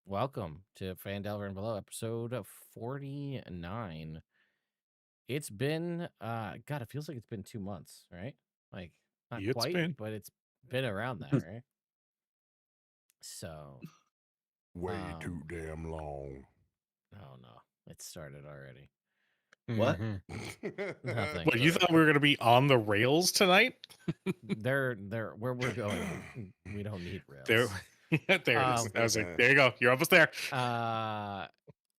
Welcome to Phandelver and Below, episode 49. It's been, God, it feels like it's been 2 months, right? Like, not It's quite, been. but it's been around that, right? So, Way too um, damn long. oh no, it started already. What? Mhm. Nothing. What, you thought we were going to be on the rails tonight? They're where we're going. We don't need There, rails. there it is. Um, I was like, there you go. You're almost there.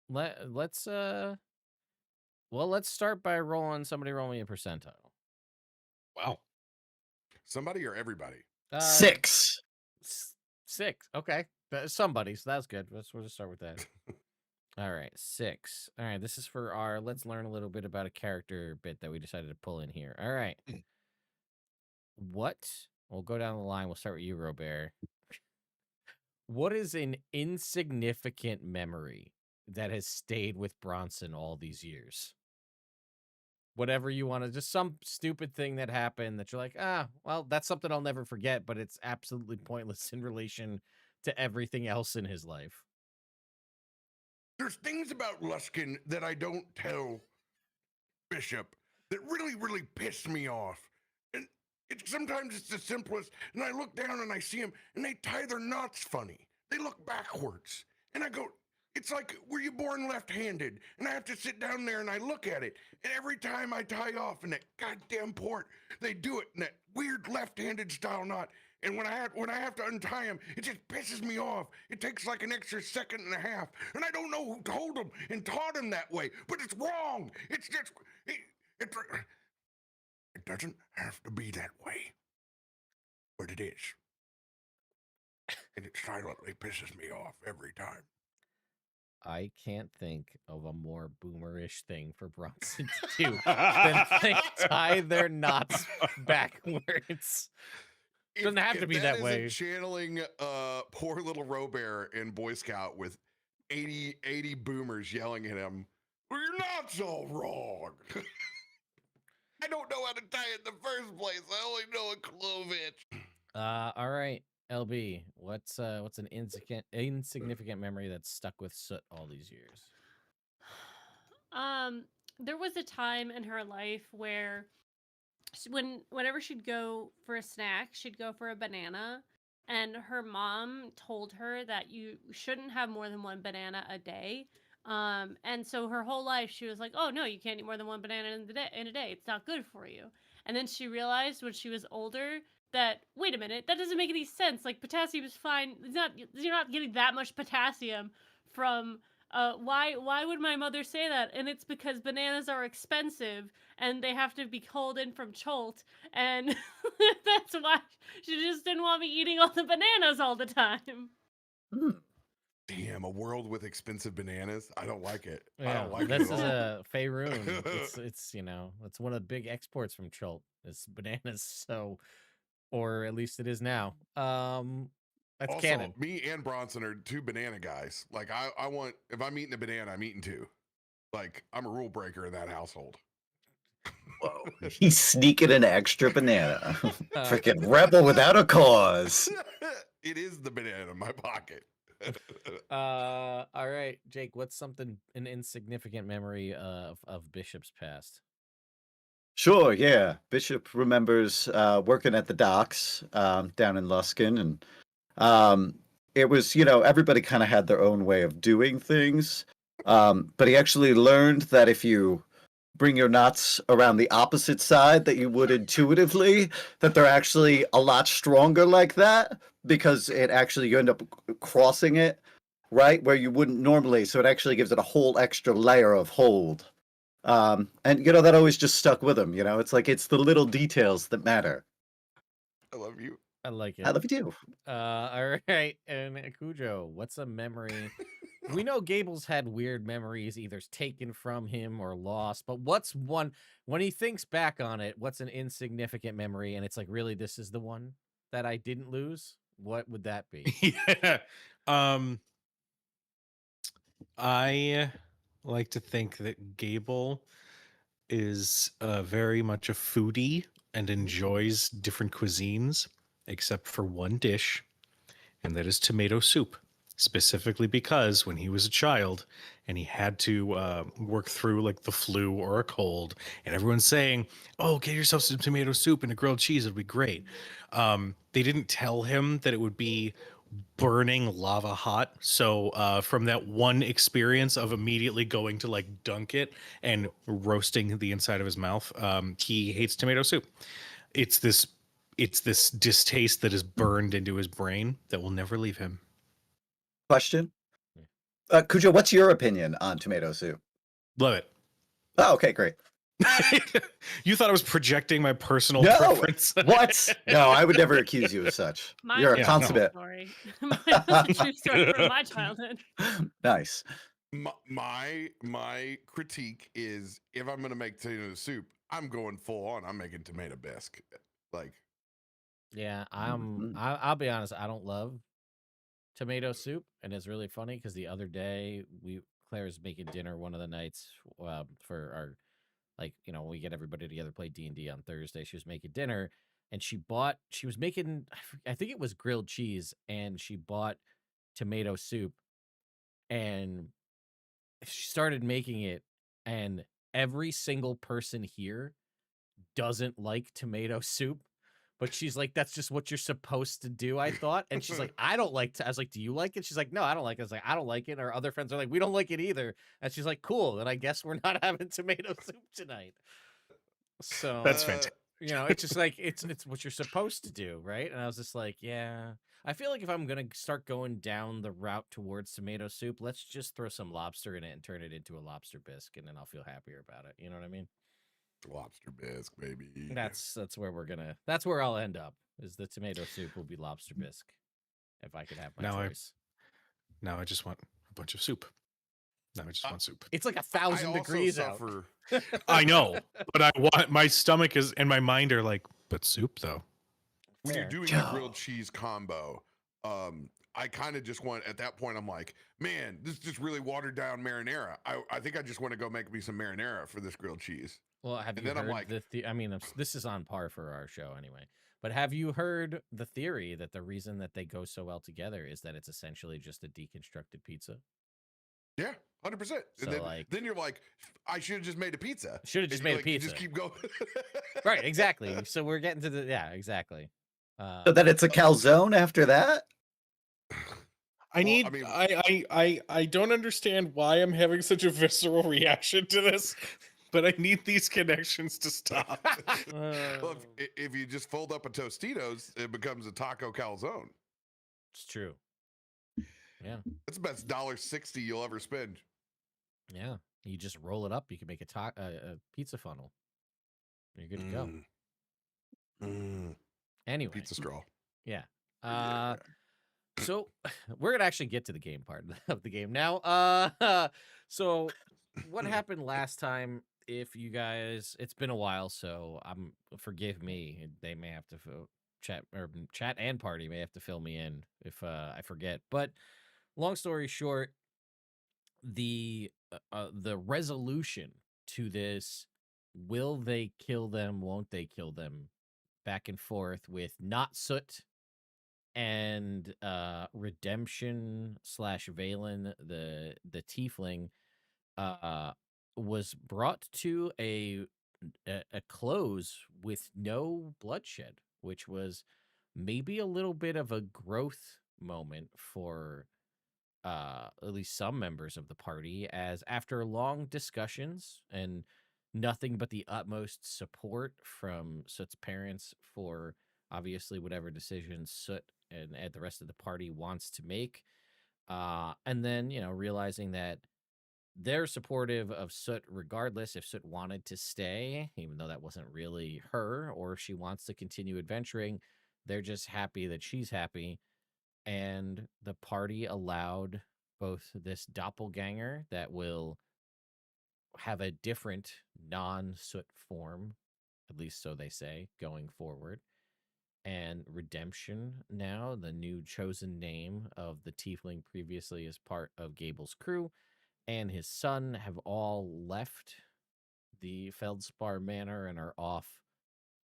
Let's start by somebody roll me a percentile. Wow. Somebody or everybody? 6. 6. Okay. Somebody. So that's good. We'll just start with that. All right. 6. All right. This is for our let's learn a little bit about a character bit that we decided to pull in here. All right. We'll go down the line. We'll start with you, Robert. What is an insignificant memory that has stayed with Bronson all these years? Whatever you want to, just some stupid thing that happened that you're like, well, that's something I'll never forget, but it's absolutely pointless in relation to everything else in his life. There's things about Luskin that I don't tell Bishop that really, really piss me off. And sometimes it's the simplest. And I look down and I see them and they tie their knots funny. They look backwards. And I go, it's like, were you born left-handed? And I have to sit down there and I look at it. And every time I tie off in that goddamn port, they do it in that weird left-handed style knot. And when I have to untie them, it just pisses me off. It takes like an extra second and a half. And I don't know who told them and taught them that way. But it's wrong. It's just, it doesn't have to be that way. But it is. And it silently pisses me off every time. I can't think of a more boomerish thing for Bronson to do than they tie their knots backwards. Doesn't have to be that way. Channeling poor little Robert in Boy Scout with 80 boomers yelling at him, well, you're not so wrong. I don't know how to tie it in the first place. I only know a clove itch. All right, LB, what's an insignificant memory that's stuck with Soot all these years? There was a time in her life where whenever she'd go for a snack, she'd go for a banana, and her mom told her that you shouldn't have more than one banana a day. And so her whole life she was like, "Oh no, you can't eat more than one banana in a day. It's not good for you." And then she realized when she was older that wait a minute, that doesn't make any sense. Like potassium is fine. You're not getting that much potassium from why would my mother say that? And it's because bananas are expensive and they have to be called in from Cholt, and that's why she just didn't want me eating all the bananas all the time. Damn, a world with expensive bananas. I don't like it. Yeah, I don't like this it is at all. a Faerun. It's it's one of the big exports from Cholt is bananas. So, or at least it is now. That's Also, canon. me and Bronson are two banana guys. Like I want, if I'm eating a banana, I'm eating two. Like I'm a rule breaker in that household. Whoa. He's sneaking an extra banana. Freaking rebel without a cause. It is the banana in my pocket. All right, Jake, what's an insignificant memory of Bishop's past? Sure, yeah. Bishop remembers working at the docks down in Luskin, and it was, everybody kind of had their own way of doing things. But he actually learned that if you bring your knots around the opposite side that you would intuitively, that they're actually a lot stronger like that, because you end up crossing it right where you wouldn't normally, so it actually gives it a whole extra layer of hold. And that always just stuck with him. It's like it's the little details that matter. I love you. I like it. I love you too. All right, and Cujo, what's a memory? We know Gable's had weird memories, either taken from him or lost. But what's one when he thinks back on it? What's an insignificant memory? And it's like, really, this is the one that I didn't lose. What would that be? Yeah. I like to think that Gable is very much a foodie and enjoys different cuisines, except for one dish, and that is tomato soup. specifically because when he was a child and he had to work through like the flu or a cold, and everyone's saying, "Oh, get yourself some tomato soup and a grilled cheese; it'll be great." They didn't tell him that it would be burning lava hot. So from that one experience of immediately going to like dunk it and roasting the inside of his mouth, he hates tomato soup. It's this distaste that is burned into his brain that will never leave him. Question. Cujo, what's your opinion on tomato soup? Love it. Oh, okay, great. You thought I was projecting my personal No, preference. what? No, I would never accuse you of such. Mine You're was a a consummate. true story. Mine was a true story from my childhood. Nice. My critique is if I'm gonna make tomato soup, I'm going full on. I'm making tomato bisque. Like, Yeah, Mhm. I'll be honest, I don't love tomato soup, and it's really funny because the other day Claire's making dinner one of the nights for our, like, when we get everybody together play D&D on Thursday. She was making dinner, and she was making, I think it was grilled cheese, and she bought tomato soup, and she started making it, and every single person here doesn't like tomato soup. But she's like, that's just what you're supposed to do, I thought. And she's like, I don't like I was like, do you like it? She's like, no, I don't like it. I was like, I don't like it. Our other friends are like, we don't like it either. And she's like, cool. Then I guess we're not having tomato soup tonight. So That's fantastic. it's just like it's what you're supposed to do, right? And I was just like, yeah. I feel like if I'm gonna start going down the route towards tomato soup, let's just throw some lobster in it and turn it into a lobster bisque, and then I'll feel happier about it. You know what I mean? lobster bisque, baby. That's where I'll end up. Is the tomato soup will be lobster bisque, if I could have my choice. Now I just want a bunch of soup. Now I just want soup. It's like I 1,000 also degrees suffer. out. I know, but I want my stomach is and my mind are like, but soup though. When you're Fair. doing the grilled cheese combo, I kind of just want, at that point, I'm like, man, this is just really watered down marinara. I think I just want to go make me some marinara for this grilled cheese. Well, have And you then I'm heard like- I mean, this is on par for our show anyway. But have you heard the theory that the reason that they go so well together is that it's essentially just a deconstructed pizza? Yeah, 100%. So, And then, like- then you're like, I should have just made a pizza. Should have just And made a like, you pizza. just keep going. Right, exactly. So we're getting to exactly. So then it's a calzone after that? I need. I mean- I don't understand why I'm having such a visceral reaction to this, but I need these connections to stop. Well, if you just fold up a Tostitos, it becomes a taco calzone. It's true. Yeah. That's the best $1.60 you'll ever spend. Yeah. You just roll it up. You can make a pizza funnel. You're good to go. Anyway. Pizza straw. Yeah. Yeah. So we're gonna actually get to the game part of the game now. So what happened last time? If you guys, it's been a while, so forgive me. They may have to chat and party may have to fill me in if I forget. But long story short, the resolution to this: will they kill them? Won't they kill them? Back and forth with not Soot and Redemption / Valen, the tiefling, was brought to a close with no bloodshed, which was maybe a little bit of a growth moment for at least some members of the party, as after long discussions and nothing but the utmost support from Soot's parents for obviously whatever decisions Soot and the rest of the party wants to make. And then, realizing that they're supportive of Soot regardless if Soot wanted to stay, even though that wasn't really her, or if she wants to continue adventuring. They're just happy that she's happy. And the party allowed both this doppelganger that will have a different non-Soot form, at least so they say, going forward, and Redemption, now the new chosen name of the tiefling previously as part of Gable's crew, and his son have all left the Feldspar Manor and are off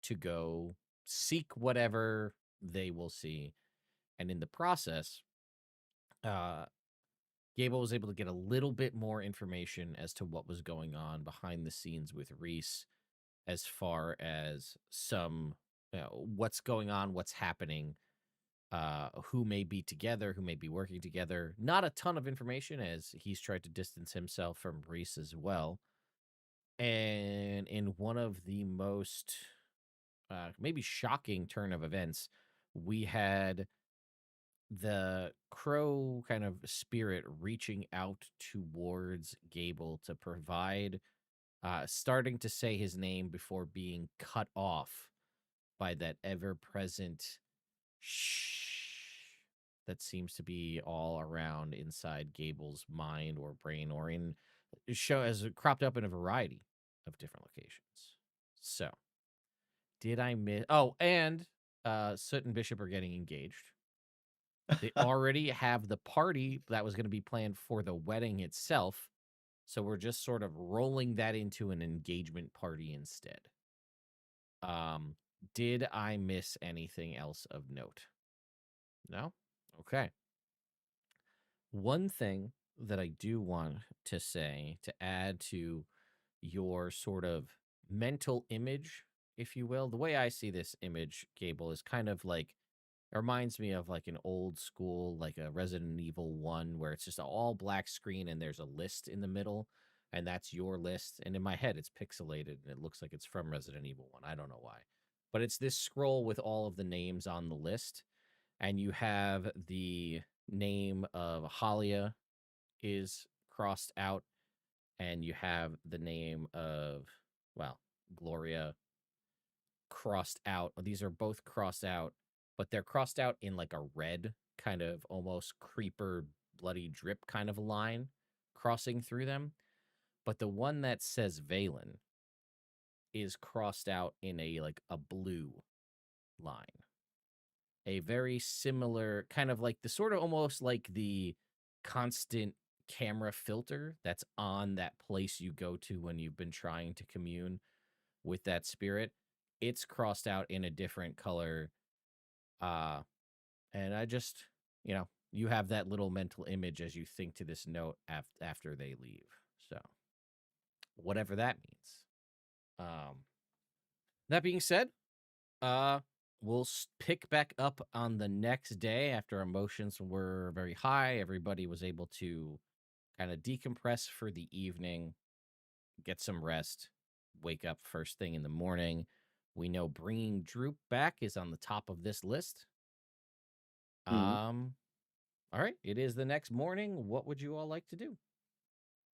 to go seek whatever they will see. And in the process, Gable was able to get a little bit more information as to what was going on behind the scenes with Reese, as far as some, what's going on, what's happening, who may be together, who may be working together. Not a ton of information, as he's tried to distance himself from Reese as well. And in one of the most maybe shocking turn of events, we had the crow kind of spirit reaching out towards Gable to provide, starting to say his name before being cut off by that ever-present shh that seems to be all around inside Gable's mind or brain, or in show as cropped up in a variety of different locations. So, did I miss? Oh, and Soot and Bishop are getting engaged. They already have the party that was going to be planned for the wedding itself. So we're just sort of rolling that into an engagement party instead. Did I miss anything else of note? No? Okay. One thing that I do want to say to add to your sort of mental image, if you will, the way I see this image, Gable, is kind of like, it reminds me of like an old school, like a Resident Evil 1, where it's just an all black screen and there's a list in the middle, and that's your list. And in my head, it's pixelated and it looks like it's from Resident Evil 1. I don't know why. But it's this scroll with all of the names on the list, and you have the name of Halia is crossed out, and you have the name of, well, Gloria crossed out. These are both crossed out, but they're crossed out in like a red kind of almost creeper bloody drip kind of a line crossing through them. But the one that says Valen is crossed out in a like a blue line. A very similar kind of like the sort of almost like the constant camera filter that's on that place you go to when you've been trying to commune with that spirit. It's crossed out in a different color. And I just, you have that little mental image as you think to this note after they leave. So, whatever that means. That being said, we'll pick back up on the next day after emotions were very high. Everybody was able to kind of decompress for the evening, get some rest, wake up first thing in the morning. We know bringing Droop back is on the top of this list. All right, it is the next morning. What would you all like to do?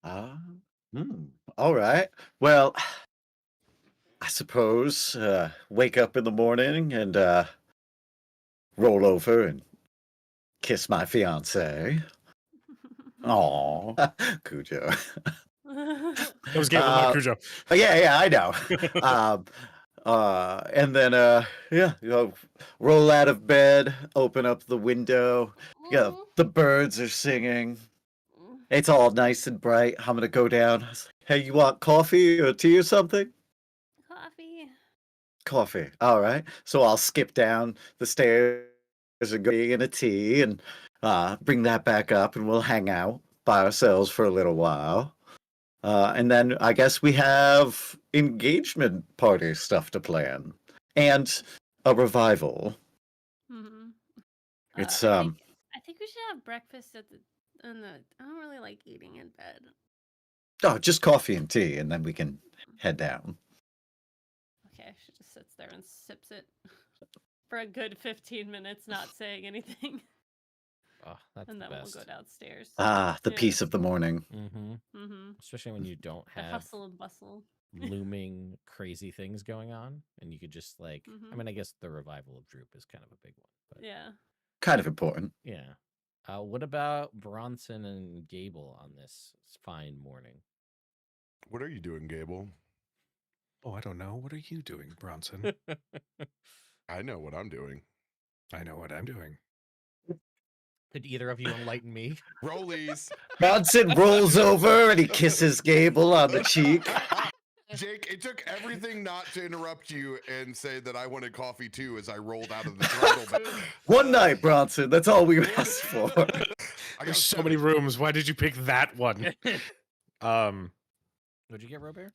All right. Well, I suppose wake up in the morning and roll over and kiss my fiance. Aw, Cujo. It was Gable, not Cujo. Yeah, I know. And then roll out of bed, open up the window. Yeah, the birds are singing. It's all nice and bright. I'm gonna go down. Hey, you want coffee or tea or something? Coffee. All right. So I'll skip down the stairs and go in a tea and bring that back up, and we'll hang out by ourselves for a little while. And then I guess we have engagement party stuff to plan and a revival. It's I think we should have breakfast I don't really like eating in bed. just coffee and tea, and then we can head down. Okay, she just sits there and sips it for a good 15 minutes, not saying anything. Oh, that's and the then best. we'll go downstairs. The peace of the morning. Especially when you don't The have hustle and bustle. looming crazy things going on, and you could just like, I mean, I guess the revival of Droop is kind of a big one, but yeah, kind of important. Yeah. What about Bronson and Gable on this fine morning? What are you doing, Gable? Oh, I don't know. What are you doing, Bronson? I know what I'm doing. I know what I'm doing. Could either of you enlighten me? Rollies. Bronson rolls over and he kisses Gable on the cheek. Jake, it took everything not to interrupt you and say that I wanted coffee too as I rolled out of the trundle. But One night, Bronson. That's all we asked for. I got There's so 7. many rooms. Why did you pick that one? What'd you get, Robert?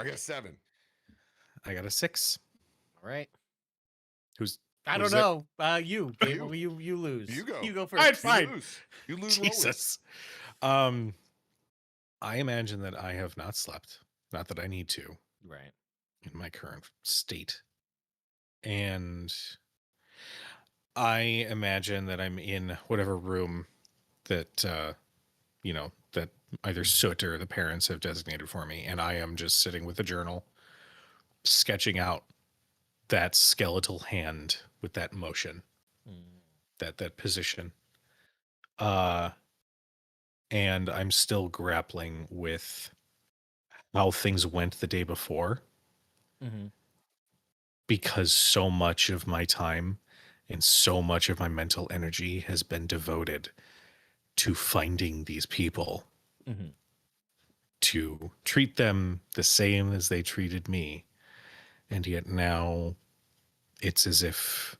I got 7. I got a 6. All right. Who's I What don't is it? know. You, Gable, you lose. You go. You go All first. right, fine. You lose rolling. Jesus. I imagine that I have not slept. Not that I need to Right. in my current state. And I imagine that I'm in whatever room that that either Soot or the parents have designated for me, and I am just sitting with a journal, sketching out that skeletal hand with that motion, that position. And I'm still grappling with how things went the day before, Mm-hmm. because so much of my time and so much of my mental energy has been devoted to finding these people, Mm-hmm. to treat them the same as they treated me. And yet now it's as if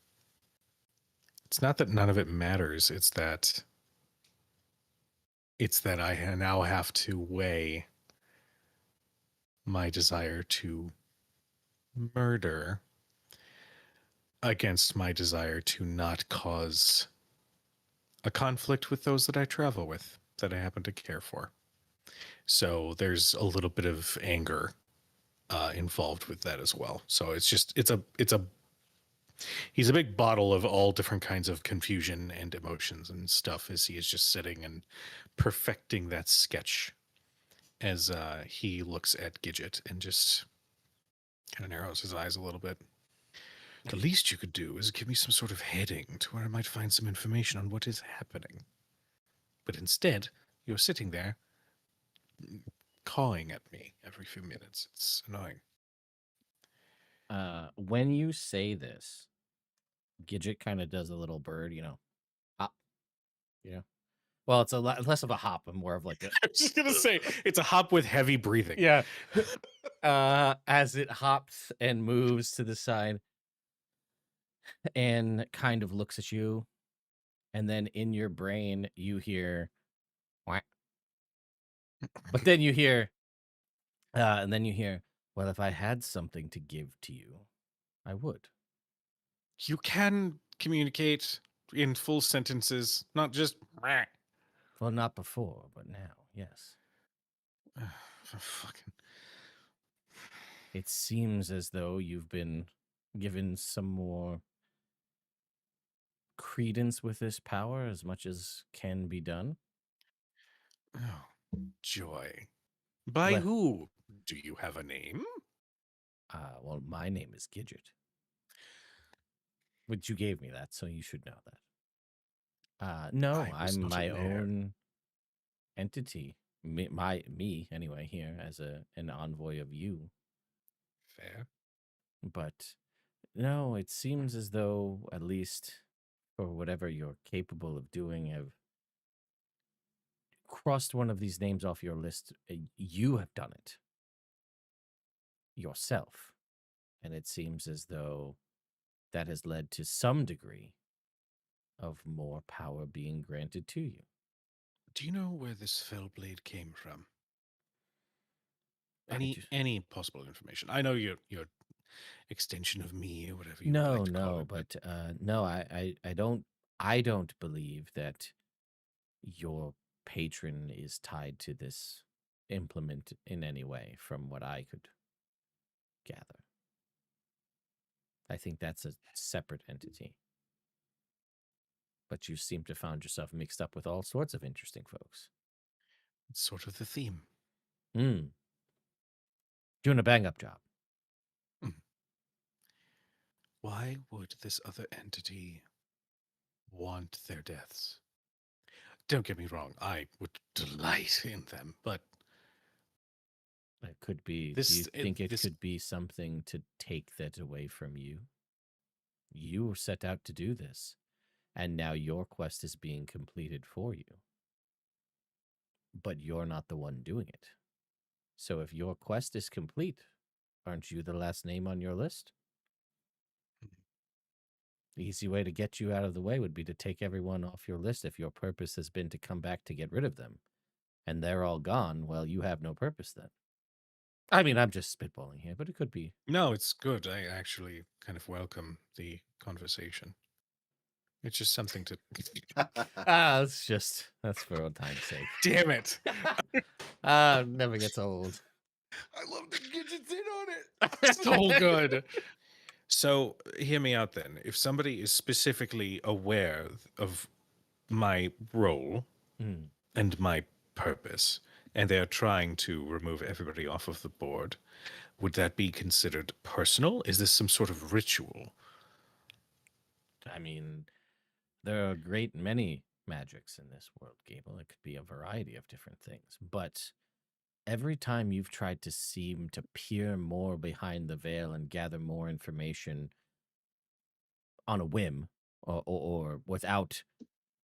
it's not that none of it matters. It's that I now have to weigh my desire to murder against my desire to not cause a conflict with those that I travel with, that I happen to care for. So there's a little bit of anger involved with that as well. So he's a big bottle of all different kinds of confusion and emotions and stuff as he is just sitting and perfecting that sketch as he looks at Gidget and just kind of narrows his eyes a little bit. The least you could do is give me some sort of heading to where I might find some information on what is happening. But instead, you're sitting there cawing at me every few minutes. It's annoying. When you say this, Gidget kind of does a little bird, hop, Well, it's less of a hop and more of like a I was just going to say, it's a hop with heavy breathing. yeah. As it hops and moves to the side and kind of looks at you, and then in your brain you hear "Quack." But then you hear well, if I had something to give to you, I would. You can communicate in full sentences, not just "Meh." Well, not before, but now, yes. Fucking. It seems as though you've been given some more credence with this power as much as can be done. Oh, joy. By Well- who? Do you have a name? Well, my name is Gidget. But you gave me that, so you should know that. No, I was I'm not my aware. own entity. Me anyway, here as an envoy of you. Fair. But no, it seems as though, at least for whatever you're capable of doing, have crossed one of these names off your list. You have done it yourself. And it seems as though that has led to some degree of more power being granted to you. Do you know where this fell blade came from? I do- Any possible information? I know your extension of me or whatever you would No, like to call no, it, but no, I don't believe that your patron is tied to this implement in any way, from what I could gather. I think that's a separate entity. But you seem to found yourself mixed up with all sorts of interesting folks. it's sort of the theme. Doing a bang-up job. Why would this other entity want their deaths? Don't get me wrong, I would delight in them, but It could be. This- do you think it this- could be something to take that away from you? You were set out to do this, and now your quest is being completed for you. But you're not the one doing it. So if your quest is complete, aren't you the last name on your list? The easy way to get you out of the way would be to take everyone off your list if your purpose has been to come back to get rid of them. And they're all gone, well, you have no purpose then. I mean, I'm just spitballing here, but it could be. No, it's good. I actually kind of welcome the conversation. It's just something to. That's for old time's sake. Damn it. Never gets old. I love the gadgets in on it. So good. So hear me out then. If somebody is specifically aware of my role Hmm. and my purpose, and they're trying to remove everybody off of the board, would that be considered personal? Is this some sort of ritual? I mean, there are a great many magics in this world, Gable. It could be a variety of different things. But every time you've tried to seem to peer more behind the veil and gather more information on a whim or without,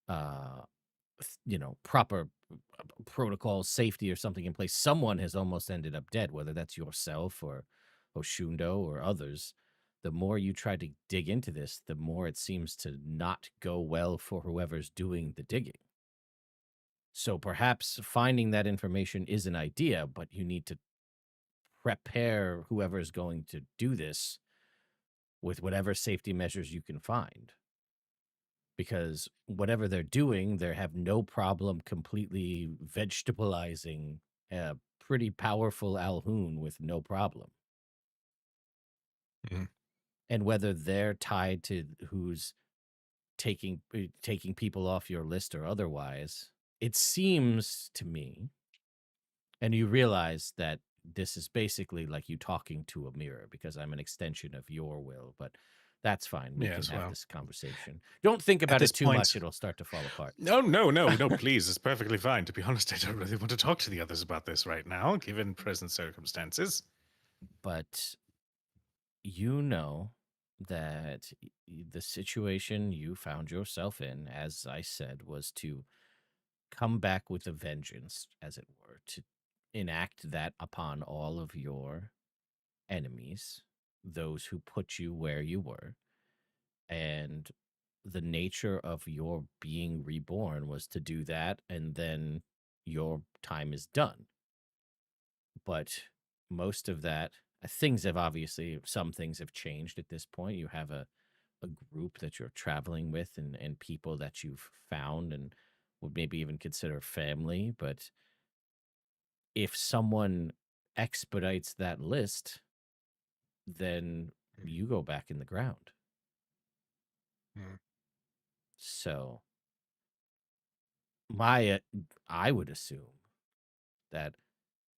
uh, proper protocol, safety, or something in place, someone has almost ended up dead, whether that's yourself or Oshundo or others. The more you try to dig into this, the more it seems to not go well for whoever's doing the digging. So perhaps finding that information is an idea, but you need to prepare whoever's going to do this with whatever safety measures you can find. Because whatever they're doing, they have no problem completely vegetabilizing a pretty powerful Alhoun with no problem. Mhm. And whether they're tied to who's taking people off your list or otherwise, it seems to me, and you realize that this is basically like you talking to a mirror because I'm an extension of your will, but that's fine. We can Yes, have well, this conversation. Don't think about this it too point- much. It'll start to fall apart. No, please. It's perfectly fine. To be honest, I don't really want to talk to the others about this right now, given present circumstances. But you know that the situation you found yourself in, as I said, was to come back with a vengeance, as it were, to enact that upon all of your enemies, those who put you where you were. And the nature of your being reborn was to do that, and then your time is done. But most of that, things have obviously, some things have changed at this point. You have a group that you're traveling with and people that you've found and would maybe even consider family. But if someone expedites that list, then you go back in the ground. Hmm. So I would assume that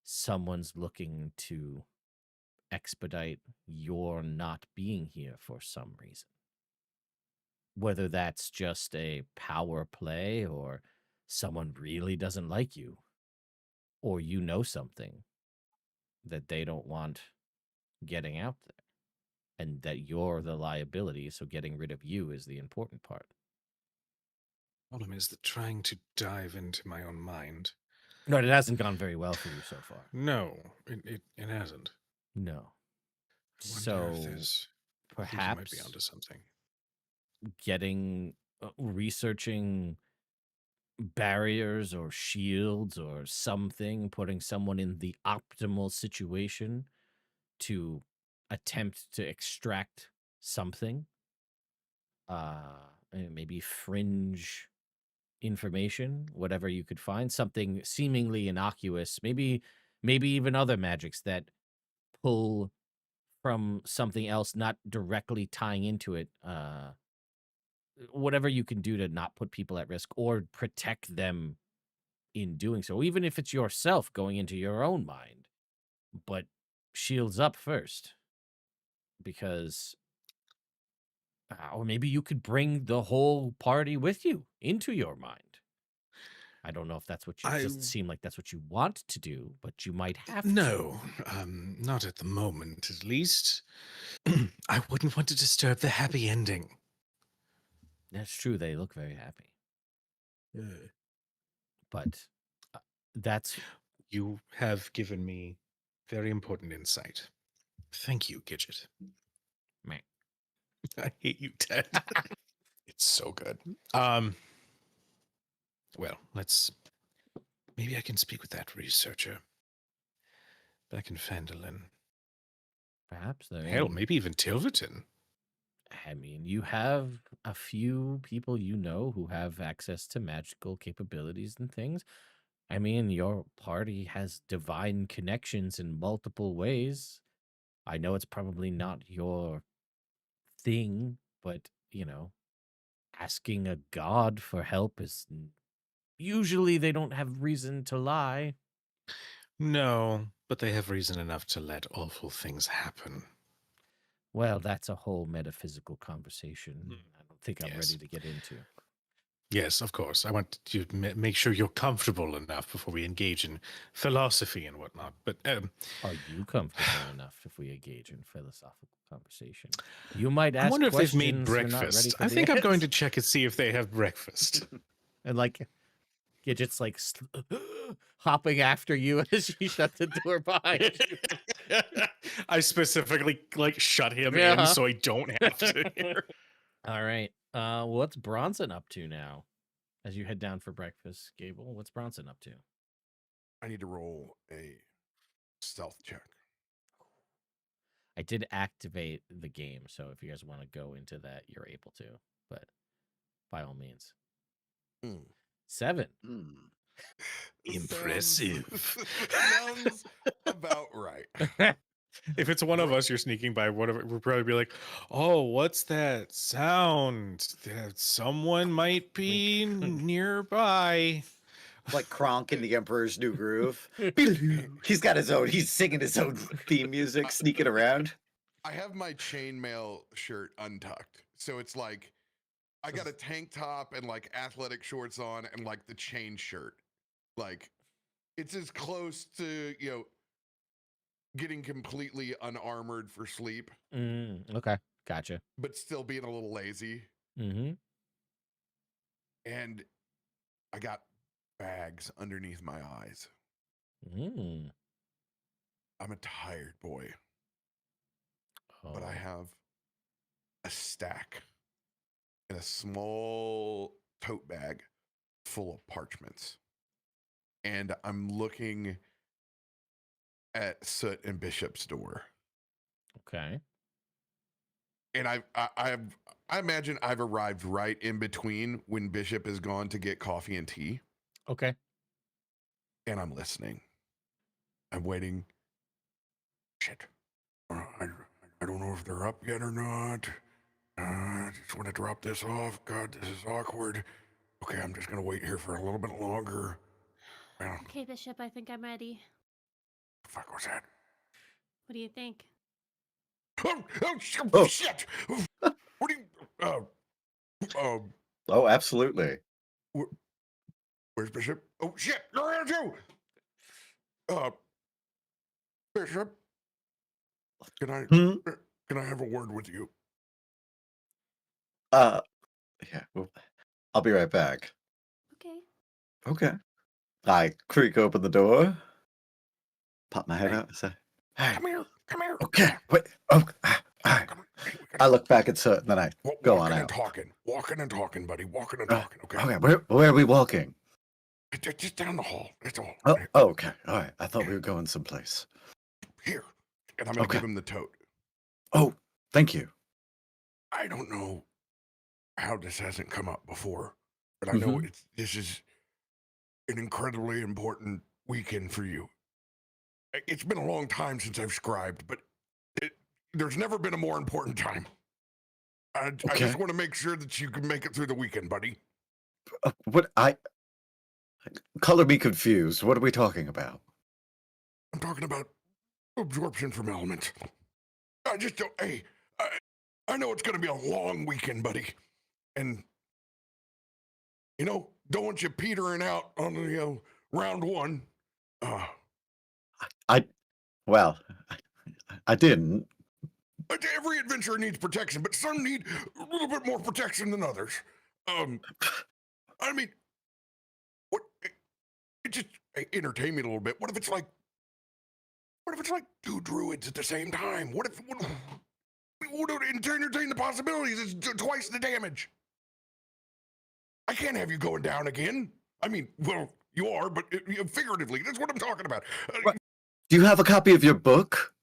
someone's looking to expedite your not being here for some reason. Whether that's just a power play or someone really doesn't like you or you know something that they don't want getting out there and that you're the liability, so getting rid of you is the important part. Problem is that trying to dive into my own mind. No, it hasn't gone very well for you so far. No, it hasn't. No. I wonder So if there's. I think you might be perhaps onto something. getting researching barriers or shields or something, putting someone in the optimal situation to attempt to extract something, maybe fringe information, whatever you could find, something seemingly innocuous, maybe even other magics that pull from something else, not directly tying into it, whatever you can do to not put people at risk or protect them in doing so, even if it's yourself going into your own mind, but shields up first. Because or maybe you could bring the whole party with you into your mind. I don't know if that's what you doesn't seem like that's what you want to do, but you might have to. No, not at the moment, at least. I wouldn't want to disturb the happy ending. That's true. They look very happy. But that's You have given me Very important insight. Thank you, Gidget. Meh. I hate you, Ted. It's so good. Well, maybe I can speak with that researcher back in Phandelver. Perhaps though. Hell, maybe even Tilverton. I mean, you have a few people you know who have access to magical capabilities and things. I mean, your party has divine connections in multiple ways. I know it's probably not your thing, but, asking a god for help is usually they don't have reason to lie. No, but they have reason enough to let awful things happen. Well, that's a whole metaphysical conversation. I don't think I'm Yes. ready to get into. Yes, of course. I want to make sure you're comfortable enough before we engage in philosophy and whatnot. But Are you comfortable enough if we engage in philosophical conversation? You might I ask wonder if they've made questions you're not ready breakfast. for I the think I'm going to answer. check and see if they have breakfast. And like Gidget's like hopping after you as you shut the door behind you. I specifically shut him in Yeah. so I don't have to hear. All right. What's Bronson up to now? As you head down for breakfast, Gable, what's Bronson up to? I need to roll a stealth check. I did activate the game, so if you guys want to go into that, you're able to. But by all means. 7. Impressive. Sounds about right. If it's one of us you're sneaking by, whatever, we'll probably be like, "Oh, what's that sound? That someone might be nearby." Like Kronk in the Emperor's New Groove. He's got his own. He's singing his own theme music, sneaking around. I have my chainmail shirt untucked, so it's like I got a tank top and like athletic shorts on and like the chain shirt. Like it's as close to, getting completely unarmored for sleep, Okay, gotcha. but still being a little lazy. Mm-hmm. And I got bags underneath my eyes. Mm. I'm a tired boy, but I Oh. have a stack in a small tote bag full of parchments. And I'm looking at Soot and Bishop's door. Okay. And I imagine I've arrived right in between when Bishop is gone to get coffee and tea. Okay. And I'm listening. I'm waiting. Shit. I don't know if they're up yet or not. I just want to drop this off. God, this is awkward. Okay, I'm just going to wait here for a little bit longer. Well, Okay, Bishop, I think I'm ready. the fuck was that? What do you think? Oh, shit! What do you... Oh, absolutely. Where's Bishop? Oh, shit! You're here too! Bishop? Can I have a word with you? Yeah, well, I'll be right back. Okay. Okay. I creak open the door, pop my head Hey. out, and say, "Hey, Come here. okay, wait, oh, Come on. Hey, I look back at Soot, and then I go on Walking and out. talking. Walking and talking, buddy. Walking and Uh, talking, okay? Okay, where are we walking? Just down the hall. That's all. Oh, okay, all right. I thought we were going someplace. Here. And I'm going to Okay. give him the tote. Oh, thank you. I don't know how this hasn't come up before, but I know this is an incredibly important weekend for you. It's been a long time since I've scribed, but there's never been a more important time. I just want to make sure that you can make it through the weekend, buddy. Color me confused. What are we talking about? I'm talking about absorption from elements. I just don't. Hey, I know it's going to be a long weekend, buddy, and don't want you petering out on the round one. Well, I didn't. Every adventurer needs protection, but some need a little bit more protection than others. I mean, what? It just entertain me a little bit. What if it's like What if it's like 2 druids at the same time? What if entertain the possibilities? It's twice the damage. I can't have you going down again. I mean, well, you are, but figuratively, that's what I'm talking about. What? Do you have a copy of your book?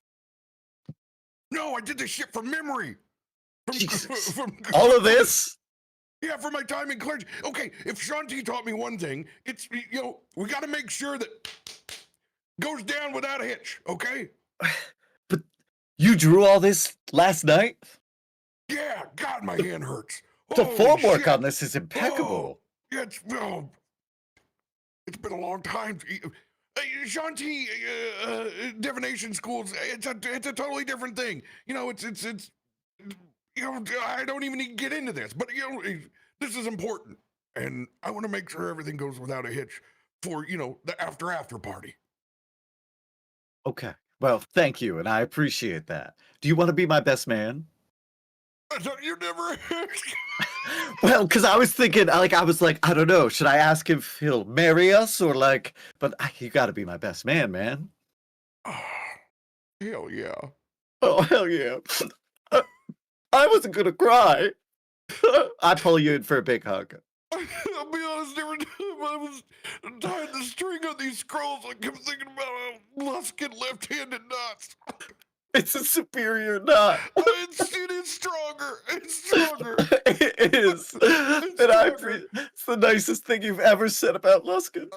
No, I did this shit from memory. Jesus. From All of this? Yeah, for my time in clergy. Okay, if Shanti taught me one thing, it's, we got to make sure that goes down without a hitch, okay? But you drew all this last night? Yeah, God, my hand hurts. The Holy form work shit. on this is impeccable. Yeah, it's been a long time. Shanti divination schools, it's a totally different thing. It's I don't even need to get into this, but this is important, and I want to make sure everything goes without a hitch for the after party. Okay. Well, thank you, and I appreciate that. Do you want to be my best man? You never asked. Well, because I was thinking, I was like, I don't know, should I ask if he'll marry us or but you got to be my best man, man. Hell yeah. Oh, hell yeah. I wasn't going to cry. I pull you in for a big hug. I'll be honest, every time I was tying the string on these scrolls, I kept thinking about how Luskin left-handed knots. It's a superior knot. It is stronger. It's stronger. It is. It's the nicest thing you've ever said about Luskin.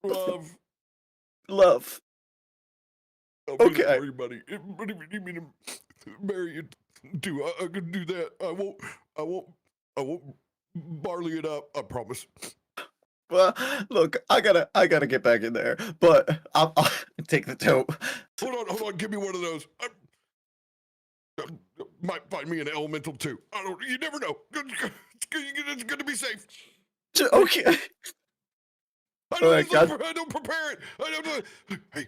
Love. Love. Okay. Everybody. What do you mean to marry you too? I can do that. I won't barley it up. I promise. Well, look, I gotta get back in there, but I'll take the tote. Hold on. Give me one of those. Might find me an elemental too. You never know. It's gonna be safe. Okay. I don't prepare it. I don't know. Hey.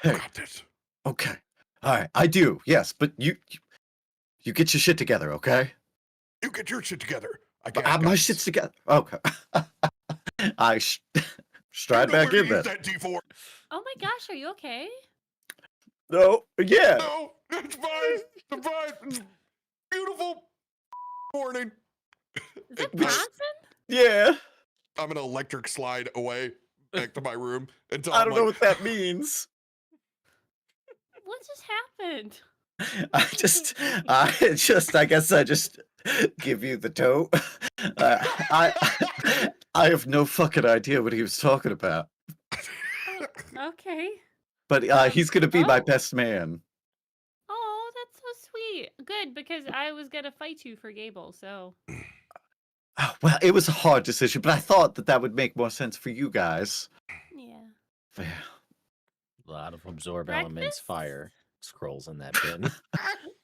Hey. Got this. Okay. All right. I do. Yes, but you get your shit together, okay? You get your shit together. My shit's together. Okay. I stride back in there. That D4. Oh my gosh, are you okay? No. Yeah. No, it's fine. It's fine. It's beautiful morning. Is it Bronson? Yeah. I'm gonna electric slide away back to my room until I don't know what that means. What just happened? I guess I just give you the tote. I have no fucking idea what he was talking about. Okay. But he's gonna be my best man. Oh, that's so sweet. Good, because I was gonna fight you for Gable, so. Oh, well, it was a hard decision, but I thought that would make more sense for you guys. Yeah. Yeah. A lot of absorb Breakfast? elements, fire scrolls in that bin.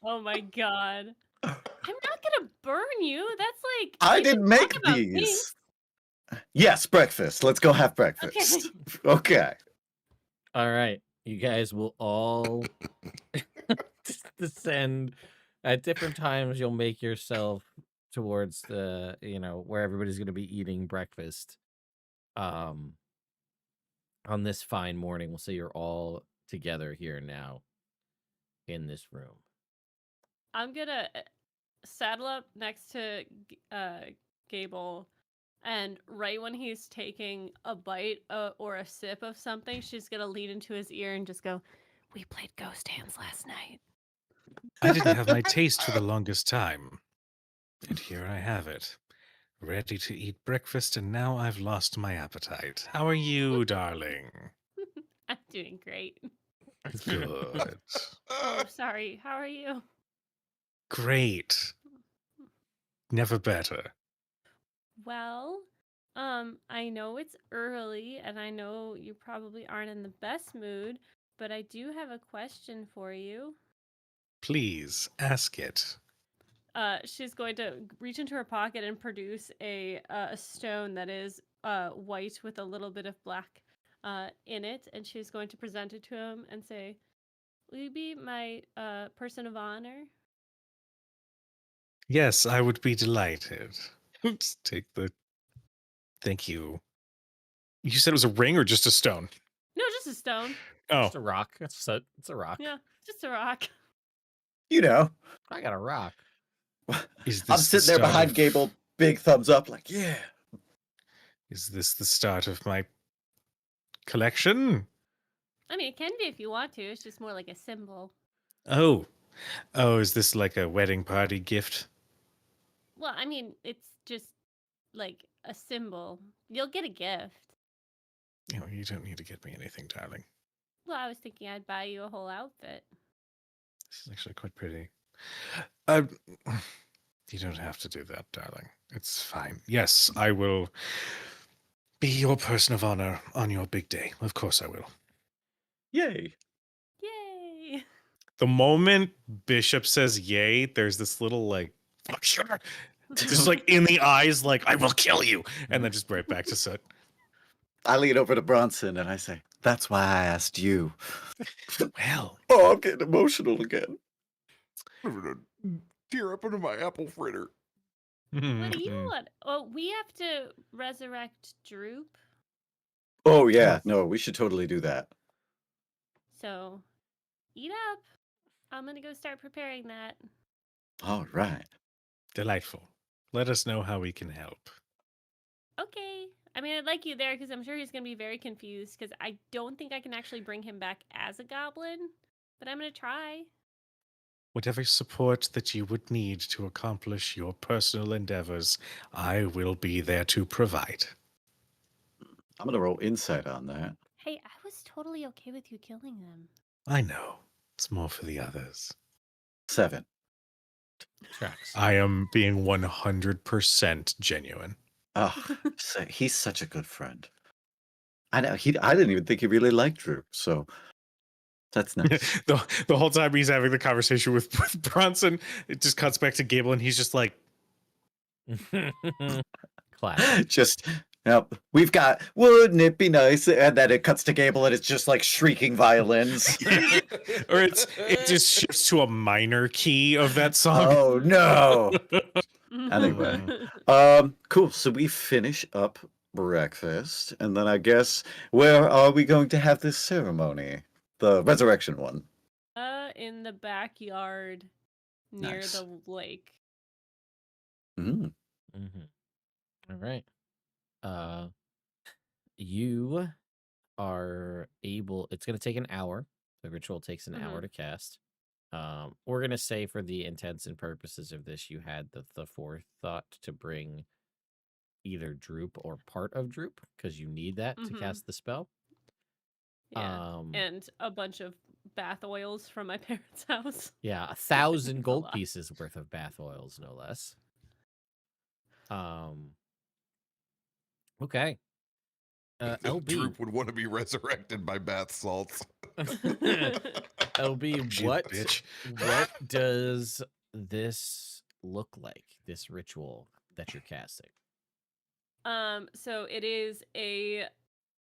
Oh my god. I'm not gonna burn you. That's like I we can didn't make talk about these. things. Yes, breakfast. Let's go have breakfast. Okay. All right. You guys will all descend at different times. You'll make yourself towards the, where everybody's going to be eating breakfast. On this fine morning, we'll say you're all together here now in this room. I'm gonna saddle up next to Gable, and right when he's taking a bite or a sip of something, she's gonna lean into his ear and just go, "We played Ghost Hands last night." I didn't have my taste for the longest time. And here I have it. Ready to eat breakfast, and now I've lost my appetite. How are you, darling? I'm doing great. Good. Oh, sorry. How are you? Great. Never better. Well, I know it's early, and I know you probably aren't in the best mood, but I do have a question for you. Please, ask it. She's going to reach into her pocket and produce a stone that is white with a little bit of black in it, and she's going to present it to him and say, "Will you be my person of honor?" Yes, I would be delighted. Let's take the... Thank you. You said it was a ring or just a stone? No, just a stone. Oh, Just a rock. It's a rock. Yeah, just a rock. You know, I got a rock. is I'm this the sitting there start behind of, Gable, big thumbs up, like, yeah. Is this the start of my collection? I mean, it can be if you want to. It's just more like a symbol. Oh, is this like a wedding party gift? Well, I mean, it's just like a symbol. You'll get a gift. You don't need to get me anything, darling. Well, I was thinking I'd buy you a whole outfit. This is actually quite pretty. Uh, you don't have to do that, darling. It's fine. Yes, I will be your person of honor on your big day. Of course I will. Yay. Yay! The moment Bishop says yay, there's this little like, fuck sure. Just like in the eyes, like, I will kill you. And then just right back to Soot. I lean over to Bronson and I say, that's why I asked you. Well, Oh, I'm getting emotional again. I'm gonna tear up into my apple fritter. What do you want? Oh, we have to resurrect Droop. Oh, yeah. No, we should totally do that. So, eat up. I'm gonna go start preparing that. All right. Delightful. Let us know how we can help. Okay. I mean, I'd like you there because I'm sure he's gonna be very confused because I don't think I can actually bring him back as a goblin, but I'm gonna try. Whatever support that you would need to accomplish your personal endeavors, I will be there to provide. I'm going to roll insight on that. Hey, I was totally okay with you killing them. I know. It's more for the others. 7. Tracks. I am being 100% genuine. Oh, he's such a good friend. I know. I didn't even think he really liked Drew, so that's nice. the whole time he's having the conversation with Bronson, it just cuts back to Gable and he's just like, Classic. Just, yep. We've got, wouldn't it be nice? And then it cuts to Gable and it's just like shrieking violins. or it just shifts to a minor key of that song. Oh, no. Anyway, cool. So we finish up breakfast, and then I guess, where are we going to have this ceremony? The resurrection one. In the backyard near Nice. the lake. Mm. All right. You are able. It's going to take an hour. The ritual takes an hour to cast. We're going to say for the intents and purposes of this, you had the forethought to bring either Droop or part of Droop because you need that to cast the spell. Yeah. And a bunch of bath oils from my parents' house. Yeah, 1,000 gold pieces worth of bath oils, no less. Okay. LB. Droop would want to be resurrected by bath salts. LB, Shit, what bitch. what does this look like? This ritual that you're casting? So it is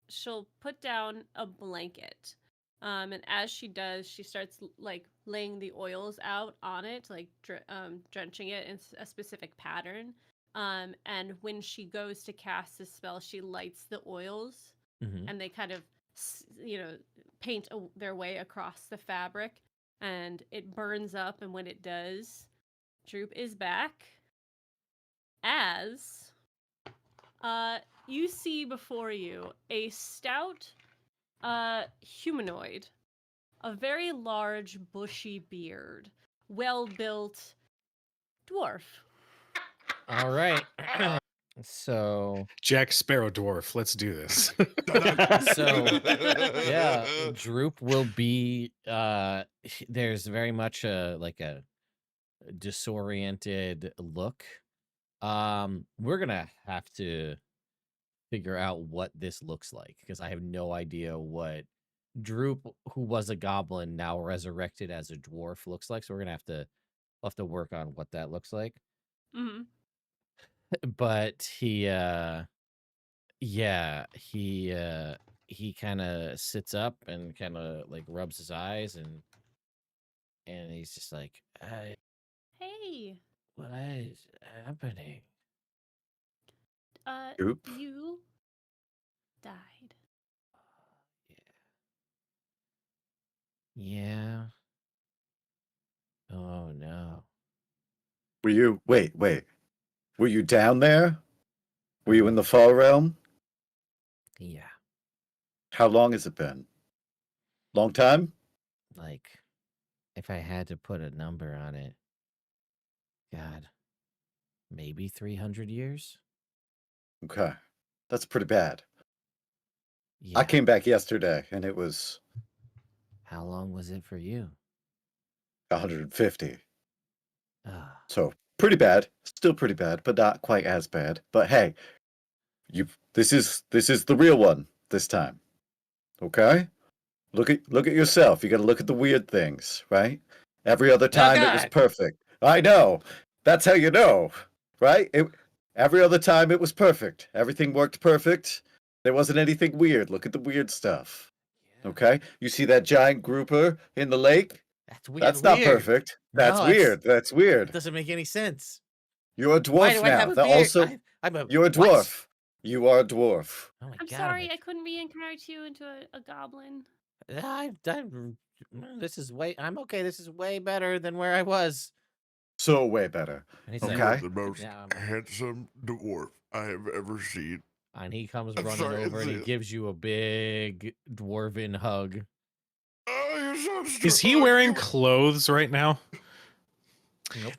she'll put down a blanket. And as she does, she starts like laying the oils out on it, like drenching it in a specific pattern. And when she goes to cast the spell, she lights the oils, and they kind of, paint their way across the fabric, and it burns up. And when it does, Droop is back as you see before you a stout humanoid, a very large bushy beard, well-built dwarf. All right. So Jack Sparrow Dwarf, let's do this. So yeah, Droop will be there's very much a disoriented look. We're gonna have to figure out what this looks like because I have no idea what Droop, who was a goblin now resurrected as a dwarf, looks like. So we're gonna have to work on what that looks like. But he kind of sits up and kind of like rubs his eyes and he's just like, Hey, what is happening? Droop? you died. Yeah. Oh no. Were you wait? Were you down there? Were you in the Fall Realm? Yeah. How long has it been? Long time? Like, if I had to put a number on it, God, maybe 300 years? Okay. That's pretty bad. I Yeah. came back yesterday and it was How long was it for you? 150. Ah, So pretty bad. Still pretty bad, but not quite as bad. But hey, this is the real one this time. Okay? Look at yourself. You got to look at the weird things, right? Every other oh time it was God. perfect. I know. That's how you know, right? Every other time it was perfect. Everything worked perfect. There wasn't anything weird. Look at the weird stuff. Yeah. Okay? You see that giant grouper in the lake? That's weird. That's not perfect. That's No, weird. That's that weird. doesn't make any sense. You're a Why dwarf do I have now. a That beard? also I'm a you're a what? dwarf. You are a dwarf. Oh my I'm God. sorry, I couldn't reincarnate you into a goblin. This is way. I'm okay. This is way better than where I was. So way better. And he's You like, are Okay. the most Yeah, handsome dwarf I have ever seen. and he comes I'm running sorry, over and he it's- gives you a big dwarven hug. Oh, you're so Is he strong. wearing clothes right now?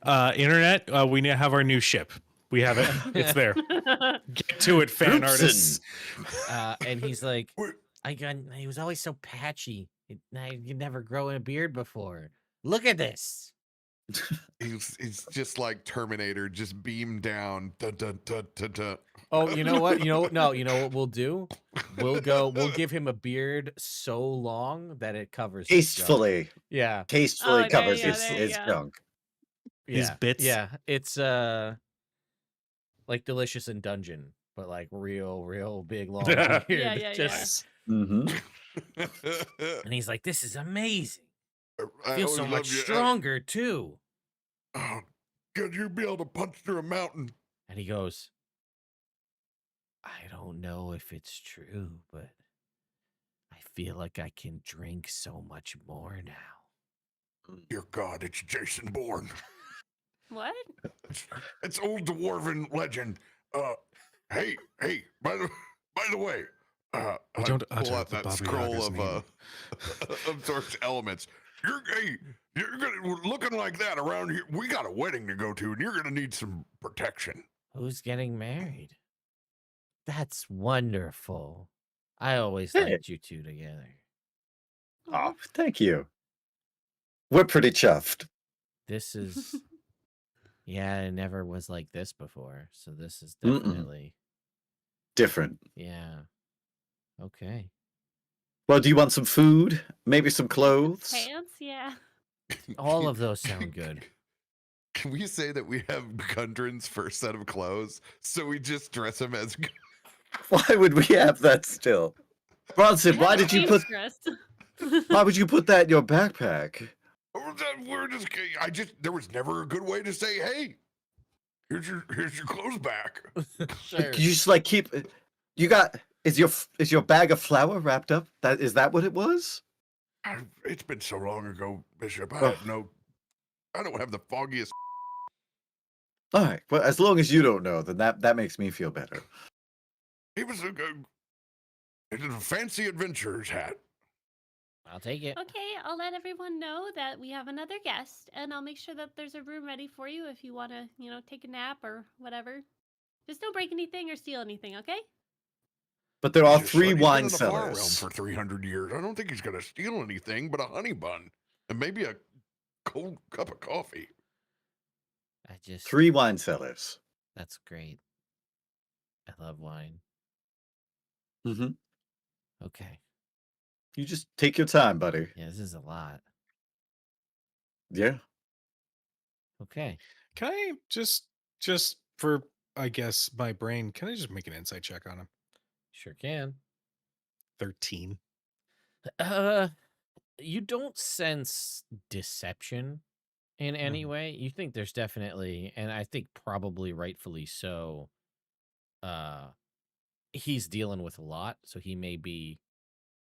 Nope. Internet, we now have our new ship. We have it. It's there. Get to it, fan artists. And he's like, Wait, he was always so patchy. You never grow a beard before. Look at this. He's just like Terminator, just beamed down. Dun, dun, dun, dun, dun. Oh, you know what? You know what we'll do? We'll give him a beard so long that it covers his junk. Tastefully. Yeah. Tastefully Oh, there covers you go, his, there you his go. junk. His Yeah. bits. Yeah. It's like Delicious in Dungeon, but like real big long beard. Yeah. Just Mm-hmm. and he's like, this is amazing. I Feels so always much loved you. stronger too. Oh, could you be able to punch through a mountain? And he goes, I don't know if it's true, but I feel like I can drink so much more now. Dear God, it's Jason Bourne. What? It's old dwarven legend. Hey, by the way, I don't pull utter out the that Bobby scroll Rogers of name. of source elements. You're gonna looking like that around here. We got a wedding to go to, and you're gonna need some protection. Who's getting married? That's wonderful. I always Hey. liked you two together. Oh, thank you. We're pretty chuffed. This is, yeah, it never was like this before. So this is Mm-mm. definitely, Different. yeah. Okay. Well, do you want some food? Maybe some clothes? Pants? Yeah. All of those sound good. Can we say that we have Gundren's first set of clothes, so we just dress him as? Why would we have that still? Bronson, why did you put why would you put that in your backpack? We're just there was never a good way to say, hey, here's your clothes back. Sure. You just like keep you got is your bag of flour wrapped up? Is that what it was? It's been so long ago, Bishop. Ugh. I don't have the foggiest. All right. Well, as long as you don't know, then that makes me feel better. It was a fancy adventurer's hat. I'll take it. Okay, I'll let everyone know that we have another guest, and I'll make sure that there's a room ready for you if you want to, take a nap or whatever. Just don't break anything or steal anything, okay? But there are Just 3 said he's been wine in the Far Realm cellars. for 300 years. I don't think he's gonna steal anything but a honey bun and maybe a cold cup of coffee. I just, 3 wine cellars. that's great. I love wine. Mm-hmm. Okay. You just take your time, buddy. Yeah, this is a lot. Yeah. Okay. Can I just for I guess my brain, can I just make an insight check on him? Sure can. 13. You don't sense deception in any Mhm. way. You think there's definitely, and I think probably rightfully so, he's dealing with a lot, so he may be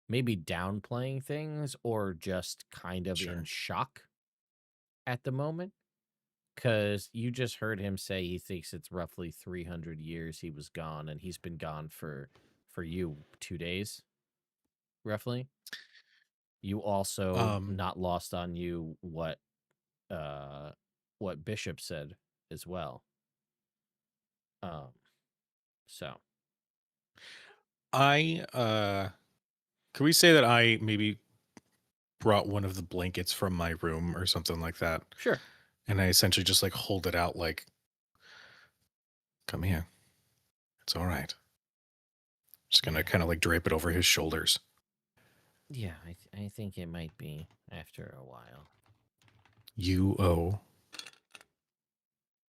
maybe downplaying things or just kind of in Sure. shock at the moment. Because you just heard him say he thinks it's roughly 300 years he was gone, and he's been gone for you 2 days, roughly. You also Um, not lost on you what Bishop said as well. Um, so can we say that I maybe brought one of the blankets from my room or something like that, sure. and I essentially just like hold it out like, come here, it's all right. Just gonna Yeah. kind of like drape it over his shoulders. Yeah, I think it might be after a while. You owe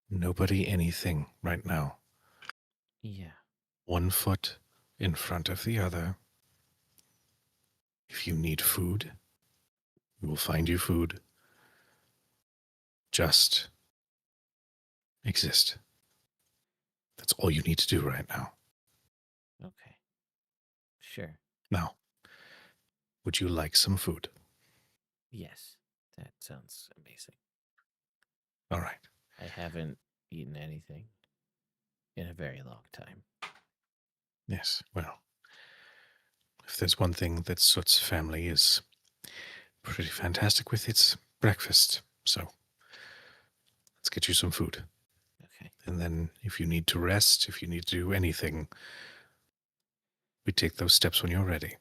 nobody anything right now. Yeah. One foot in front of the other. If you need food, we will find you food. Just exist. That's all you need to do right now. Okay. Sure. Now, would you like some food? Yes. That sounds amazing. All right. I haven't eaten anything in a very long time. Yes, well, if there's one thing that Soot's family is pretty fantastic with, it's breakfast. So, let's get you some food. Okay. And then if you need to rest, if you need to do anything, we take those steps when you're ready.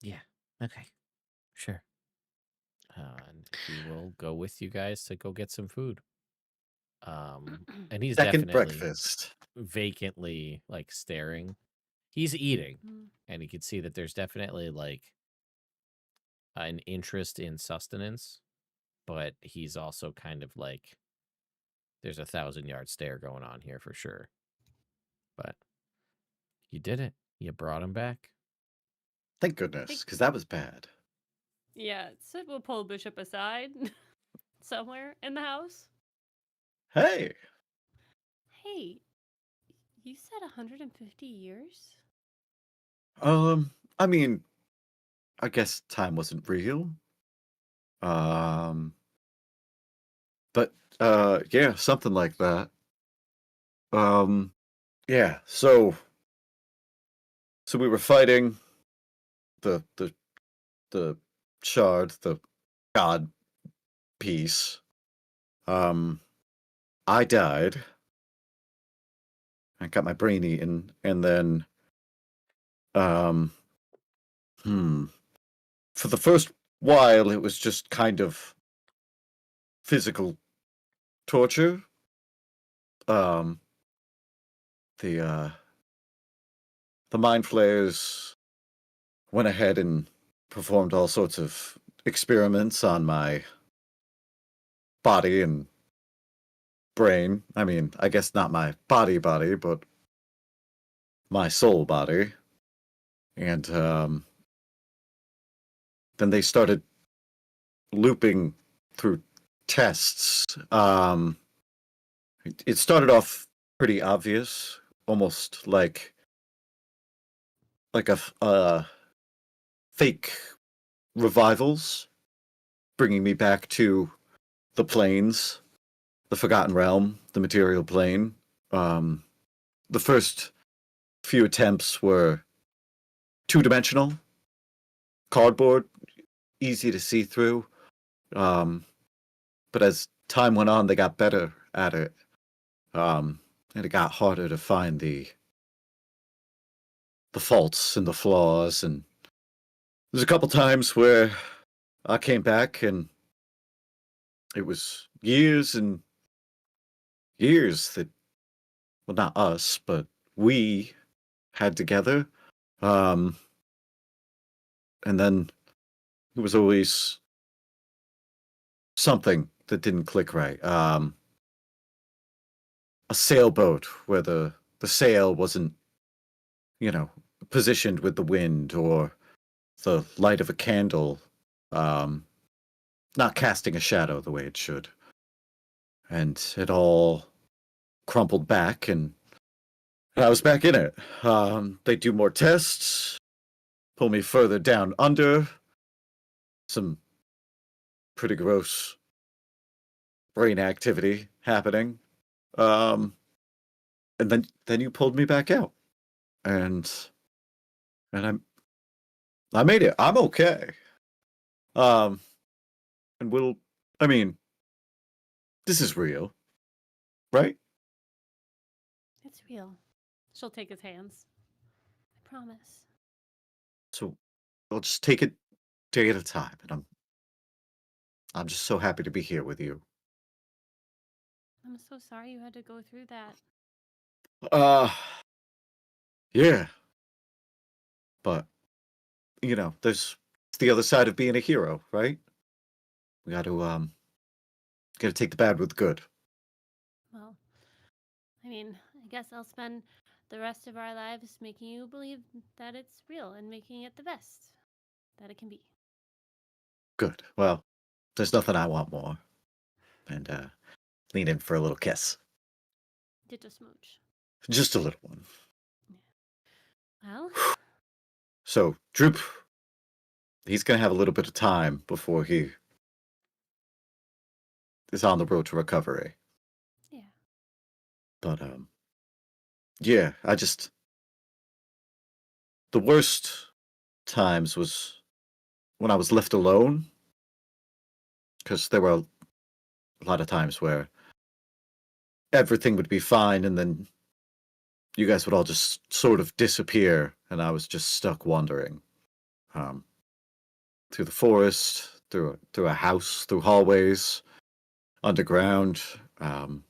Yeah. Okay. Sure. And he will go with you guys to go get some food. And he's Second definitely breakfast. vacantly like staring. He's eating, Mm. and you can see that there's definitely like an interest in sustenance, but he's also kind of like there's a 1,000-yard stare going on here for sure. But you did it. You brought him back. Thank goodness, because that was bad. Yeah, Sid will pull Bishop aside somewhere in the house. Hey, Hey, you said 150 years? I mean, I guess time wasn't real. Um, but yeah, something like that. Yeah. So we were fighting the shard, the god piece. I died. I got my brain eaten, and then um, for the first while, it was just kind of physical torture. Um, the mind flayers went ahead and performed all sorts of experiments on my body and brain. I mean, I guess not my body, but my soul body. And then they started looping through tests. It started off pretty obvious, almost like a fake revivals, bringing me back to the planes, the Forgotten Realm, the material plane. The first few attempts were two-dimensional, cardboard, easy to see through. But as time went on, they got better at it. And it got harder to find the faults and the flaws. And there's a couple times where I came back and it was years and years that, well, not us, but we had together. And then it was always something that didn't click right. A sailboat where the sail wasn't, positioned with the wind, or the light of a candle not casting a shadow the way it should. And it all crumpled back, and I was back in it. They do more tests. pull me further down under. Some pretty gross brain activity happening. And then you pulled me back out. And I made it. I'm okay. And I mean, this is real, right? It's real. She'll take his hands. I promise. So I'll just take it day at a time, and I'm just so happy to be here with you. I'm so sorry you had to go through that. Yeah. But there's the other side of being a hero, right? We gotta take the bad with the good. Well, I mean, I guess I'll spend the rest of our lives making you believe that it's real and making it the best that it can be. Good. Well, there's nothing I want more. And lean in for a little kiss. Ditto smooch. Just a little one. Well, So, Droop, he's gonna have a little bit of time before he is on the road to recovery. yeah. But yeah, the worst times was when I was left alone, because there were a lot of times where everything would be fine, and then you guys would all just sort of disappear, and I was just stuck wandering through the forest, through a house, through hallways, underground, and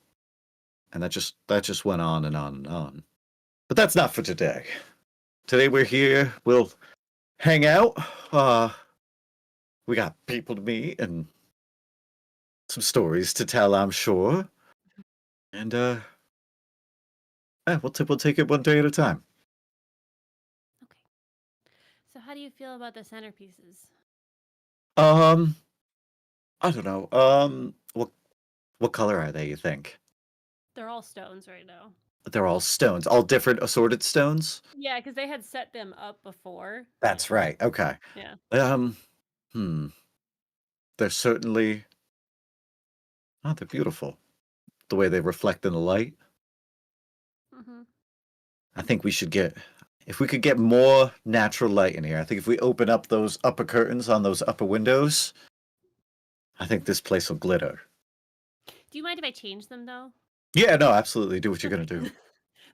that just went on and on and on. But that's not for today. Today we're here. We'll hang out. We got people to meet and some stories to tell, I'm sure. And we'll take it one day at a time. Okay. So, how do you feel about the centerpieces? I don't know. What color are they, you think? They're all stones right now. They're all stones, all different assorted stones? Yeah, because they had set them up before. That's right. Okay. Yeah. They're certainly they're beautiful. The way they reflect in the light. Mm-hmm. I think if we could get more natural light in here, I think if we open up those upper curtains on those upper windows, I think this place will glitter. Do you mind if I change them though? Yeah, no, absolutely. Do what you're gonna do.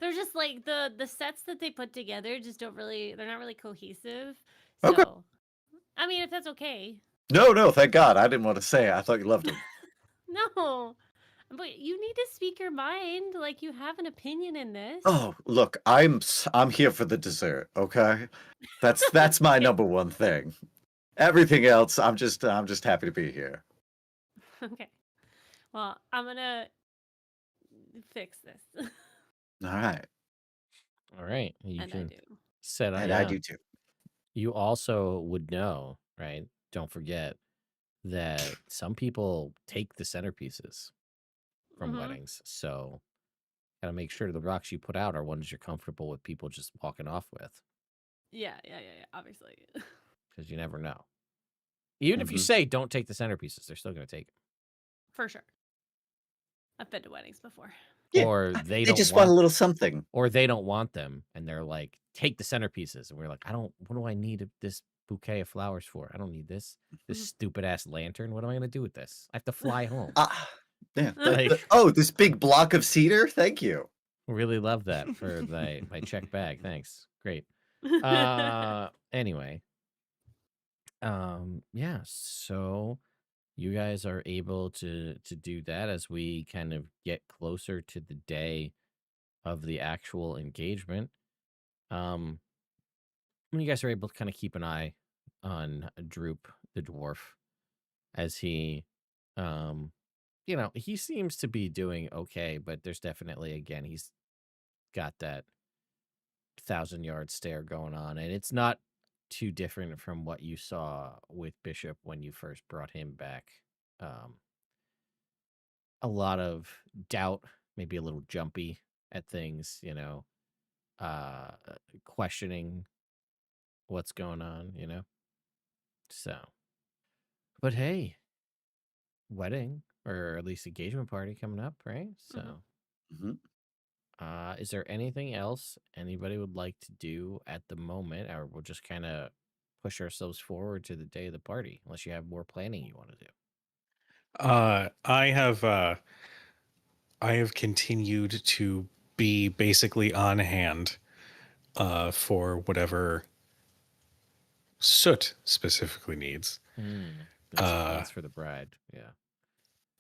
They're just like the sets that they put together just they're not really cohesive. Okay. So, I mean, if that's okay. No, thank God. I didn't want to say it. I thought you loved them. No. But you need to speak your mind. Like you have an opinion in this. Oh, look, I'm here for the dessert, okay? That's my number one thing. Everything else, I'm just happy to be here. Okay. Well, I'm gonna fix this. All right. All right. You And I can do. set up. And I do too. You also would know, right? Don't forget that some people take the centerpieces from Mhm. weddings. So gotta make sure the rocks you put out are ones you're comfortable with people just walking off with, Yeah, obviously. because you never know. Even if you Mhm. say don't take the centerpieces, they're still gonna take it. For sure. I've been to weddings before. Yeah, Or they They don't just want a want, little something. or they don't want them, and they're like, take the centerpieces, and we're like, what do I need this bouquet of flowers for? I don't need this Mhm. stupid ass lantern. What am I gonna do with this? I have to fly home. Yeah. Like- This big block of cedar? Thank you. Really love that for my check bag. Thanks. Great. Anyway. Yeah, so you guys are able to do that as we kind of get closer to the day of the actual engagement. When you guys are able to kind of keep an eye on Droop the dwarf as he he seems to be doing okay, but there's definitely, again, he's got that 1,000-yard stare going on, and it's not too different from what you saw with Bishop when you first brought him back. A lot of doubt, maybe a little jumpy at things, uh, questioning what's going on, you know? So, but hey, wedding or at least engagement party coming up, right? So, Mhm. is there anything else anybody would like to do at the moment, or we'll just kind of push ourselves forward to the day of the party, unless you have more planning you want to do? I have continued to be basically on hand for whatever Soot specifically needs. Hmm. The Uh, supplies for the bride. Yeah.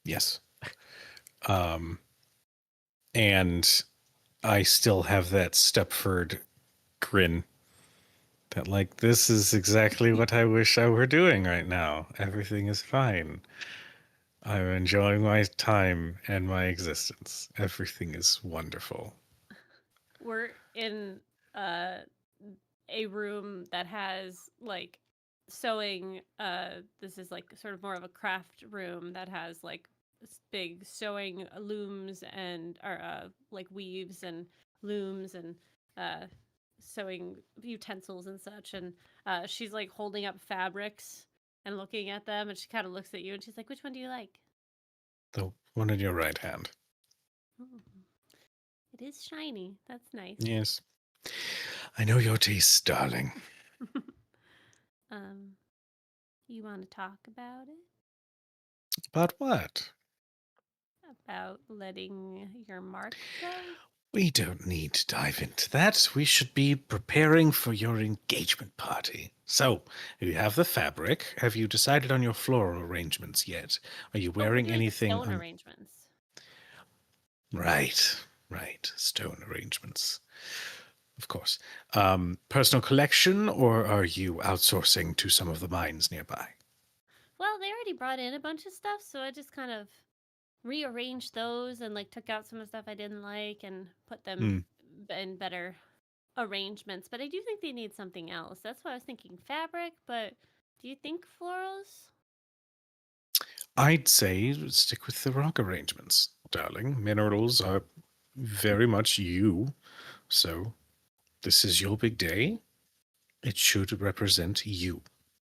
yes. Um, and I still have that Stepford grin that, like, this is exactly what I wish I were doing right now. Everything is fine. I'm enjoying my time and my existence. Everything is wonderful. We're in uh, a room that has like sewing. This is like sort of more of a craft room that has like big sewing looms and or like weaves and looms and uh, sewing utensils and such. And she's like holding up fabrics and looking at them, and she kind of looks at you and she's like, "Which one do you like?" The one in your right hand. "Oh, it is shiny. That's nice." Yes. I know your tastes, darling. um, you want to talk about it? About what? About letting your mark go? We don't need to dive into that. We should be preparing for your engagement party. So, you have the fabric. Have you decided on your floral arrangements yet? Are you Oh, we're wearing doing the anything stone on... arrangements. Right, right. Stone arrangements. Of course. Personal collection, or are you outsourcing to some of the mines nearby? Well, they already brought in a bunch of stuff, so I just kind of rearranged those and like took out some of the stuff I didn't like and put them Hmm. in better arrangements. But I do think they need something else. That's why I was thinking fabric, but do you think florals? I'd say stick with the rock arrangements, darling. Minerals are very much you. So, this is your big day. It should represent you.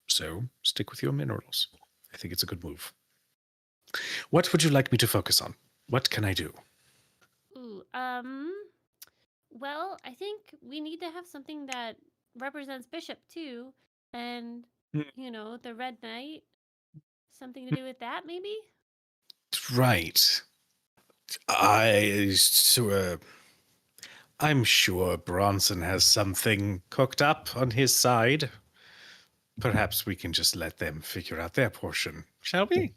So, stick with your minerals. I think it's a good move. What would you like me to focus on? What can I do? Ooh, well, I think we need to have something that represents Bishop too, and the Red Knight. Something to do with that, maybe? Right. I'm sure Bronson has something cooked up on his side. Perhaps we can just let them figure out their portion, shall we?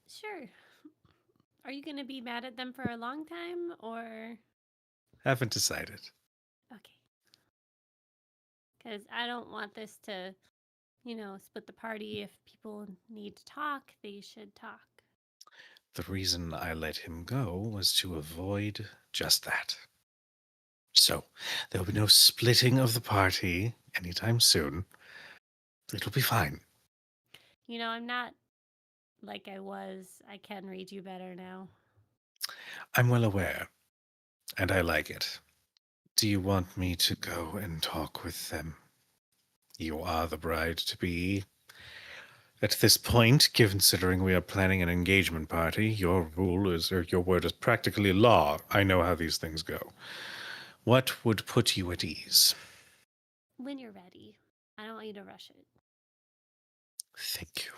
Sure. Are you going to be mad at them for a long time, or? Haven't decided. Okay. Because I don't want this to, split the party. If people need to talk, they should talk. The reason I let him go was to avoid just that. So, there'll be no splitting of the party anytime soon. It'll be fine. I'm not like I was. I can read you better now. I'm well aware, and I like it. Do you want me to go and talk with them? You are the bride to be. At this point, considering we are planning an engagement party, your word is practically law. I know how these things go. What would put you at ease? When you're ready. I don't want you to rush it. Thank you.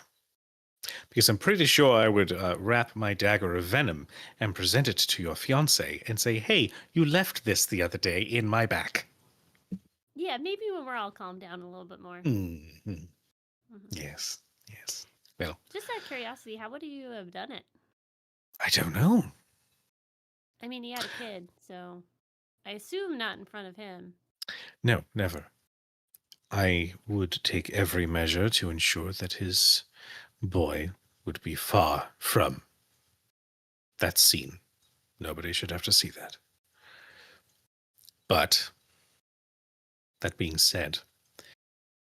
Because I'm pretty sure I would wrap my dagger of venom and present it to your fiance and say, hey, you left this the other day in my back. Yeah, maybe when we're all calmed down a little bit more. Mm-hmm. Mm-hmm. Yes, yes. Well, just out of curiosity, how would you have done it? I don't know. I mean, he had a kid, so I assume not in front of him. No, never. I would take every measure to ensure that his boy would be far from that scene. Nobody should have to see that. But, that being said,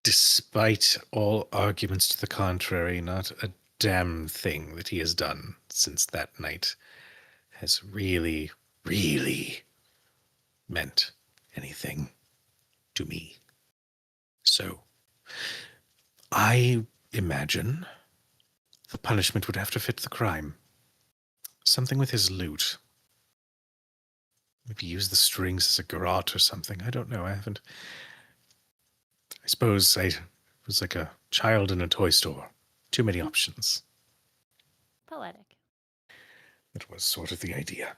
despite all arguments to the contrary, not a damn thing that he has done since that night has really, really meant anything to me. So, I imagine the punishment would have to fit the crime. Something with his loot. Maybe use the strings as a garrote or something. I don't know. I suppose I was like a child in a toy store. Too many options. Poetic. That was sort of the idea.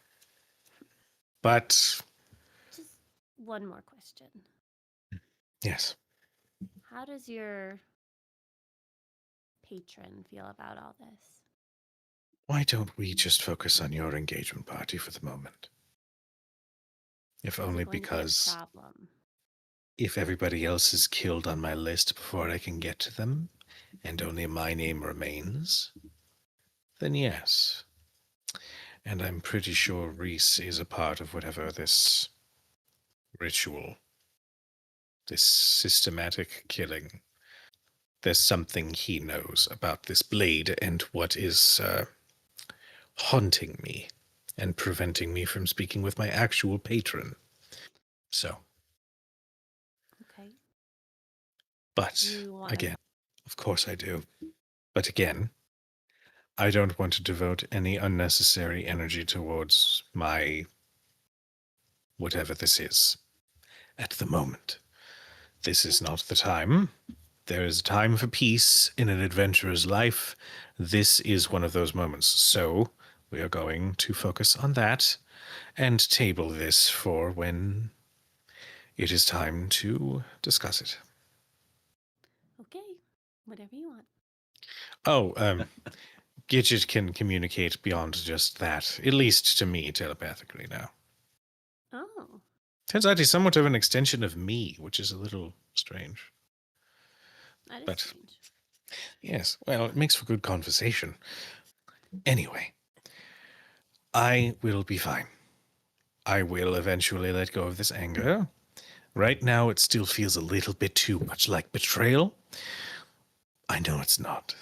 But, Just one more question. yes. How does your patron feel about all this? Why don't we just focus on your engagement party for the moment? If Is it only going to be a because problem? if everybody else is killed on my list before I can get to them, and only my name remains, then yes. And I'm pretty sure Reese is a part of whatever this ritual, this systematic killing. There's something he knows about this blade and what is haunting me and preventing me from speaking with my actual patron. So, Okay. but You want again, of course I do. But again, I don't want to devote any unnecessary energy towards my whatever this is at the moment. This is not the time. There is time for peace in an adventurer's life. This is one of those moments. So we are going to focus on that and table this for when it is time to discuss it. Okay. Whatever you want. Oh, Gidget can communicate beyond just that, at least to me telepathically now. Oh. Turns out he's somewhat of an extension of me, which is a little strange. That is But- strange. Yes, well, it makes for good conversation. Anyway, I will be fine. I will eventually let go of this anger. Right now, it still feels a little bit too much like betrayal. I know it's not.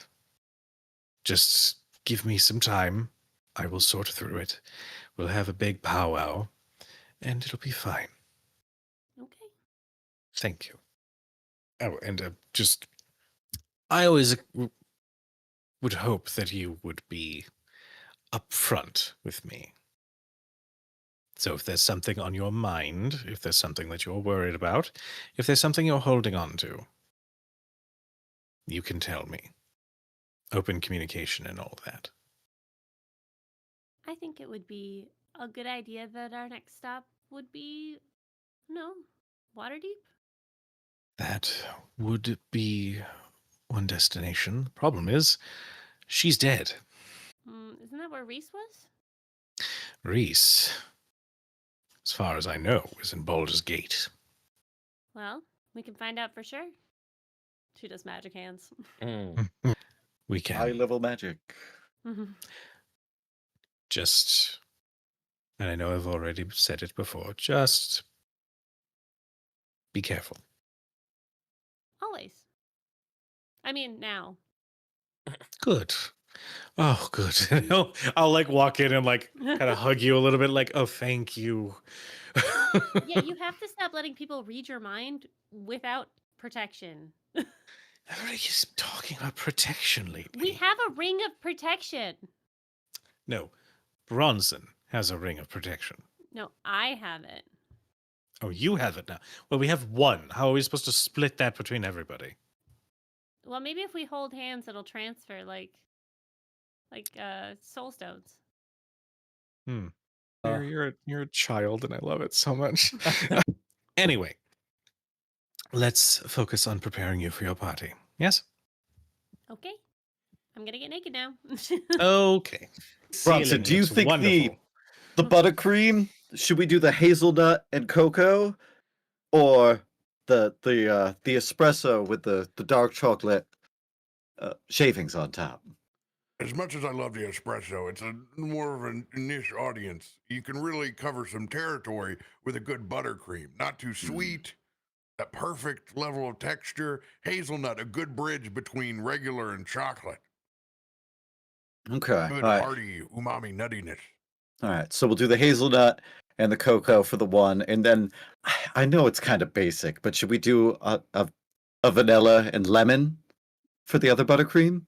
Just give me some time. I will sort through it. We'll have a big powwow, and it'll be fine. Okay. Thank you. Oh, and I always would hope that you would be upfront with me. So if there's something on your mind, if there's something that you're worried about, if there's something you're holding on to, you can tell me. Open communication and all that. I think it would be a good idea that our next stop would be, Waterdeep. That would be one destination. The problem is, she's dead. Isn't that where Reese was? Reese, as far as I know, is in Baldur's Gate. Well, we can find out for sure. She does magic hands. We can. High level magic. Just, and I know I've already said it before, just be careful. Always. I mean, now. Good. Oh, good. I'll like walk in and like kind of hug you a little bit, like, oh, thank you. Yeah, you have to stop letting people read your mind without protection. Everybody keeps talking about protection lately. We have a ring of protection. No, Bronson has a ring of protection. No, I have it. Oh, you have it now. Well, we have one. How are we supposed to split that between everybody? Well, maybe if we hold hands, it'll transfer like soul stones. You're a child, and I love it so much. Anyway, let's focus on preparing you for your party. Yes? Okay. I'm gonna get naked now. Okay. Bronson, Ceiling do you looks think wonderful. the buttercream, should we do the hazelnut and cocoa, or the espresso with the dark chocolate shavings on top? As much as I love the espresso, it's a more of a niche audience. You can really cover some territory with a good buttercream. Not too sweet, that perfect level of texture. Hazelnut, a good bridge between regular and chocolate. Okay. Good All right. hearty umami nuttiness. All right. So we'll do the hazelnut and the cocoa for the one, and then I know it's kind of basic, but should we do a a vanilla and lemon for the other buttercream?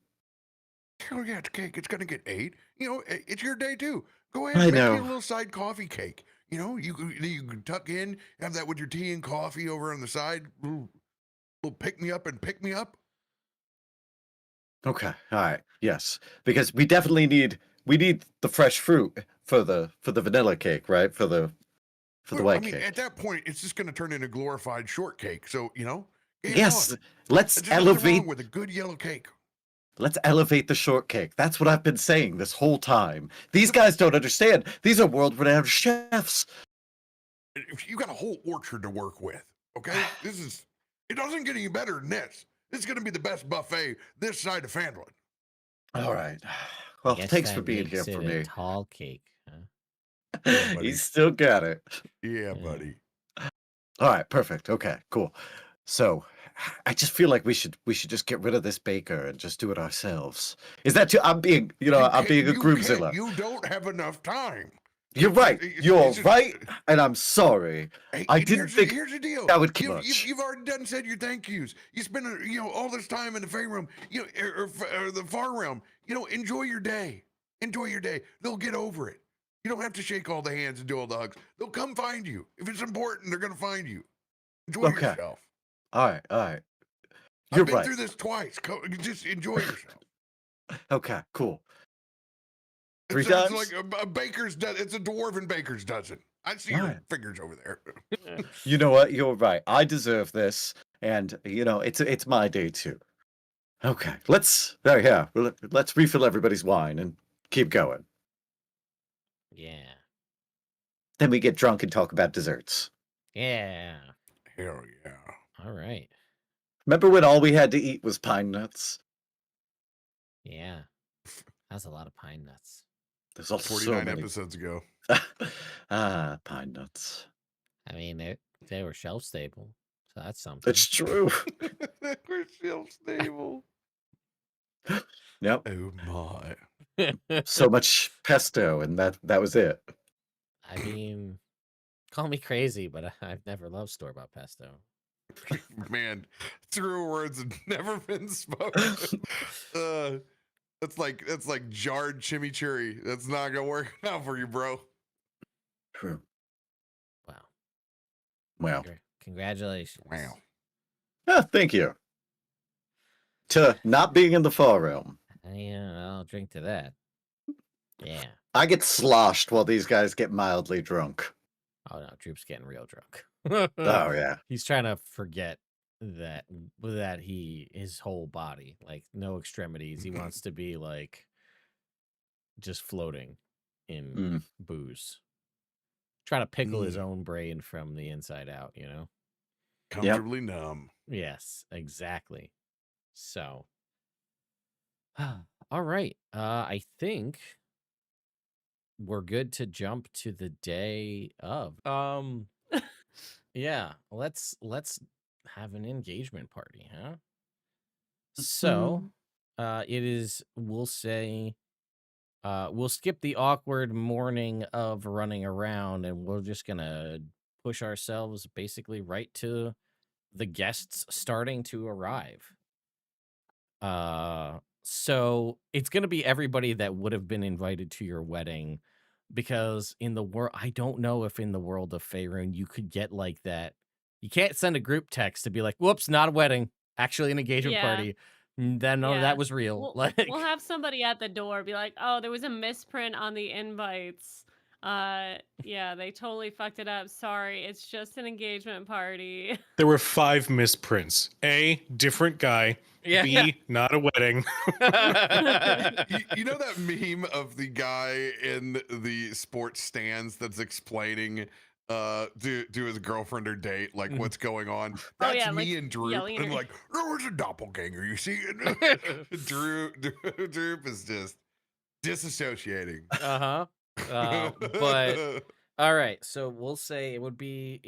Hell yeah, it's cake. It's gonna get ate. It's your day too. Go ahead, I make you a know. little side coffee cake. You can tuck in, have that with your tea and coffee over on the side. Little pick me up and pick me up. Okay. All right. Yes, because we need the fresh fruit for the vanilla cake, right? For the Well, white I mean, cake. at that point, it's just gonna turn into glorified shortcake. So game Yes. on. Let's There's just nothing elevate wrong with a good yellow cake. the shortcake. That's what I've been saying this whole time. These guys don't understand. These are world-renowned chefs. If you got a whole orchard to work with, okay, it doesn't get any better than this. This is gonna be the best buffet this side of Phandelver. All right. I Well, guess thanks that for being here makes for it a me. tall cake. Huh? Yeah, buddy. He's still got it. Yeah, buddy. All right, perfect. Okay, cool. So, I just feel like we should just get rid of this baker and just do it ourselves. Is that too? I'm being a You can't- groomzilla. You don't have enough time. You're right. It's You're just- right, and I'm sorry. Hey, I and didn't think here's the deal. that would keep much. You've already done said your thank yous. You spend all this time in the Fey room, or the Far realm. Enjoy your day. Enjoy your day. They'll get over it. You don't have to shake all the hands and do all the hugs. They'll come find you. If it's important, they're gonna find you. Enjoy Okay. yourself. All right. You're I've been right. through this twice. Just enjoy yourself. Okay, cool. Three It's times? like a baker's dozen. It's a dwarven baker's dozen. I see your Right. fingers over there. You know what? You're right. I deserve this, and it's my day too. Okay, let's refill everybody's wine and keep going. Yeah. Then we get drunk and talk about desserts. Yeah. Hell yeah. All right. Remember when all we had to eat was pine nuts? Yeah. That's a lot of pine nuts. There's also 49 episodes ago. Pine nuts. I mean, they were shelf stable, so that's something. It's true. We're still stable. Yep. Oh my. So much pesto, and that was it. I mean, call me crazy, but I've never loved store-bought pesto. Man, truer words have never been spoken. That's like jarred chimichurri. That's not gonna work out for you, bro. True. Wow. Well, Congratulations. Wow. thank you. To not being in the Far Realm. I'll drink to that. Yeah. I get sloshed while these guys get mildly drunk. Oh no, Droop's getting real drunk. Oh yeah. He's trying to forget that his whole body, like no extremities. He wants to be like just floating in booze. Trying to pickle his own brain from the inside out, Comfortably numb. Yes, exactly. So all right. I think we're good to jump to the day of. Yeah, let's have an engagement party, huh? So, it is, we'll say, we'll skip the awkward morning of running around, and we're just gonna push ourselves basically right to the guests starting to arrive. So it's gonna be everybody that would have been invited to your wedding, because in the world, I don't know if in the world of Faerun you could get like that. You can't send a group text to be like, "Whoops, not a wedding, actually an engagement Yeah. party." Then no, Yeah. that was real. We'll have somebody at the door be like, "Oh, there was a misprint on the invites. Yeah, they totally fucked it up. Sorry, it's just an engagement party." There were 5 misprints. A, different guy. Yeah. B, not a wedding. You know that meme of the guy in the sports stands that's explaining to his girlfriend or date, like what's going on? That's yeah, me like, and Droop. yelling at And her. like, there was a doppelganger, you see? Droop is just disassociating. Uh-huh. But all right, so we'll say it would be,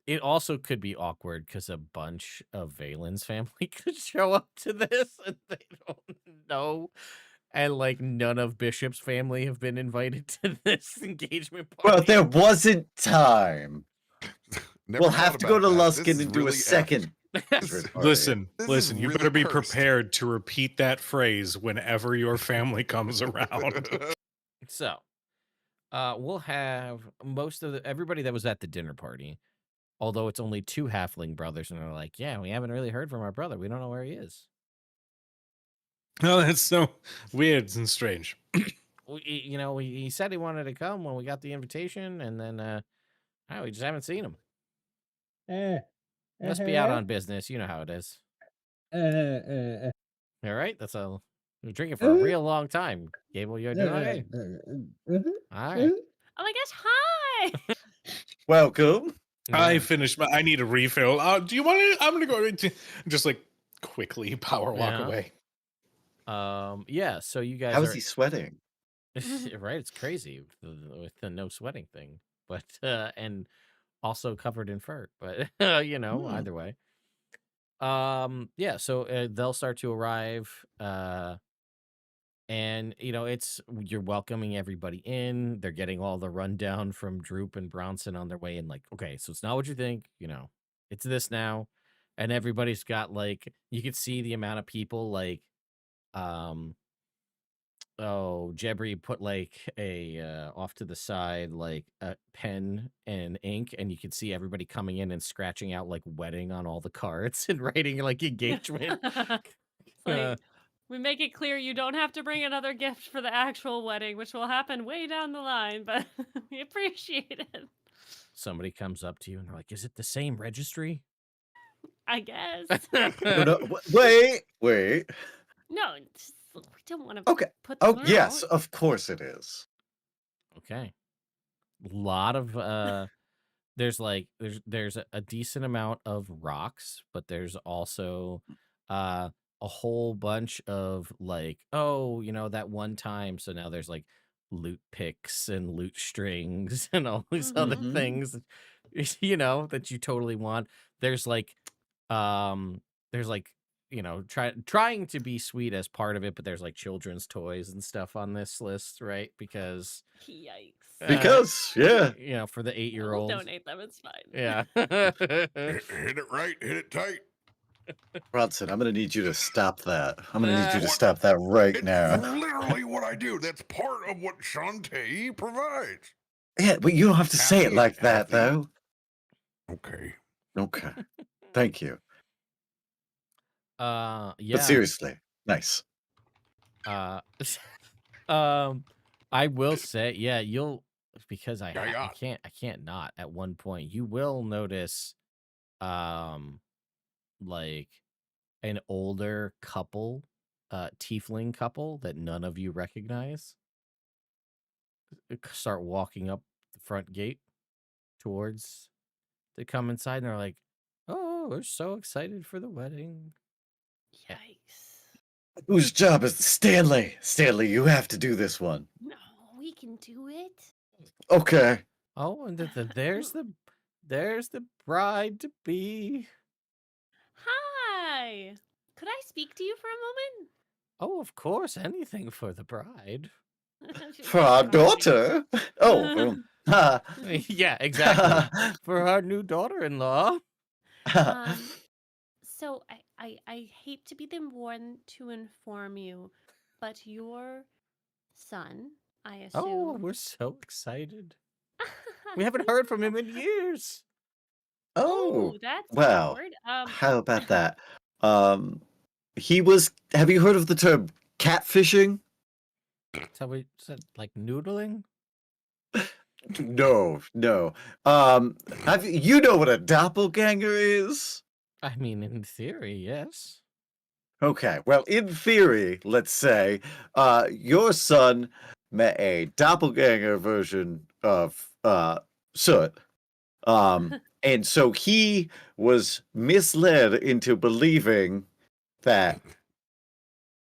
it also could be awkward because a bunch of Valen's family could show up to this and they don't know. And like none of Bishop's family have been invited to this engagement party. Well, there wasn't time. Never We'll thought have to go about to that. This Luskin is and do a really second Party. Listen, This is listen, you really better be cursed. prepared to repeat that phrase whenever your family comes around. So, we'll have most of everybody that was at the dinner party, although it's only 2 halfling brothers, and they're like, "Yeah, we haven't really heard from our brother. We don't know where he is." Oh, that's so weird and strange. He said he wanted to come when we got the invitation, and then, we just haven't seen him. Must be out on business. You know how it is. All right, we're drinking for a real long time. Gable, you're doing okay. All right. Oh my gosh, hi! Welcome. I Yeah. finished I need a refill. Do you want to? I'm going to go into just like quickly power walk Yeah. away. Yeah. So you guys How is are he sweating? right. It's crazy with the no sweating thing, but and also covered in fur. But either way. Yeah. So they'll start to arrive. And you're welcoming everybody in. They're getting all the rundown from Droop and Bronson on their way in. Like, okay, so it's not what you think. It's this now, and everybody's got like you could see the amount of people like, Jebri put like a off to the side like a pen and ink, and you could see everybody coming in and scratching out like wedding on all the cards and writing like engagement. It's like, we make it clear you don't have to bring another gift for the actual wedding, which will happen way down the line, but we appreciate it. Somebody comes up to you and they're like, "Is it the same registry?" I guess. No, wait. No, we don't want to Okay. put them Oh, yes, out. of course it is. Okay. A lot of there's a decent amount of rocks, but there's also a whole bunch of like, that one time. So now there's like loot picks and loot strings and all these other Mhm. things that you totally want. There's like um there's like trying to be sweet as part of it, but there's like children's toys and stuff on this list, right? Because Yikes. Because, yeah. for the We'll 8-year-old. donate them, it's fine. Yeah. Hit it right, hit it tight. Bronson, I'm going to need you to stop that. I'm going to need you to What? stop that right It's now. literally what I do. That's part of what Shantae provides. Yeah, but you don't have to say it Happy- like that, happy. though. Okay. Okay. Thank you. Yeah. But seriously, nice. I will say, yeah, because I Yeah. can't not at one point. You will notice like an older couple, tiefling couple that none of you recognize start walking up the front gate towards to come inside, and they're like, "Oh, we're so excited for the wedding." Yikes. Whose job is Stanley? Stanley, you have to do this one. No, we can do it. Okay. Oh, and there's the bride to be. Hi. Could I speak to you for a moment? Oh, of course, anything for the bride. For our daughter? Oh, Yeah, exactly. For our new daughter-in-law. So I hate to be the one to inform you, but your son, I assume. Oh, we're so excited. We haven't heard from him in years. Oh, that's well, awkward. how about that? Have you heard of the term catfishing? So we said like noodling? No. You know what a doppelganger is? I mean, in theory, yes. Okay, well, in theory, let's say, your son met a doppelganger version of Soot. And so he was misled into believing that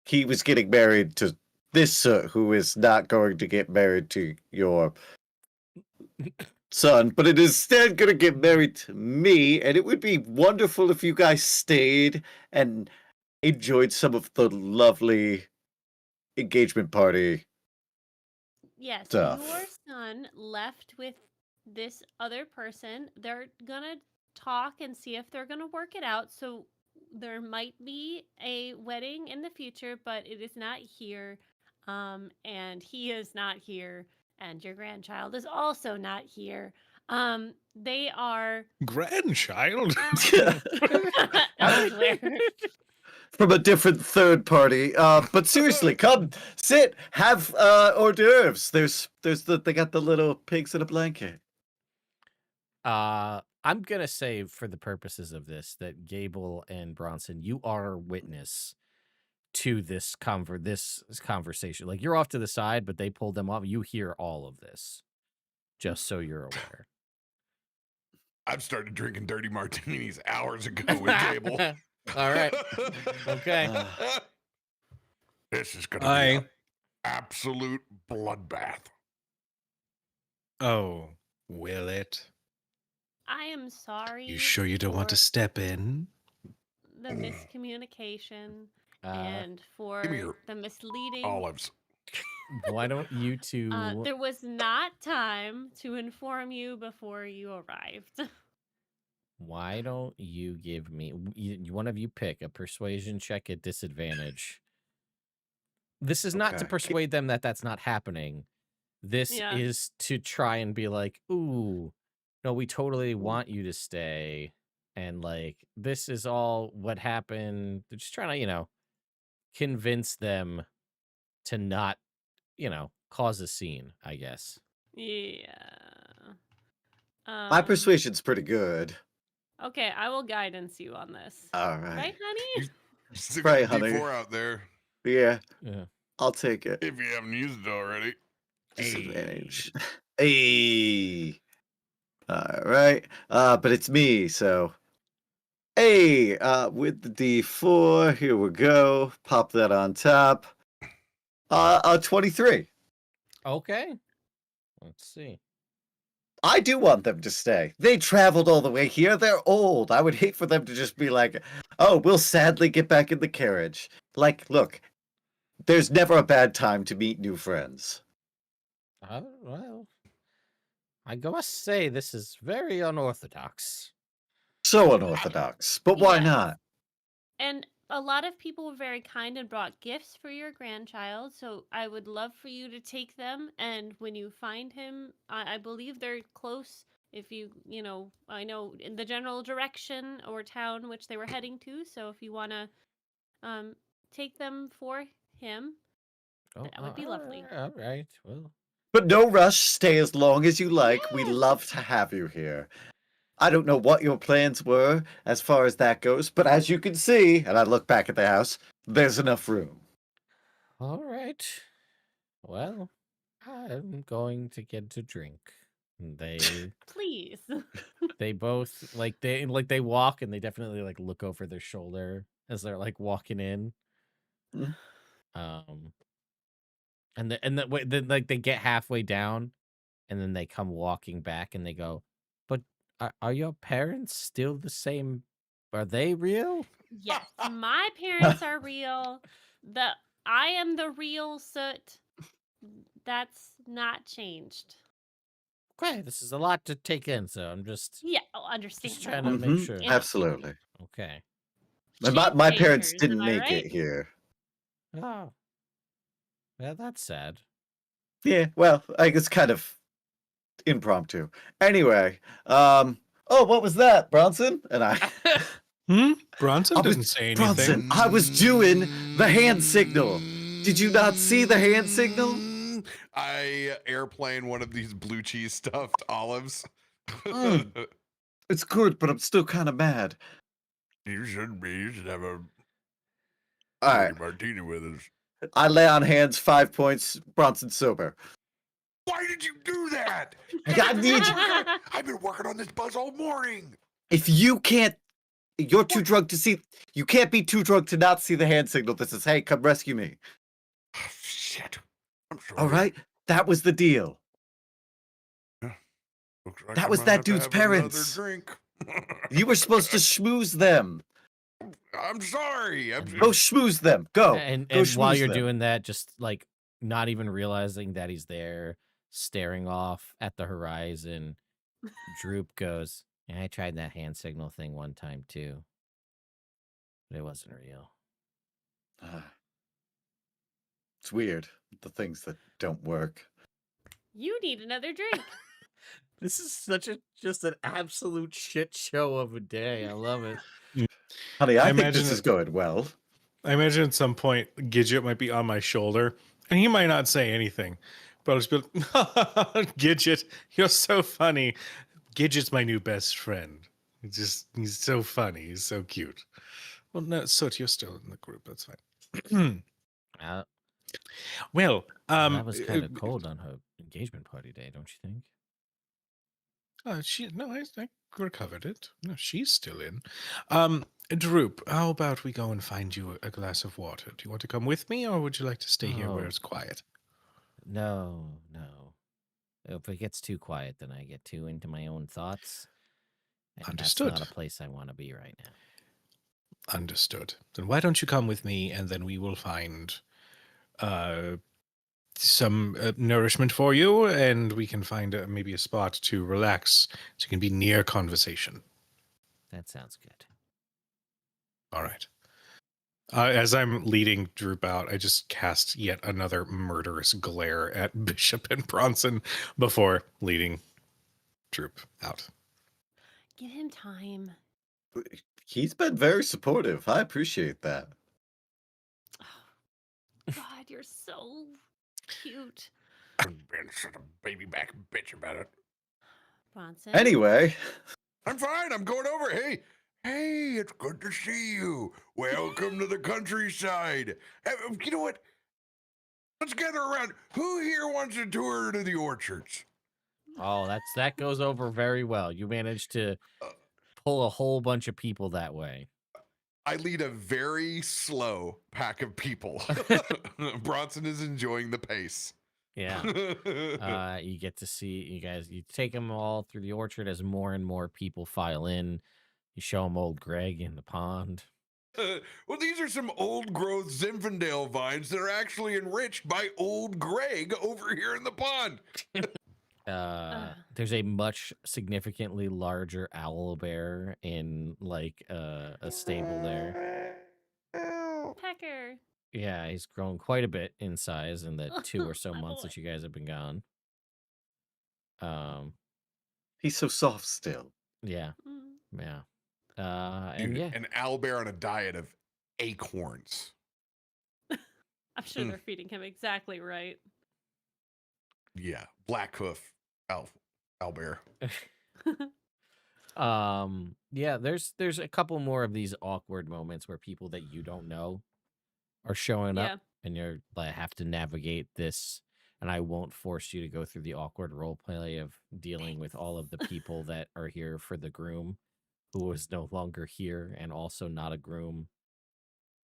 he was getting married to this Soot, who is not going to get married to your son, but it is instead going to get married to me, and it would be wonderful if you guys stayed and enjoyed some of the lovely engagement party. Yes, stuff. your son left with this other person. They're gonna talk and see if they're going to work it out. So there might be a wedding in the future, but it is not here. And he is not here, and your grandchild is also not here. They are Grandchild. elsewhere. From a different third party. But seriously, come sit, have hors d'oeuvres. They got the little pigs in a blanket. I'm gonna say, for the purposes of this, that Gable and Bronson, you are witness to this conversation. Like, you're off to the side, but they pulled them off. You hear all of this, just so you're aware. I've started drinking dirty martinis hours ago with Gable. All right. Okay. This is gonna be an absolute bloodbath. Oh, will it? I am sorry. You sure you don't want to for step in? the miscommunication Uh, and for Give me your the misleading. olives. why don't you two? There was not time to inform you before you arrived. Why don't you give me one of you pick a persuasion check at disadvantage? This is not to Okay. persuade them that that's not happening. This Yeah. is to try and be like, ooh, no, we totally want you to stay. And like, this is all what happened. They're just trying to, convince them to not, cause a scene, I guess. Yeah. My persuasion's pretty good. Okay, I will guidance you on this. All right. Right, honey? Stick Right, a honey. D4 out there Yeah, Yeah. I'll take it. if you haven't used it already. Disadvantage. Hey. All right. But it's me, so. Hey, with the D4, here we go. Pop that on top. 23. Okay. Let's see. I do want them to stay. They traveled all the way here. They're old. I would hate for them to just be like, oh, we'll sadly get back in the carriage. Like, look, there's never a bad time to meet new friends. Well, I must say this is very unorthodox. So unorthodox. But why Yes. not? And a lot of people were very kind and brought gifts for your grandchild, so I would love for you to take them. And when you find him, I believe they're close. If I know in the general direction or town which they were heading to. So if you want to take them for him, that would be lovely. All right. Well, But no rush. Stay as long as you like. We Yes. love to have you here. I don't know what your plans were as far as that goes, but as you can see, and I look back at the house, there's enough room. all right. Well, I'm going to get to drink. And Please. they both they walk, and they definitely like look over their shoulder as they're like walking in. Mm. Then like they get halfway down, and then they come walking back, and they go, "But are your parents still the same? Are they real?" Yes, my parents are real. I am the real Soot. That's not changed. Okay, this is a lot to take in, so I'm just Understand. trying to make Mhm, sure. Absolutely. Okay. And my parents didn't make it here. Oh, well, that's sad. Yeah, well, I guess kind of impromptu. Anyway, what was that, Bronson? And I, Bronson I was- didn't say anything. Bronson, I was doing the hand signal. Did you not see the hand signal? I airplane one of these blue cheese stuffed olives. Mm. It's good, but I'm still kind of mad. You shouldn't be. You should have a All right, martini with us. I lay on hands, 5 points. Bronson sober. Why did you do that? I need you. I've been working on this buzz all morning. If you can't, you're too drunk to see. You can't be too drunk to not see the hand signal that says, "Hey, come rescue me." Oh, shit. I'm sorry. All right, that was the deal. Looks like That I'm was gonna that have to dude's have another parents. Drink. You were supposed to schmooze them. I'm sorry. Go schmooze them. Go. And Go while schmooze you're them. doing that, just like not even realizing that he's there, staring off at the horizon, Droop goes, Yeah, I tried that hand signal thing one time too, but it wasn't real. It's weird, the things that don't work. You need another drink. This is just an absolute shit show of a day. I love it. Honey, I think imagine this is going well. I imagine at some point Gidget might be on my shoulder, and he might not say anything, but I'll just be like, Gidget, you're so funny. Gidget's my new best friend. He's so funny. He's so cute. Well, no, Soot, you're still in the group. That's fine. Uh, Well, that was kind of cold on her engagement party day, don't you think? I recovered it. No, she's still in. Droop, how about we go and find you a glass of water? Do you want to come with me, or would you like to stay here where Oh. it's quiet? No. If it gets too quiet, then I get too into my own thoughts. And Understood. That's not a place I want to be right now. Understood. Then why don't you come with me, and then we will find some nourishment for you, and we can find maybe a spot to relax so you can be near conversation. That sounds good. All right. As I'm leading Droop out, I just cast yet another murderous glare at Bishop and Bronson before leading Droop out. Give him time. He's been very supportive. I appreciate that. God, you're so cute. I've been such a baby back bitch about it. Bronson. Anyway, I'm fine. I'm going over. Hey, it's good to see you. Welcome to the countryside. You know what? Let's gather around. Who here wants a tour to the orchards? Oh, that goes over very well. You managed to pull a whole bunch of people that way. I lead a very slow pack of people. Bronson is enjoying the pace. Yeah. You get to see you take them all through the orchard as more and more people file in. You show them old Greg in the pond. Well, these are some old growth Zinfandel vines that are actually enriched by old Greg over here in the pond. There's a much significantly larger owl bear in like a stable there. Pecker. Yeah, he's grown quite a bit in size in the 2 or so My months boy. that you guys have been gone. he's so soft still. Yeah. Mm. Yeah. Dude, And yeah. an owlbear on a diet of acorns. I'm sure they're feeding him exactly right. Yeah, black hoof owlbear. Yeah, there's a couple more of these awkward moments where people that you don't know are showing Yeah. up and you're like have to navigate this, and I won't force you to go through the awkward role play of dealing with all of the people that are here for the groom who is no longer here and also not a groom.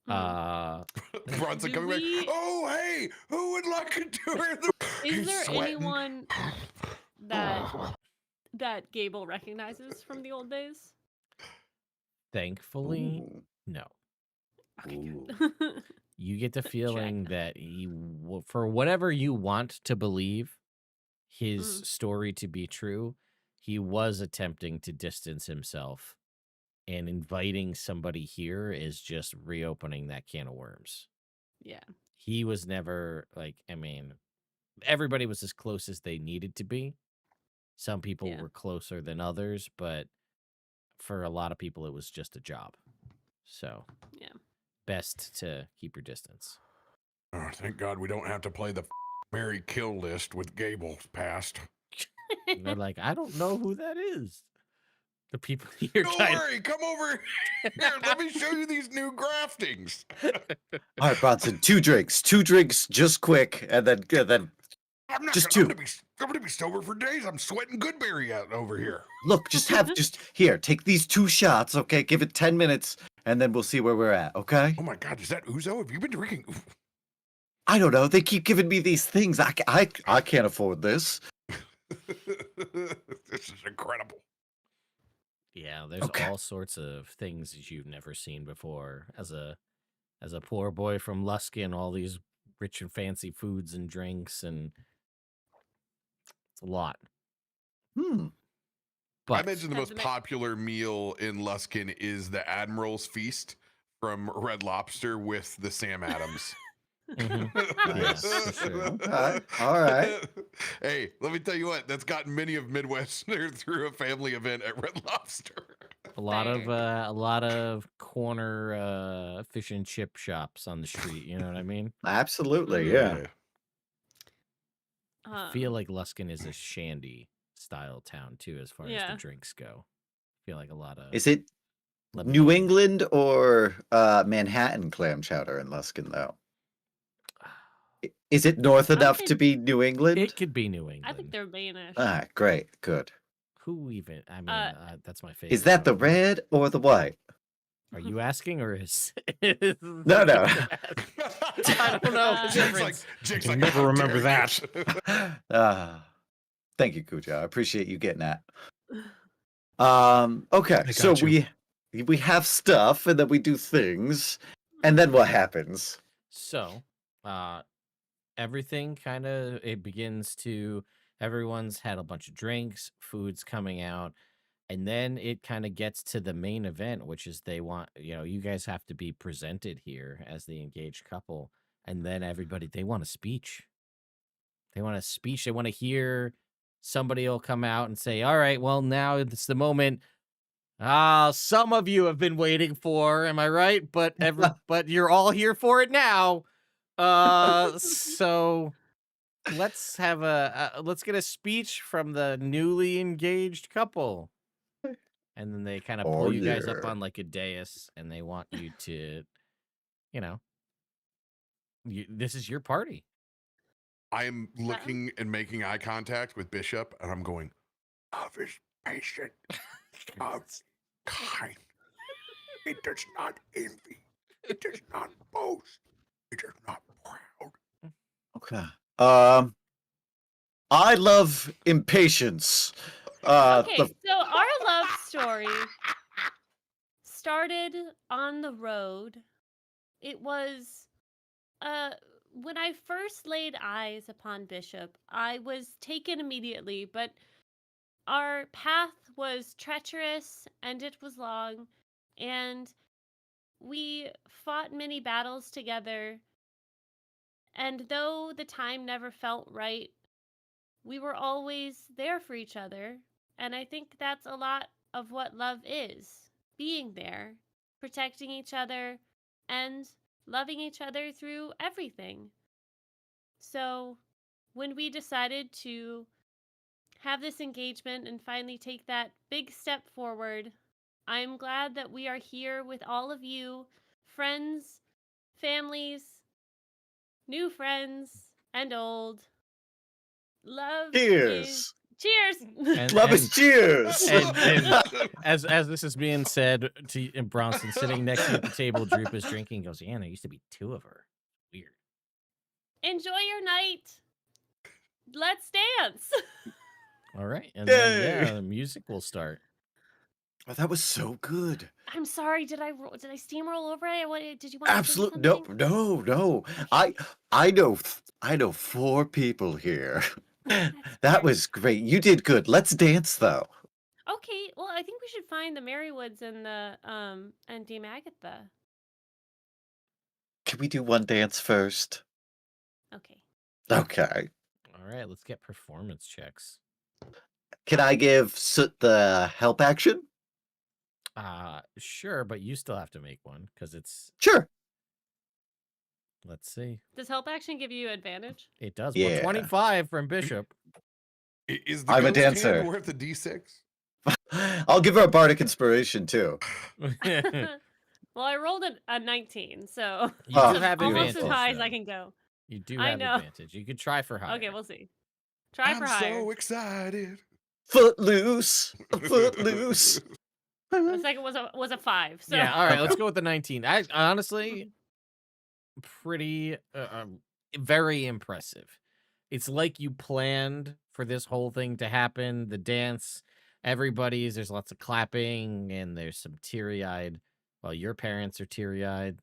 Mm. Bronson Do coming we- back. Oh, hey, who would like a tour of the... Is He's there sweating. anyone that Gable recognizes from the old days? Thankfully, Ooh. no. Okay, Ooh. good. You get the feeling that for whatever you want to believe his story to be true, he was attempting to distance himself, and inviting somebody here is just reopening that can of worms. Yeah. He was never everybody was as close as they needed to be. Some people Yeah. were closer than others, but for a lot of people, it was just a job. So, Yeah. best to keep your distance. Oh, thank God we don't have to play the Mary Kill list with Gable's past. And they're like, I don't know who that is. The people here. Don't worry, come over here. Let me show you these new graftings. All right, Bronson, 2 drinks, just quick, and then I'm not Just gonna, 2. I'm gonna be sober for days. I'm sweating Goodberry out over here. Look, just here, take these 2 shots, okay? Give it 10 minutes, and then we'll see where we're at, okay? Oh my God, is that Uzo? Have you been drinking? I don't know. They keep giving me these things. I can't afford this. This is incredible. Yeah, there's Okay. all sorts of things that you've never seen before. As a poor boy from Luskin, all these rich and fancy foods and drinks, and it's a lot. Hmm. But imagine the Have most the ma- popular meal in Luskin is the Admiral's Feast from Red Lobster with the Sam Adams. Mhm. Nice. for sure. Okay. All right. Hey, let me tell you what, that's gotten many of Midwesterners through a family event at Red Lobster. A lot Fair. of corner fish and chip shops on the street. You know what I mean? Absolutely. Mhm. Yeah. I feel Um, like Luskin is a shandy style town too, as far as the yeah. drinks go. I feel like a lot of Is it New lemonade. England or Manhattan clam chowder in Luskin, though? Is it north I would enough say to be New England? It could be New I think England. they're Danish. Ah, great. Good. Who even? I mean, Uh, that's my favorite. Is that the though. red or the white? Are you asking, or is No, no. I don't know. Uh, the Jake's difference. Jake's can like, never "How remember dare that." you." Thank you, Kuja. I appreciate you getting that. Okay, I so got you. we have stuff, and then we do things, and then what happens? So, everything kind of it begins to. Everyone's had a bunch of drinks, food's coming out, and then it kind of gets to the main event, which is they want you guys have to be presented here as the engaged couple, and then everybody they want a speech. They want a speech. They want to hear somebody will come out and say, "All right, well now it's the moment some of you have been waiting for, am I right? But you're all here for it now. So let's have let's get a speech from the newly engaged couple." And then they kind of Oh pull you guys up yeah. on like a dais and they want you to, you know, this is your party. I am looking and making eye contact with Bishop, and I'm going, love is patient, love kind. It does not envy. It does not boast. It is not proud. Okay. I love impatience. Okay, The so our love story started on the road. It was when I first laid eyes upon Bishop, I was taken immediately, but our path was treacherous and it was long, and we fought many battles together. And though the time never felt right, we were always there for each other. And I think that's a lot of what love is, being there, protecting each other, and loving each other through everything. So when we decided to have this engagement and finally take that big step forward, I'm glad that we are here with all of you, friends, families, new friends, and old. Love is cheers. cheers. And Love is cheers. and as this is being said to Bronson sitting next to you at the table, Droop is drinking. Goes, yeah, there used to be two of her. Weird. Enjoy your night. Let's dance. All right, and then Yay. the music will start. Oh, that was so good. I'm sorry. Did I steamroll over it? What did you want to say Absolutely. something? No. Okay. I know 4 people here. That's That fair. was great. You did good. Let's dance though. Okay. Well, I think we should find the Merrywoods and the and Dame Agatha. Can we do one dance first? Okay. Okay. All right, let's get performance checks. Can I give Soot the help action? Sure, but you still have to make one because it's. Sure. Let's see. Does help action give you advantage? It does. Yeah. Well, 25 from Bishop. Is the I'm a ghost hand dancer. worth a D6? I'll give her a bardic inspiration too. Well, I rolled a 19, so You Oh, do have almost advantage. as high as though. I can go. You do I have know. advantage. You could try for higher. Okay, we'll see. Try for I'm higher. so excited. Footloose. Footloose. The second was a 5. So Yeah, all right, Okay. let's go with the 19. I honestly pretty very impressive. It's like you planned for this whole thing to happen, the dance, there's lots of clapping and there's some teary-eyed. Well, your parents are teary-eyed.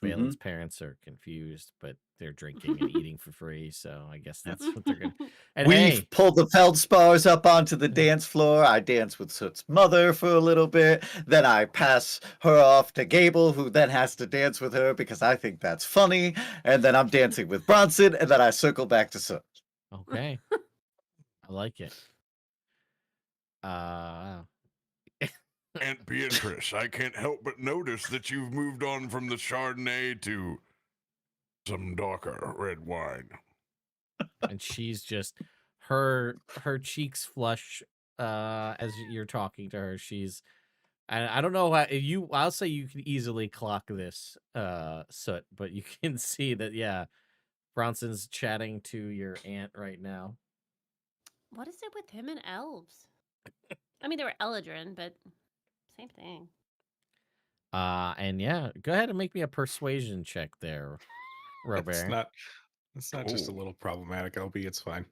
Valen's parents are confused, but they're drinking and eating for free, so I guess that's what they're gonna. And We've hey, pulled the feldspars up onto the dance floor. I dance with Soot's mother for a little bit. Then I pass her off to Gable, who then has to dance with her because I think that's funny. And then I'm dancing with Bronson, and then I circle back to Soot. okay, I like it. Aunt Beatrice, I can't help but notice that you've moved on from the Chardonnay to some darker red wine. And she's just her cheeks flush as you're talking to her. She's I don't know how I'll say you can easily clock this Soot, but you can see that Bronson's chatting to your aunt right now. What is it with him and elves? I mean, they were Eladrin, but same thing. And go ahead and make me a persuasion check there, Robert. It's not just a little problematic, LB. It's fine.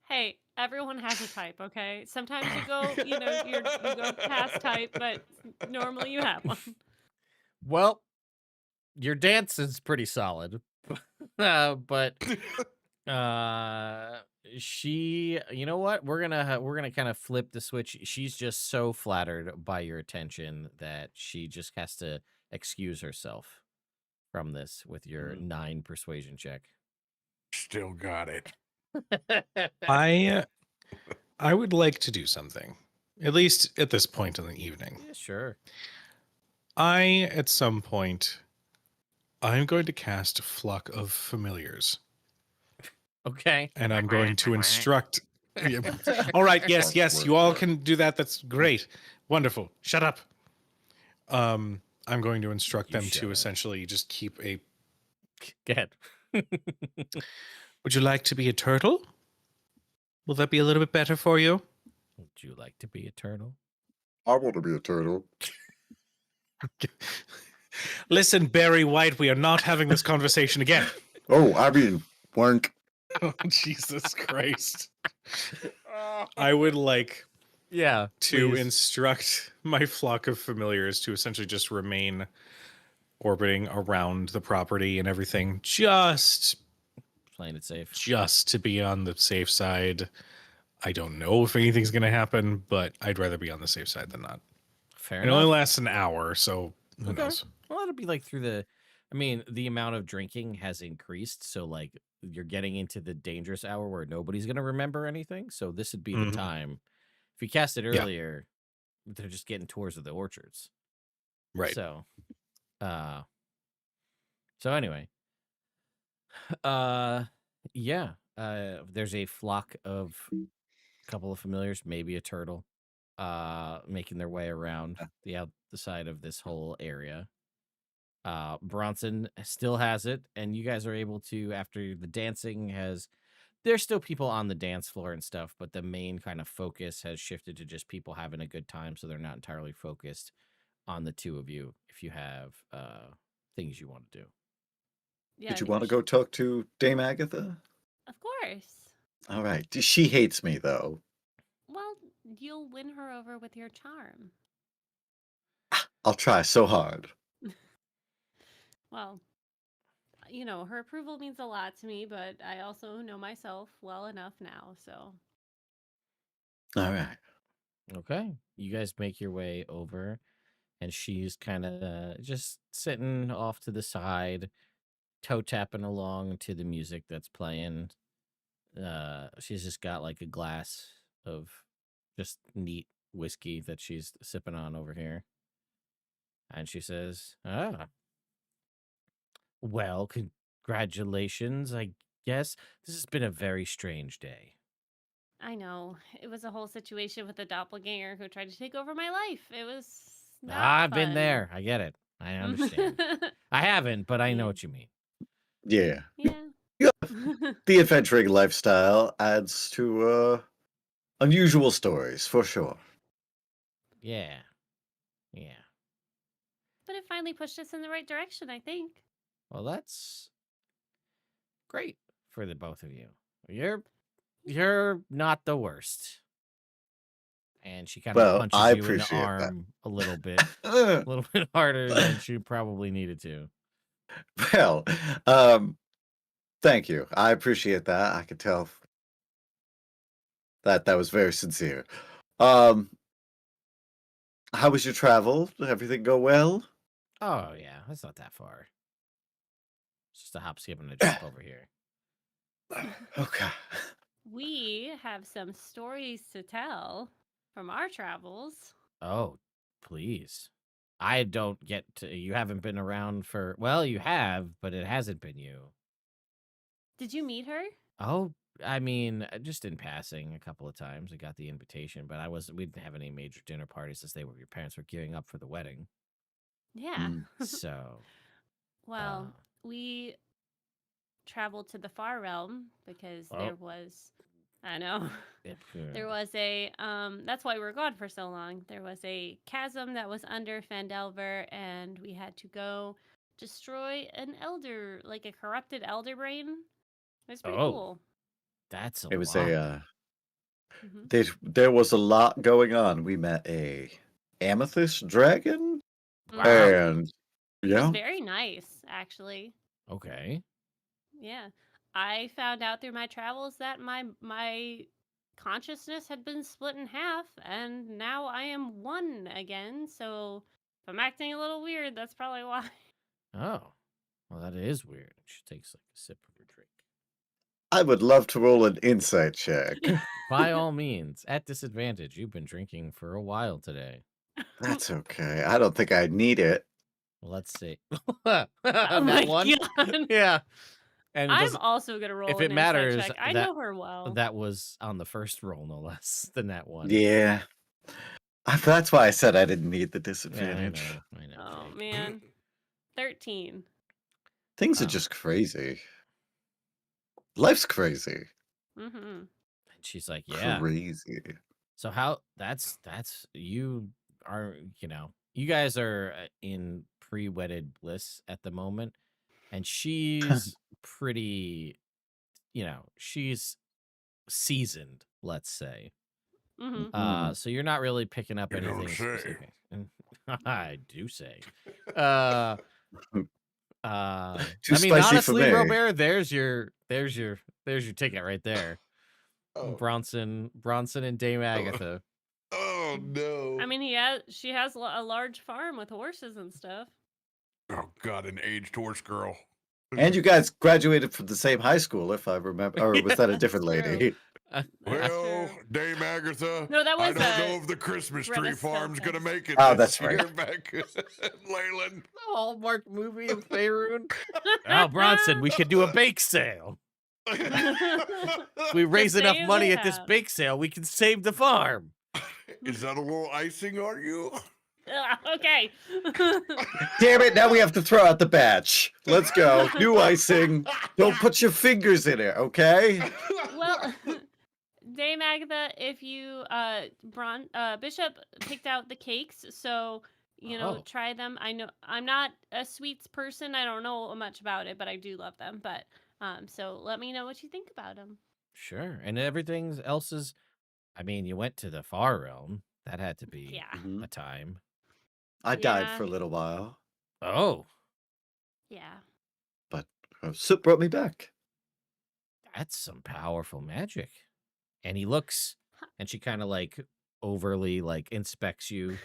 Hey, everyone has a type, okay? Sometimes you go, you go past type, but normally you have one. Well, your dance is pretty solid, but she, you know what? We're gonna kind of flip the switch. She's just so flattered by your attention that she just has to excuse herself from this with your 9 persuasion check. Still got it. I would like to do something, at least at this point in the evening. Yeah, sure. At some point, I'm going to cast a flock of familiars. Okay. And I'm going to instruct. All right. Yes. You all can do that. That's great. Wonderful. Shut up. I'm going to instruct them to essentially just keep a. Go ahead. Would you like to be a turtle? Will that be a little bit better for you? Would you like to be a turtle? I want to be a turtle. Listen, Barry White, we are not having this conversation again. Oh, I mean, wank. Oh, Jesus Christ. I would like to please. instruct my flock of familiars to essentially just remain orbiting around the property and everything, just playing it safe, just to be on the safe side. I don't know if anything's going to happen, but I'd rather be on the safe side than not. Fair It enough. only lasts an hour, so who knows? Well, it'll be like the amount of drinking has increased, so like you're getting into the dangerous hour where nobody's going to remember anything, so this would be the time. If you cast it earlier, they're just getting tours of the orchards. Right. So anyway, there's a flock of couple of familiars, maybe a turtle, making their way around the side of this whole area. Bronson still has it, and you guys are able to, after the dancing there's still people on the dance floor and stuff, but the main kind of focus has shifted to just people having a good time, so they're not entirely focused on the two of you if you have things you want to do. Yeah, Did you want to go talk to Dame Agatha? Of course. All right. She hates me, though. Well, you'll win her over with your charm. I'll try so hard. Well, her approval means a lot to me, but I also know myself well enough now, so. All right. Okay. You guys make your way over, and she's kind of just sitting off to the side, toe tapping along to the music that's playing. She's just got like a glass of just neat whiskey that she's sipping on over here. And she says, well, congratulations, I guess. This has been a very strange day. I know. It was a whole situation with a doppelganger who tried to take over my life. It was not I've been fun. there. I get it. I understand. I haven't, but I know what you mean. Yeah. Yeah. The adventuring lifestyle adds to unusual stories, for sure. Yeah. But it finally pushed us in the right direction, I think. Well, that's great for the both of you. You're not the worst. And she kind of punches you in the arm a little bit harder than she probably needed to. Well, thank you. I appreciate that. I could tell that that was very sincere. Um, how was your travel? Did everything go well? Oh yeah, that's not that far. It's just a hop, skip, and a jump over here. Okay. We have some stories to tell from our travels. Oh, please. I don't get to. You haven't been around for. Well, you have, but it hasn't been you. Did you meet her? Oh, I mean, just in passing a couple of times. I got the invitation, but I wasn't. We didn't have any major dinner parties since your parents were gearing up for the wedding. Yeah. So, Well, we traveled to the far realm because Oh. there was, I know, there there was a, that's why we were gone for so long. There was a chasm that was under Phandelver, and we had to go destroy an elder, like a corrupted elder brain. It was pretty Oh. cool. That's a It was lot. there was a lot going on. We met a amethyst dragon, Wow. and It was yeah, very nice, actually. Okay. Yeah. I found out through my travels that my consciousness had been split in half, and now I am one again. So if I'm acting a little weird, that's probably why. Oh, well, that is weird. She takes like a sip of her drink. I would love to roll an insight check. By all means, at disadvantage. You've been drinking for a while today. That's okay. I don't think I need it. Well, let's see. Oh That my one. god! Yeah. And it I'm doesn't- also gonna roll if an it matters, insight check. I that know her well. that was on the first roll, no less than that one. Yeah. That's why I said I didn't need the Yeah, disadvantage. I know. Oh Jake. man, 13. Things are Wow. just crazy. Life's crazy. Mm-hmm. And she's like, yeah. Crazy. So how that's you are, you guys are in pre-wedded bliss at the moment, and she's pretty, she's seasoned, let's say. Mm-hmm. So you're not really picking up You don't anything say. specific. I do say. I Too mean, spicy for honestly, me. Robert, there's your ticket right there. Oh, Bronson and Dame Agatha. oh no. I mean, she has a large farm with horses and stuff. Oh god, an aged horse girl. And you guys graduated from the same high school, if I remember. Or was that a different That's lady? Well, true. Dame Agatha. No, that I was don't know if the Christmas tree Retta farm's gonna Skelton. make it. Oh, this that's right. year back in Leyland. Hallmark movie of Faerun. Oh, Bronson, we should do a bake sale. We raise enough save money they at this have. bake sale, we can save the farm. Is that a little icing on you? Okay. Damn it, now we have to throw out the batch. Let's go. New icing. Don't put your fingers in it, okay? Well, Dame Agatha, if you Bishop picked out the cakes, so Oh. try them. I know I'm not a sweets person. I don't know much about it, but I do love them. But so let me know what you think about them. Sure. And everything else is, I mean, you went to the far realm. That had to be Yeah. Mhm. a time. I died Yeah. for a little while, Oh, Yeah. but Soot brought me back. that's some powerful magic. And he looks, and she kind of like overly like inspects you,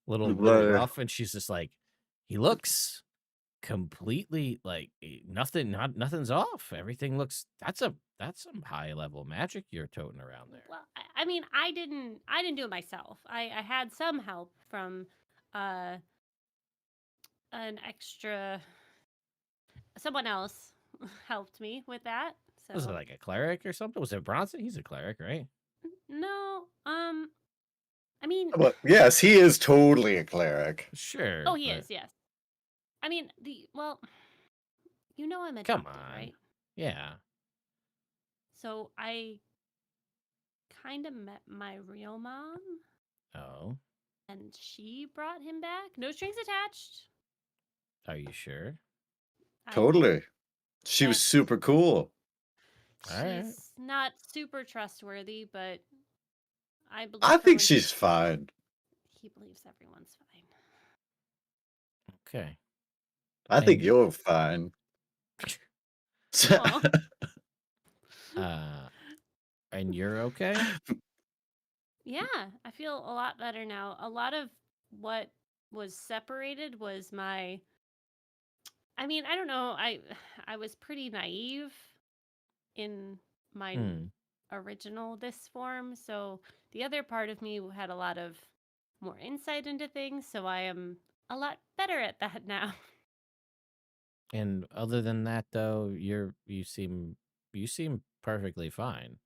little Right. rough, and she's just like, he looks completely like nothing's off. Everything looks, that's some high level magic you're toting around there. Well, I mean, I didn't do it myself. I had some help from an extra someone else helped me with that. So Was it like a cleric or something? Was it Bronson? He's a cleric, right? no, I mean, Well, yes, he is totally a cleric. Sure. oh, he but- is, yes. I mean, I'm Come adopted, on. right? Yeah. So I kind of met my real mom, Oh, and she brought him back. No strings attached. are you sure? Totally. She was Yes. super cool. All right. She's not super trustworthy, but I believe I her think when she's fine. he believes everyone's fine. Okay. I think And you're fine. Aw. uh, and you're okay? Yeah, I feel a lot better now. A lot of what was separated was my I mean, I don't know. I was pretty naive in my Hmm. original this form, so the other part of me had a lot of more insight into things, so I am a lot better at that now. And other than that, though, you seem perfectly fine,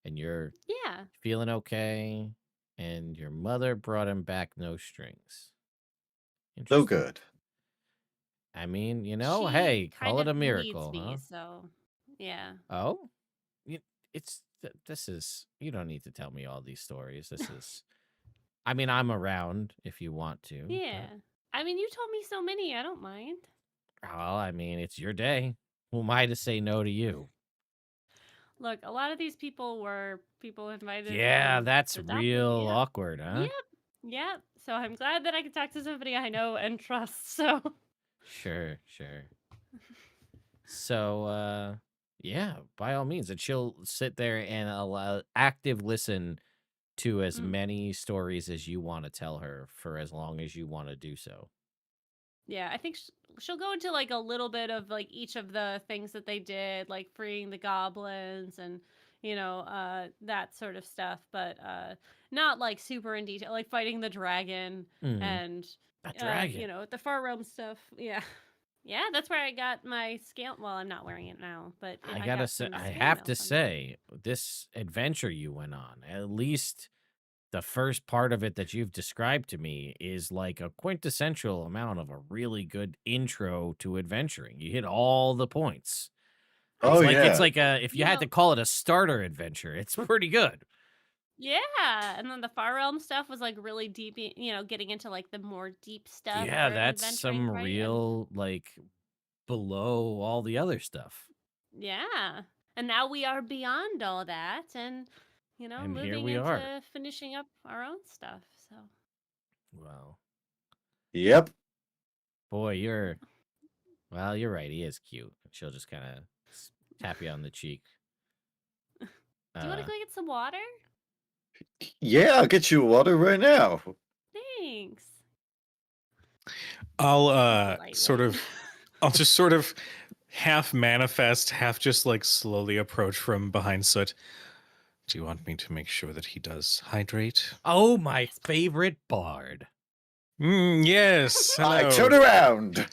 and you're Yeah. feeling okay. And your mother brought him back no strings. So Interesting. good. I mean, She hey, kind call it of a needs miracle, me, huh? so yeah. Oh, you, this is you don't need to tell me all these stories. This is, I mean, I'm around if you want to, Yeah. but I mean, you told me so many, I don't mind. well, I mean, it's your day. Who am I to say no to you? Look, a lot of these people were people invited Yeah, from that's the adopted. real Yeah. awkward, huh? Yep. Yep. So I'm glad that I could talk to somebody I know and trust. So Sure, sure. So, yeah, by all means, and she'll sit there and allow active listen to as Mm. many stories as you want to tell her for as long as you want to do so. yeah, I think she'll go into like a little bit of like each of the things that they did, like freeing the goblins and that sort of stuff, but not like super in detail, like fighting the dragon Mm, and a dragon. the far realm stuff. Yeah. Yeah, that's where I got my scale. Well, I'm not wearing it now, but I I gotta got say, some I scale have mail to from there. say, this adventure you went on, at least the first part of it that you've described to me, is like a quintessential amount of a really good intro to adventuring. You hit all the points. I Oh It's yeah. like a if you you had know, to call it a starter adventure, it's pretty good. yeah, and then the far realm stuff was like really deep, getting into like the more deep stuff Yeah, for that's adventuring, some right? And real like below all the other stuff. yeah. And now we are beyond all that and, And here moving we are. into finishing up our own stuff. So, Well, Yep. boy, you're right. He is cute. She'll just kind of tap you on the cheek. do you want to Uh, go get some water? Yeah, I'll get you water right now. Thanks. I'll Lightweight. I'll just sort of half manifest, half just like slowly approach from behind Soot. Do you want me to make sure that he does hydrate? oh, my favorite bard. Yes. I Hello. turn around.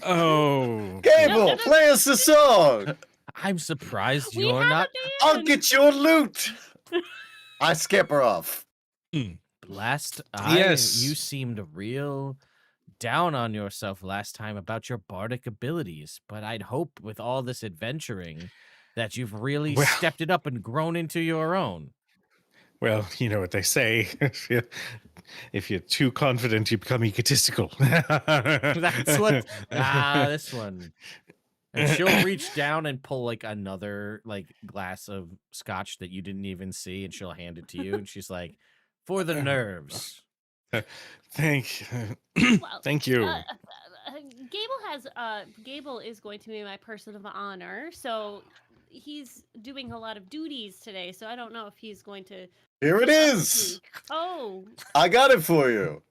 Oh. Gable, play us a song. I'm surprised We you're have not. a I'll band. get your loot. I skip her off. Last, Yes. you seemed real down on yourself last time about your bardic abilities, but I'd hope with all this adventuring that you've really Well- stepped it up and grown into your own. Well, you know what they say. If you're too confident, you become egotistical. That's what. This one. And she'll reach down and pull like another like glass of scotch that you didn't even see, and she'll hand it to you, and she's like, "For the nerves." Thank, Well, thank you. Gable is going to be my person of honor, so he's doing a lot of duties today. So I don't know if he's going to. Here it put up with is. me. Oh, I got it for you.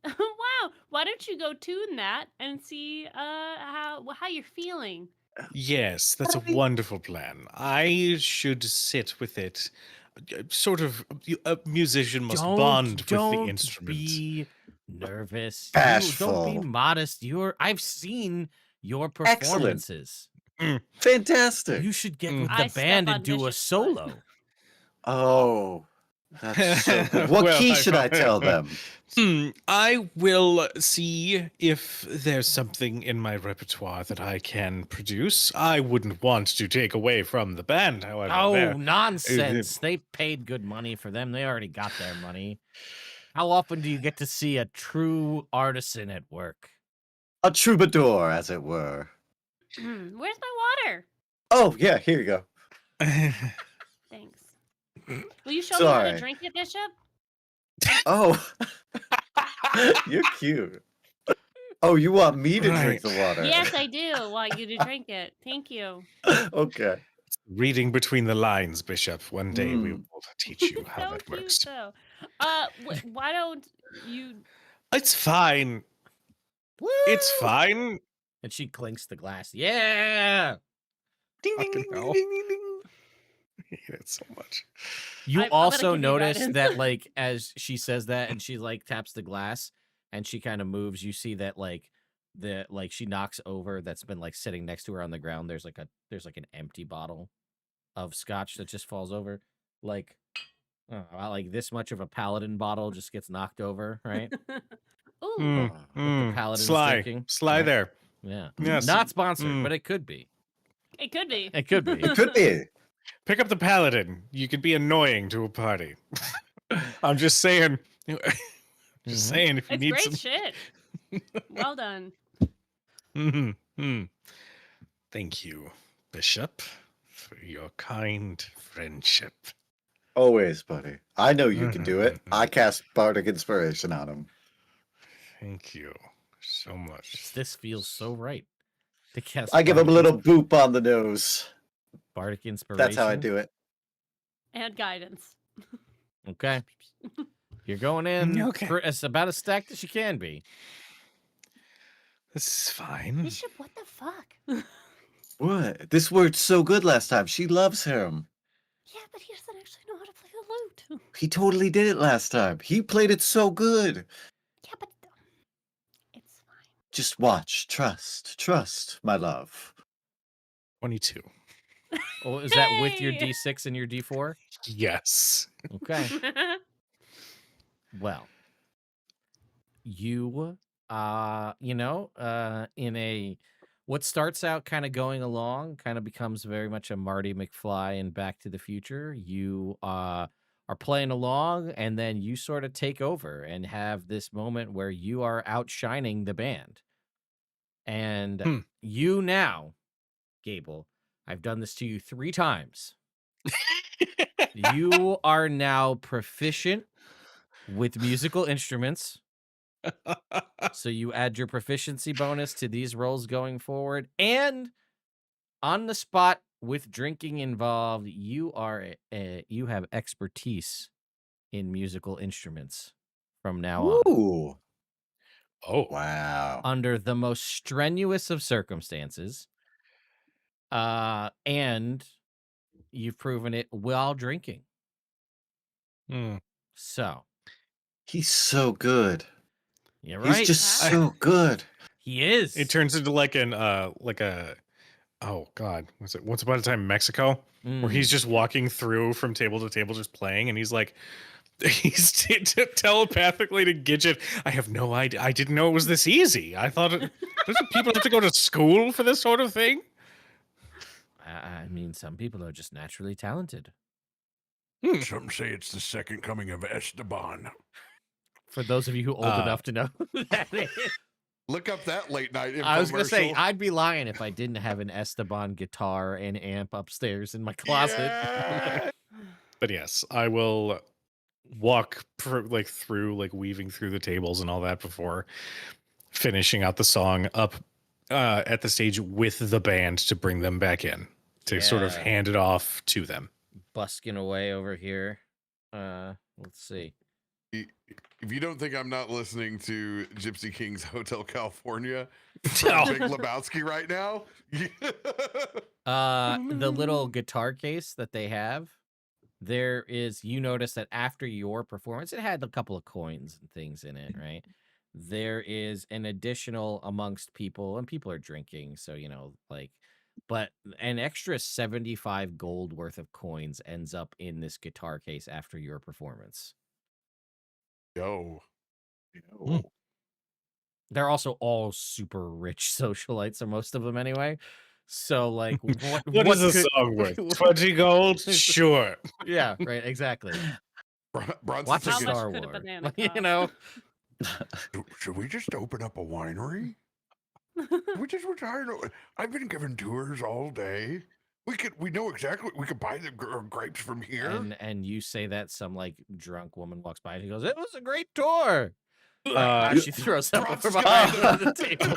wow! Why don't you go tune that and see how you're feeling? Yes, that's a wonderful plan. I should sit with it. Sort of, a musician must bond with the Don't instrument. be nervous. Don't be Bashful. modest. I've seen your Excellent. performances. Fantastic. You should get with I the step band on and do a Bishop's foot. solo. Oh, that's so good. What Well, key should I tell them? I will see if there's something in my repertoire that I can produce. I wouldn't want to take away from the band, however. Oh, nonsense. They paid good money for them. They already got their money. How often do you get to see a true artisan at work? A troubadour, as it were. Where's my water? Oh, yeah, here you go. Thanks. Will you show me how to Sorry. drink it, Bishop? Oh, you're cute. Oh, you want me to drink the water? Yes, I do want you to drink it. Thank you. Okay. Reading between the lines, Bishop. One day we will teach you how So that cute, works. though. Why don't you? It's fine. It's Woo! fine. And she clinks the glass. Yeah. Ding, ding, Fucking ding, hell. ding, ding, ding. I hate it so much. You I'm gonna also give you notice guidance. that, like, as she says that and she, like, taps the glass and she kind of moves, you see that, like, she knocks over that's been, like, sitting next to her on the ground. There's an empty bottle of scotch that just falls over. Like, I don't know, like this much of a paladin bottle just gets knocked over, right? Ooh. The paladin's Sly. drinking. Sly Yeah. there. Yeah. Yes. Not sponsored, but it could be. It could be. It could be. It could be. Pick up the paladin. You could be annoying to a party. I'm just saying. Just saying if you It's need great some. shit. Well done. Thank you, Bishop, for your kind friendship. Always, buddy. I know you can do it. I cast Bardic Inspiration on him. Thank you so much. This feels so right. To cast I give him a little boop on the nose. Bardic Inspiration. That's how I do it. And guidance. Okay. You're going in. Okay. It's about as stacked as you can be. This is fine. Bishop, what the fuck? What? This worked so good last time. She loves him. Yeah, but he doesn't actually know how to play the lute. He totally did it last time. He played it so good. Yeah, but it's fine. Just watch. Trust, my love. 22. Oh, is that with your Hey! D6 and your D4? Yes. Okay. Well, you in a what starts out kind of going along kind of becomes very much a Marty McFly in Back to the Future. You are playing along and then you sort of take over and have this moment where you are outshining the band. And you now, Gable, I've done this to you 3 times. You are now proficient with musical instruments. So you add your proficiency bonus to these rolls going forward. And on the spot with drinking involved, you have expertise in musical instruments from now on. Ooh. Oh. Wow. Under the most strenuous of circumstances. And you've proven it while drinking. So. He's so good. You're right. He's just so good. He is. It turns into like oh God, was it Once Upon a Time in Mexico? Where he's just walking through from table to table just playing, and he's like, he's telepathically to Gidget, I have no idea. I didn't know it was this easy. I thought doesn't people have to go to school for this sort of thing? I mean, some people are just naturally talented. Some say it's the second coming of Esteban. For those of you who old enough to know who that is. Look up that late night infomercial. I was going to say, I'd be lying if I didn't have an Esteban guitar and amp upstairs in my closet. Yeah. But yes, I will walk through weaving through the tables and all that before finishing out the song up at the stage with the band to bring them back in to sort of hand it off to them. Busking away over here. Let's see. If you don't think I'm not listening to Gypsy King's Hotel California from Big Lebowski right now, the little guitar case that they have, there is, you notice that after your performance, it had a couple of coins and things in it, right? There is an additional amongst people, and people are drinking, so, but an extra 75 gold worth of coins ends up in this guitar case after your performance. Yo. They're also all super rich socialites, or most of them anyway. So, what is a song worth? 20 gold? Sure. Yeah, right, exactly. Bronson Watch a How thinking, much Star could a Wars. banana You know? should we just open up a winery? We just retire. I've been giving tours all day. We know exactly. We could buy the grapes from here. And you say that some drunk woman walks by and he goes, "It was a great tour." She throws up Drops over you behind in the table.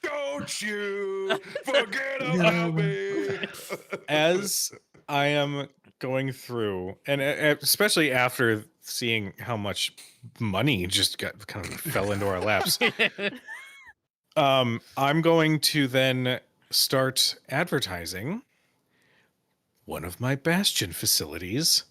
Don't you forget You about know, me. as I am going through, and especially after seeing how much money just got kind of fell into our laps, I'm going to then start advertising one of my Bastion facilities,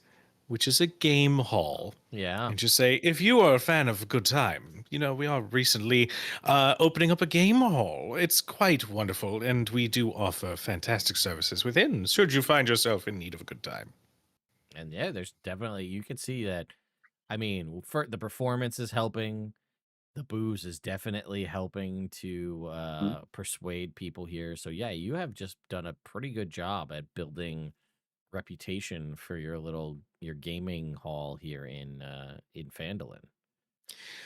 which is a game hall. Yeah. And just say, if you are a fan of a good time, you know, we are recently opening up a game hall. It's quite wonderful, and we do offer fantastic services within, should you find yourself in need of a good time. And yeah, there's definitely, you can see that. I mean, for the performance is helping. The booze is definitely helping to persuade people here. So yeah, you have just done a pretty good job at building reputation for your gaming hall here in Phandelver.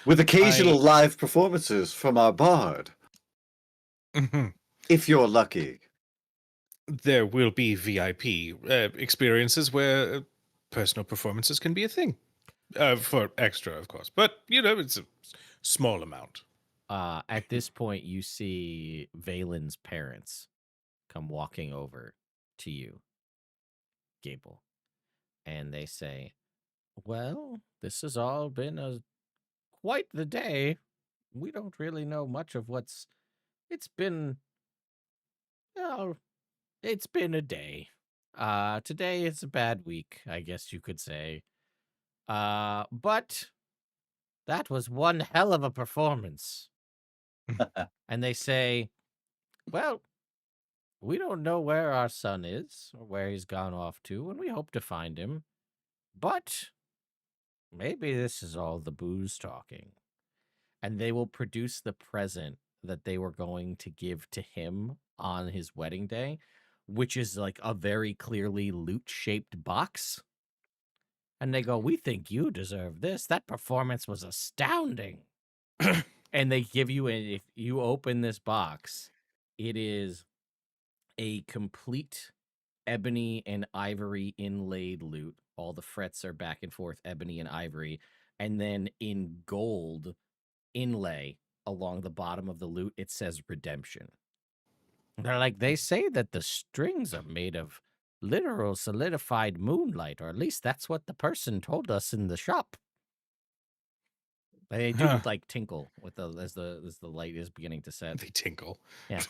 With occasional live performances from our bard, if you're lucky. There will be VIP experiences where personal performances can be a thing. For extra, of course. But, you know, it's a small amount. At this point, you see Valen's parents come walking over to you, Gable, and they say, "Well, this has all been quite the day. We don't really know much of what's. It's been, well, it's been a day. Today is a bad week, I guess you could say. But that was one hell of a performance." And they say, "Well, we don't know where our son is or where he's gone off to, and we hope to find him. But maybe this is all the booze talking." And they will produce the present that they were going to give to him on his wedding day, which is like a very clearly loot-shaped box. And they go, "We think you deserve this. That performance was astounding." And they give you, if you open this box, it is a complete ebony and ivory inlaid lute. All the frets are back and forth ebony and ivory. And then in gold inlay along the bottom of the lute, it says redemption. They're like, they say that the strings are made of literal solidified moonlight, or at least that's what the person told us in the shop. They do like tinkle with as the light is beginning to set. They tinkle. Yeah,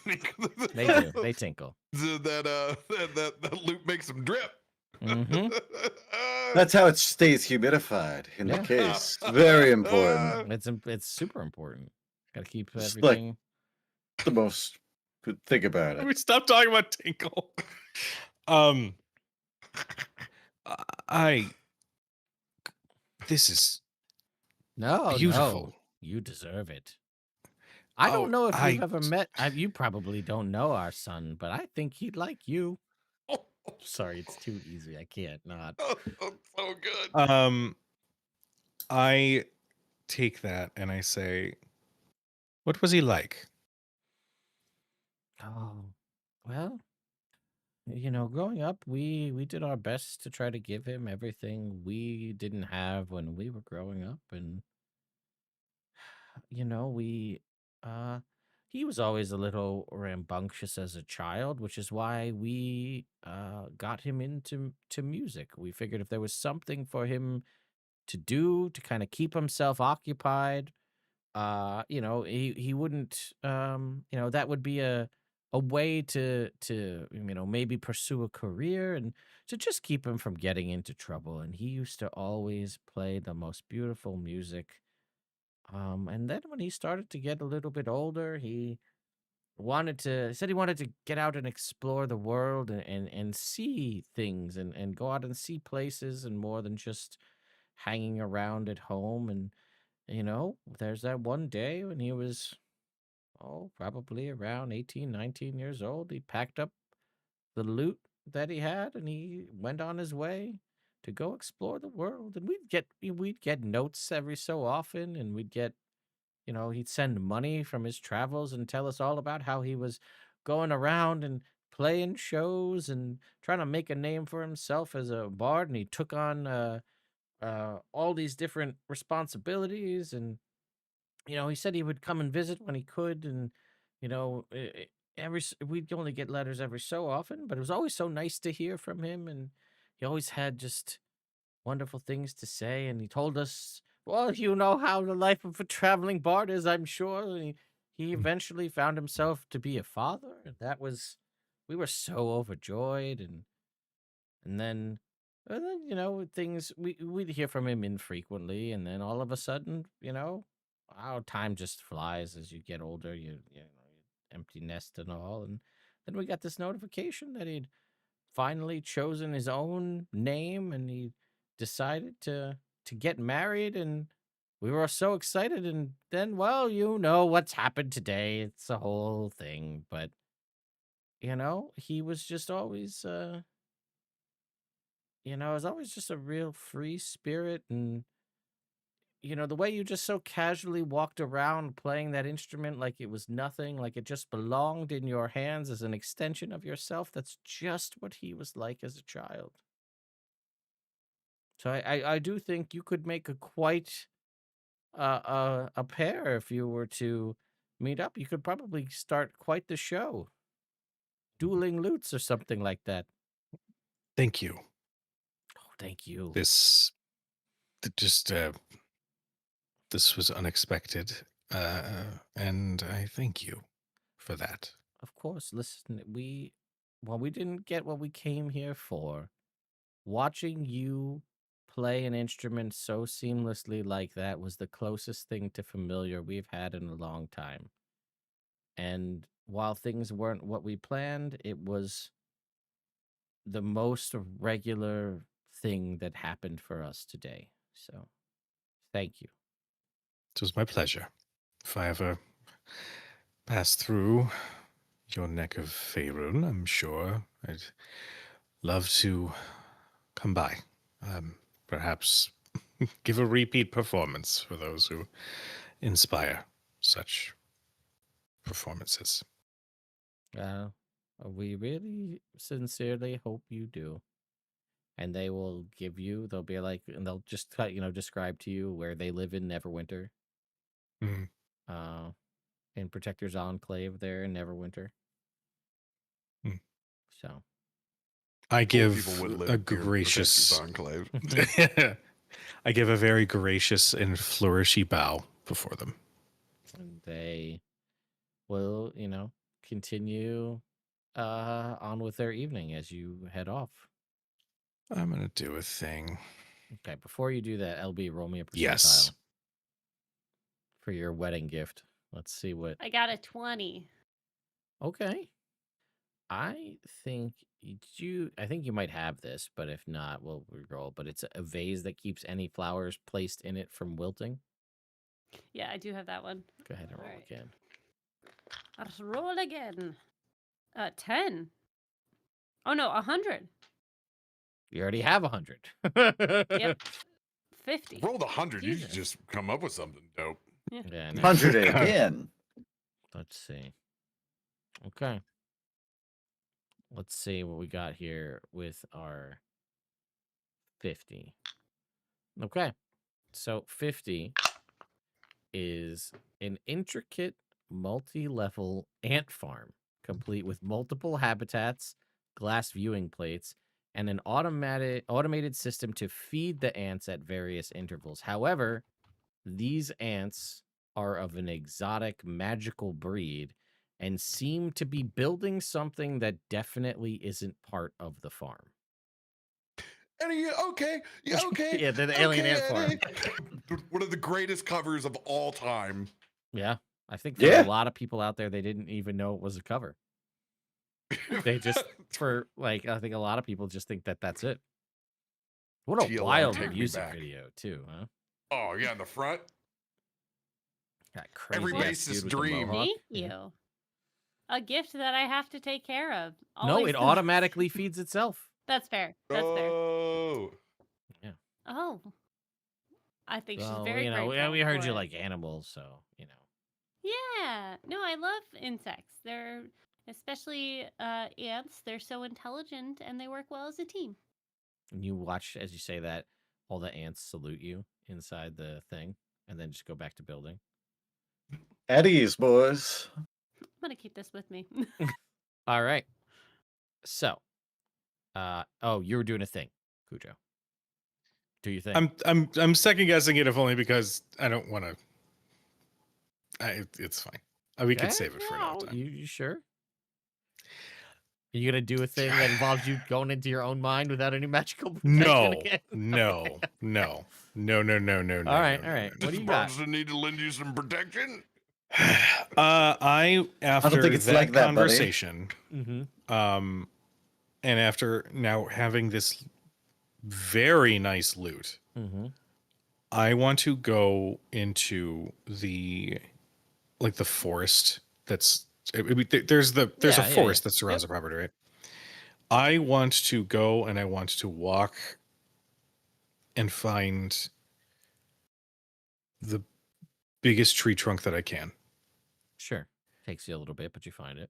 they do. They tinkle. That loop makes them drip. Mm-hmm. That's how it stays humidified in the case. Very important. It's super important. Got to keep It's everything. The most good thing about We it. stop talking about tinkle. This is No, beautiful. you deserve it. I don't know if you've ever met. You probably don't know our son, but I think he'd like you. Sorry, it's too easy. I can't not. Oh, so good. I take that and I say, what was he like? Oh, well, growing up, we did our best to try to give him everything we didn't have when we were growing up, and we he was always a little rambunctious as a child, which is why we got him into music. We figured if there was something for him to do to kind of keep himself occupied, he wouldn't, that would be a way to maybe pursue a career and to just keep him from getting into trouble. And he used to always play the most beautiful music. And then when he started to get a little bit older, he said he wanted to get out and explore the world and see things and go out and see places and more than just hanging around at home. And, there's that one day when he was, probably around 18, 19 years old. He packed up the loot that he had and he went on his way to go explore the world. And we'd get notes every so often, and we'd get, he'd send money from his travels and tell us all about how he was going around and playing shows and trying to make a name for himself as a bard. And he took on all these different responsibilities. And he said he would come and visit when he could, and you know, we'd only get letters every so often, but it was always so nice to hear from him, and he always had just wonderful things to say, and he told us, well, you know how the life of a traveling bard is, I'm sure. And he eventually found himself to be a father, and we were so overjoyed, and then things we'd hear from him infrequently, and then all of a sudden, our time just flies as you get older. You empty nest and all, and then we got this notification that he'd finally chosen his own name, and he decided to get married, and we were so excited. And then, well, you know what's happened today. It's a whole thing, but he was just always it was always just a real free spirit. And the way you just so casually walked around playing that instrument like it was nothing, like it just belonged in your hands as an extension of yourself, that's just what he was like as a child. So I do think you could make quite a pair if you were to meet up. You could probably start quite the show, dueling lutes or something like that. Thank you. Oh, thank you. This was unexpected, and I thank you for that. Of course. Listen, we didn't get what we came here for. Watching you play an instrument so seamlessly like that was the closest thing to familiar we've had in a long time. And while things weren't what we planned, it was the most regular thing that happened for us today. So, thank you. It was my pleasure. If I ever pass through your neck of Faerun, I'm sure I'd love to come by. Perhaps give a repeat performance for those who inspire such performances. We really sincerely hope you do. And they'll be like, and they'll just, describe to you where they live in Neverwinter. Mhm. In Protector's Enclave there in Neverwinter. Hmm. So. I give People would live a near Protector's gracious Enclave. I give a very gracious and flourishy bow before them. And they will, continue on with their evening as you head off. I'm gonna do a thing. Okay, before you do that, LB, roll me a percentile. Yes. For your wedding gift. Let's see what. I got a 20. Okay. I think you might have this, but if not, we'll re-roll. But it's a vase that keeps any flowers placed in it from wilting. Yeah, I do have that one. Go ahead and roll Alright. again. Let's roll again. 10. Oh no, 100. You already have 100. Yep. 50. Roll the 100. You Jesus. should just come up with something dope. Yeah, no. 100 again. Let's see. Okay. Let's see what we got here with our 50. Okay. So 50 is an intricate multi-level ant farm, complete with multiple habitats, glass viewing plates, and an automated system to feed the ants at various intervals. However, these ants are of an exotic magical breed and seem to be building something that definitely isn't part of the farm. Eddie, okay. Yeah, okay. Yeah, they're the alien ant farm. Eddie. One of the greatest covers of all time. Yeah. I think for Yeah. a lot of people out there, they didn't even know it was a cover. They just, I think a lot of people just think that that's it. What a TLR, wild take me music back. video, too, huh? Oh, yeah, in the front. That crazy Every ass racist dude with the dream. mohawk. Thank Yeah. you. A gift that I have to take care of. No, Always it the- automatically feeds itself. That's fair. That's fair. Oh. Oh. I think she's Well, very we grateful heard for you it. like animals, so, Yeah. No, I love insects. They're especially ants. They're so intelligent and they work well as a team. And you watch, as you say that, all the ants salute you inside the thing and then just go back to building. Eddie's, boys. I'm gonna keep this with me. All right. So, oh, you were doing a thing, Cujo. Do you think? I'm second guessing it, if only because I don't want to. It's fine. We could save it for another time. You sure? Are you gonna do a thing that involves you going into your own mind without any magical protection No, again? no. All right. What do Does you got? Bronson need to lend you some protection? After think it's that like that, buddy. conversation, Mm-hmm. and after now having this very nice loot, Mm-hmm. I want to go into the forest. There's a Yeah. forest that surrounds the property, right? I want to go and I want to walk and find the biggest tree trunk that I can. Sure. Takes you a little bit, but you find it.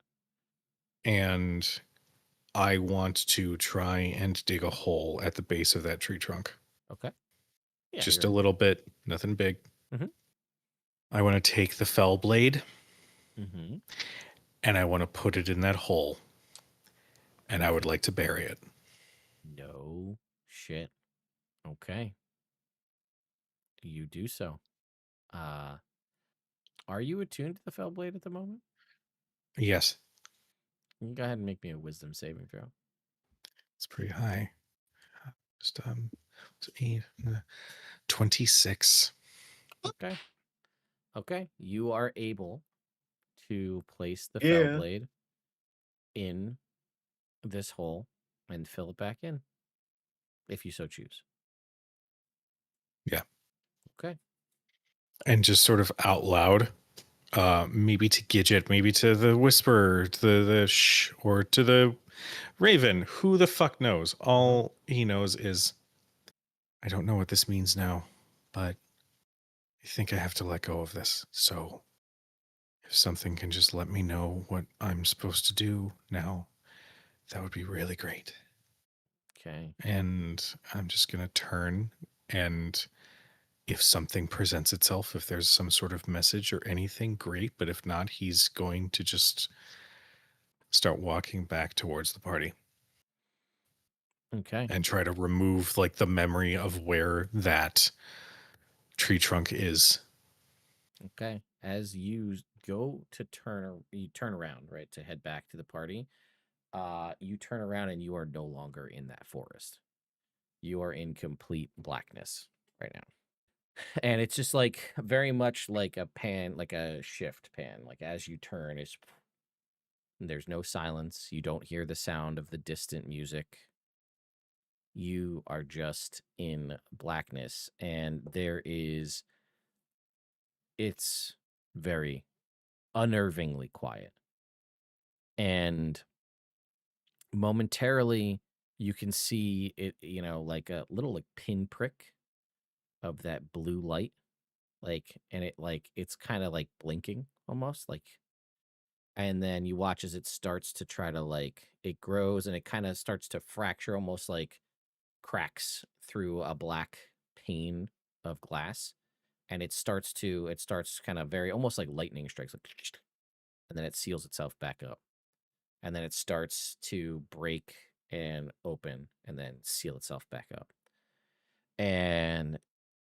And I want to try and dig a hole at the base of that tree trunk. Okay. Yeah. Just a little bit, nothing big. Mhm. I want to take the fell blade Mm-hmm. and I want to put it in that hole. And I would like to bury it. No shit. Okay. You do so. Are you attuned to the fell blade at the moment? Yes, You can go ahead and make me a wisdom saving throw. it's pretty high. Just 26. Okay. Okay. You are able to place the Yeah. fell blade in this hole and fill it back in, if you so choose. Yeah. Okay. And just sort of out loud, maybe to Gidget, maybe to the Whisperer, to the Shh, or to the Raven. Who the fuck knows? All he knows is, I don't know what this means now, but I think I have to let go of this. So if something can just let me know what I'm supposed to do now, that would be really great. Okay. And I'm just going to turn, and if something presents itself, if there's some sort of message or anything, great. But if not, he's going to just start walking back towards the party Okay. and try to remove like the memory of where that tree trunk is. Okay. As you go to you turn around, right, to head back to the party. You turn around and you are no longer in that forest. You are in complete blackness right now. And it's just like very much like a pan, like a shift pan. Like as you turn, there's no silence. You don't hear the sound of the distant music. You are just in blackness, and it's very unnervingly quiet. And momentarily you can see it, like a little like pinprick of that blue light, and it's kind of like blinking almost, and then you watch as it starts to try to it grows and it kind of starts to fracture, almost like cracks through a black pane of glass, and it starts kind of very almost like lightning strikes, and then it seals itself back up, and then it starts to break and open and then seal itself back up. And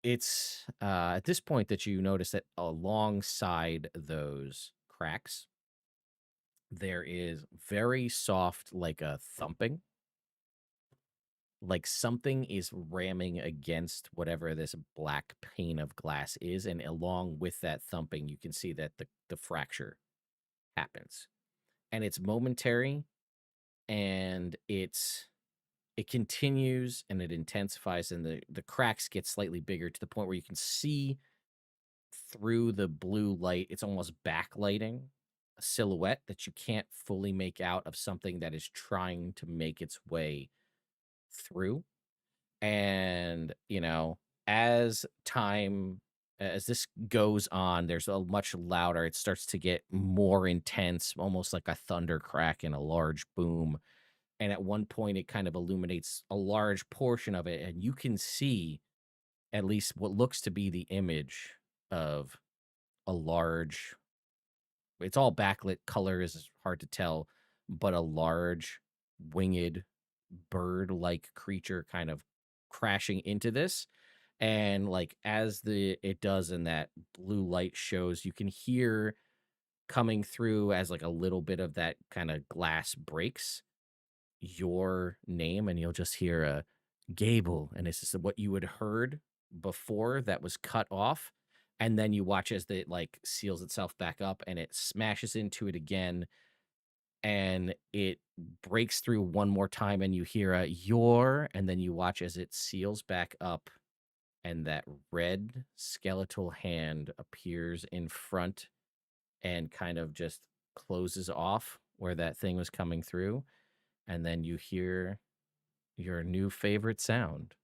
it's at this point that you notice that alongside those cracks, there is very soft, like a thumping, like something is ramming against whatever this black pane of glass is. And along with that thumping, you can see that the fracture happens. And it's momentary, and it continues and it intensifies, and the cracks get slightly bigger to the point where you can see through the blue light. It's almost backlighting a silhouette that you can't fully make out of something that is trying to make its way through. And as this goes on, there's a much louder, it starts to get more intense, almost like a thunder crack and a large boom. And at one point, it kind of illuminates a large portion of it, and you can see at least what looks to be the image of a large it's all backlit. Color is hard to tell, but a large winged bird-like creature kind of crashing into this. And like as it does and that blue light shows, you can hear coming through as like a little bit of that kind of glass breaks your name, and you'll just hear a Gable, and it's just what you had heard before that was cut off. And then you watch as it like seals itself back up and it smashes into it again, and it breaks through one more time, and you hear a your, and then you watch as it seals back up, and that red skeletal hand appears in front and kind of just closes off where that thing was coming through. And then you hear your new favorite sound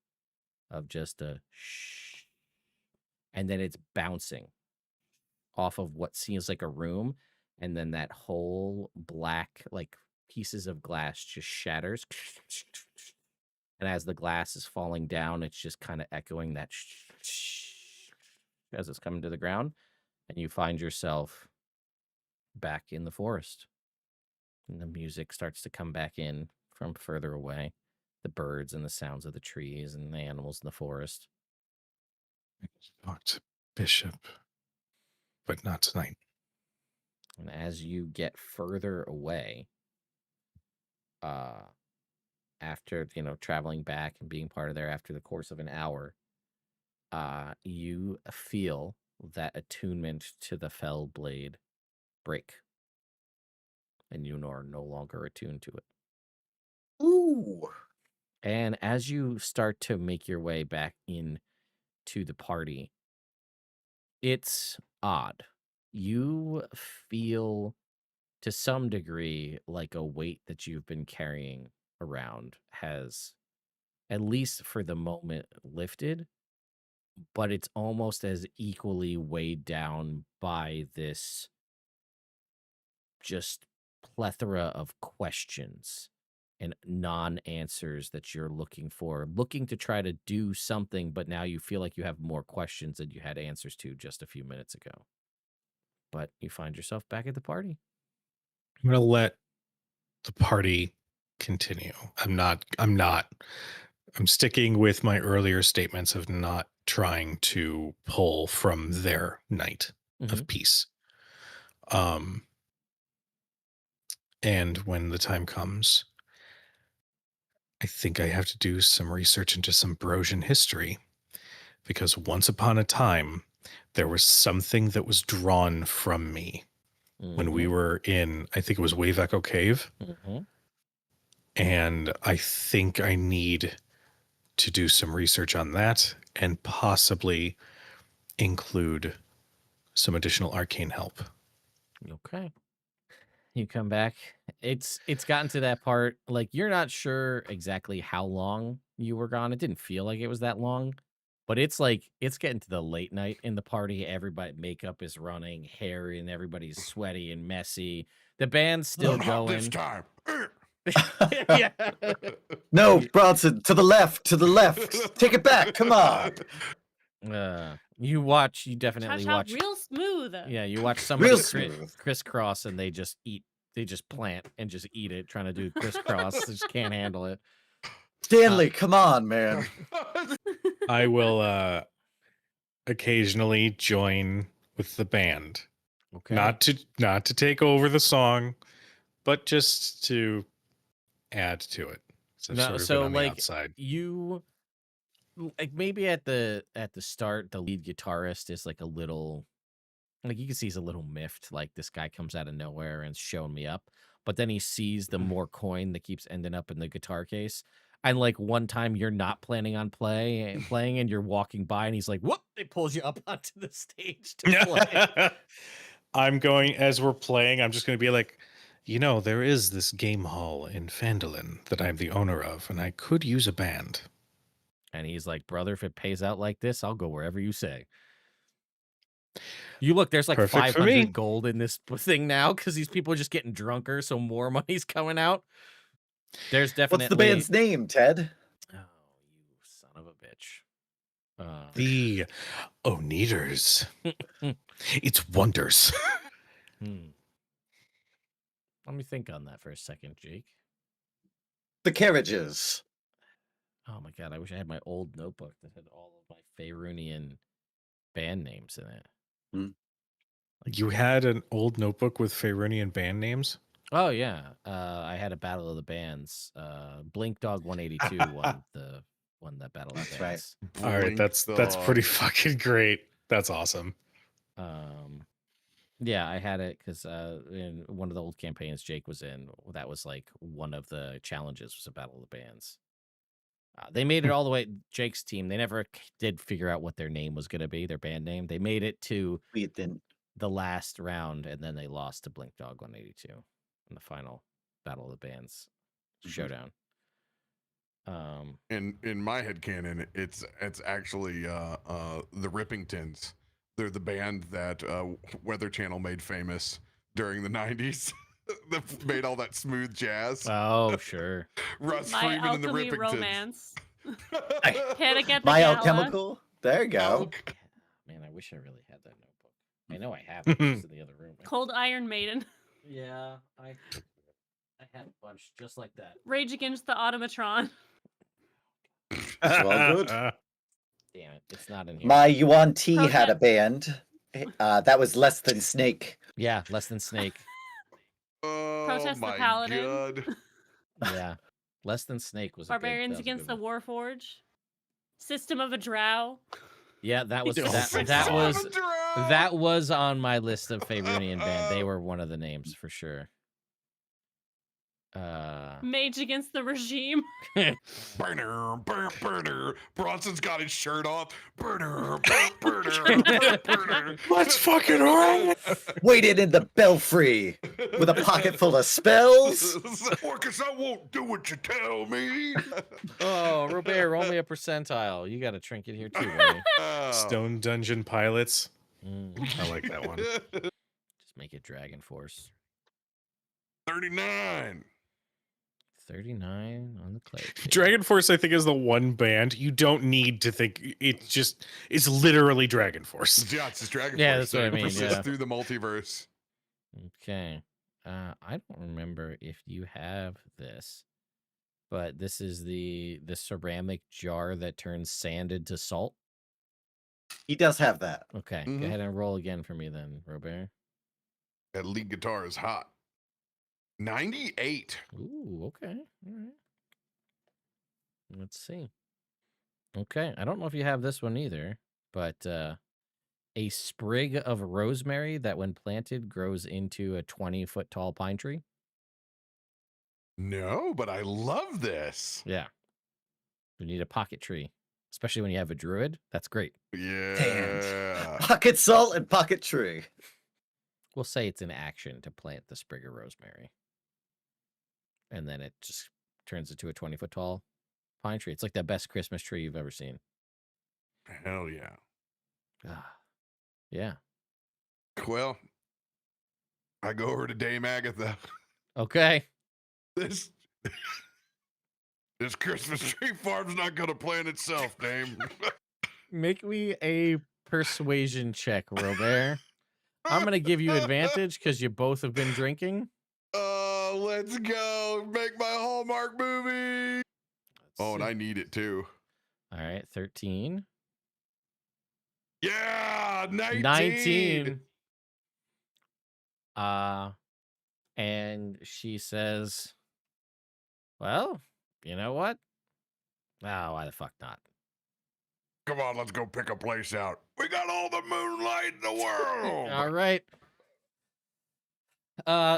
of just a shh. And then it's bouncing off of what seems like a room. And then that whole black, like pieces of glass just shatters. And as the glass is falling down, it's just kind of echoing that shh as it's coming to the ground. And you find yourself back in the forest. And the music starts to come back in from further away. The birds and the sounds of the trees and the animals in the forest. Talk to Bishop, but not tonight. And as you get further away, after, traveling back and being part of there after the course of an hour, you feel that attunement to the fell blade break. And you are no longer attuned to it. Ooh. And as you start to make your way back in to the party, it's odd. You feel to some degree like a weight that you've been carrying around has, at least for the moment, lifted, but it's almost as equally weighed down by this just plethora of questions and non-answers that you're looking to try to do something, but now you feel like you have more questions than you had answers to just a few minutes ago. But you find yourself back at the party. I'm gonna let the party continue. I'm sticking with my earlier statements of not trying to pull from their night of peace. And when the time comes, I think I have to do some research into some Brosian history, because once upon a time, there was something that was drawn from me when we were in, I think it was Wave Echo Cave. And I think I need to do some research on that and possibly include some additional arcane help. Okay. You come back. It's gotten to that part, like you're not sure exactly how long you were gone. It didn't feel like it was that long, but it's getting to the late night in the party. Everybody makeup is running, hair, and everybody's sweaty and messy. The band's still Not this going. time. Yeah. No, Bronson, to the left, to the left. Take it back. Come on. You definitely Trash watch. out real smooth. Yeah, you watch somebody Real smooth. crisscross and they just plant and just eat it, trying to do crisscross. They just can't handle it. Stanley, come on, man. I will occasionally join with the band. Okay. Not to take over the song, but just to add to it. So I've sort of been on the outside. You like maybe at the start, the lead guitarist is like a little, like you can see he's a little miffed, like this guy comes out of nowhere and showing me up. But then he sees the more coin that keeps ending up in the guitar case. And like one time you're not planning on playing and you're walking by and he's like, whoop, it pulls you up onto the stage to play. I'm going, as we're playing, I'm just going to be like, there is this game hall in Phandelver that I'm the owner of, and I could use a band. And he's like, brother, if it pays out like this, I'll go wherever you say. You look, there's like Perfect for 500 me. gold in this thing now because these people are just getting drunker, so more money's coming out. There's definitely... What's the band's name, Ted? Oh, you son of a bitch. The Oneaters. It's Wonders. Let me think on that for a second, Jake. The carriages. Oh my god, I wish I had my old notebook that had all of my Faerunian band names in it. You had an old notebook with Faerunian band names? Oh yeah, I had a Battle of the Bands. Blink Dog 182 won that Battle of That's the right. Bands. All right, Blink that's pretty fucking great. That's awesome. Yeah, I had it because in one of the old campaigns Jake was in, that was like one of the challenges was a Battle of the Bands. They made it all the way. Jake's team. They never did figure out what their name was going to be, their band name. They made it to We didn't. the last round, and then they lost to Blink Dog 182 in the final Battle of the Bands showdown. In my headcanon, it's actually the Rippingtons. They're the band that Weather Channel made famous during the 90s. That made all that smooth jazz. Oh, sure. Russ My Freeman and the Alchemy Rippingtons. Romance. Panic at the My Gala. Alchemical. There you go. Man, I wish I really had that notebook. I know I have it. It's in the other room. Cold Iron Maiden. Yeah, I had a bunch just like that. Rage Against the Automatron. It's all good. Damn it, it's not in here. My Yuan T had a Protest. band. That was Less Than Snake. Yeah, Less Than Snake. Oh Protest the my Paladin. god. Yeah, Less Than Snake was Barbarians a Against good the one. Warforge. System of a Drow. Yeah, that was Don't that say that was on my list of Faerunian band. They were one of the names for sure. Mage Against the Regime. Burner, burner. Bronson's got his shirt off. Burner, burner. Let's fucking run! Waited in the belfry with a pocket full of spells. Orcus, I won't do what you tell me. Oh, Robert, roll me a percentile. You got a trinket here too, buddy. Stone Dungeon Pilots. Mm, I like that one. just make it Dragon Force. 39. 39 on the clay. table. Dragon Force, I think, is the one band you don't need to think. It's literally Dragon Force. Yeah, it's just Dragon Yeah, Force. that's what I It mean, persists yeah. through the multiverse. Okay. I don't remember if you have this, but this is the ceramic jar that turns sand into salt. He does have that. Okay, Mhm. go ahead and roll again for me then, Robert. That lead guitar is hot. 98. Ooh, okay. All right. Let's see. Okay, I don't know if you have this one either, but a sprig of rosemary that when planted grows into a 20-foot tall pine tree. No, but I love this. Yeah. You need a pocket tree, especially when you have a druid. That's great. Yeah. Pocket salt and pocket tree. We'll say it's an action to plant the sprig of rosemary. And then it just turns into a 20-foot tall pine tree. It's like the best Christmas tree you've ever seen. Hell yeah. Ah, yeah. Well, I go over to Dame Agatha. Okay. This Christmas tree farm's not gonna plant itself, Dame. Make me a persuasion check, Robert. I'm going to give you advantage because you both have been drinking. Let's go. Make my Hallmark movie. And I need it too. All right, 13. Yeah, 19. 19. And she says, well, you know what? Oh, why the fuck not? Come on, let's go pick a place out. We got all the moonlight in the world. All right.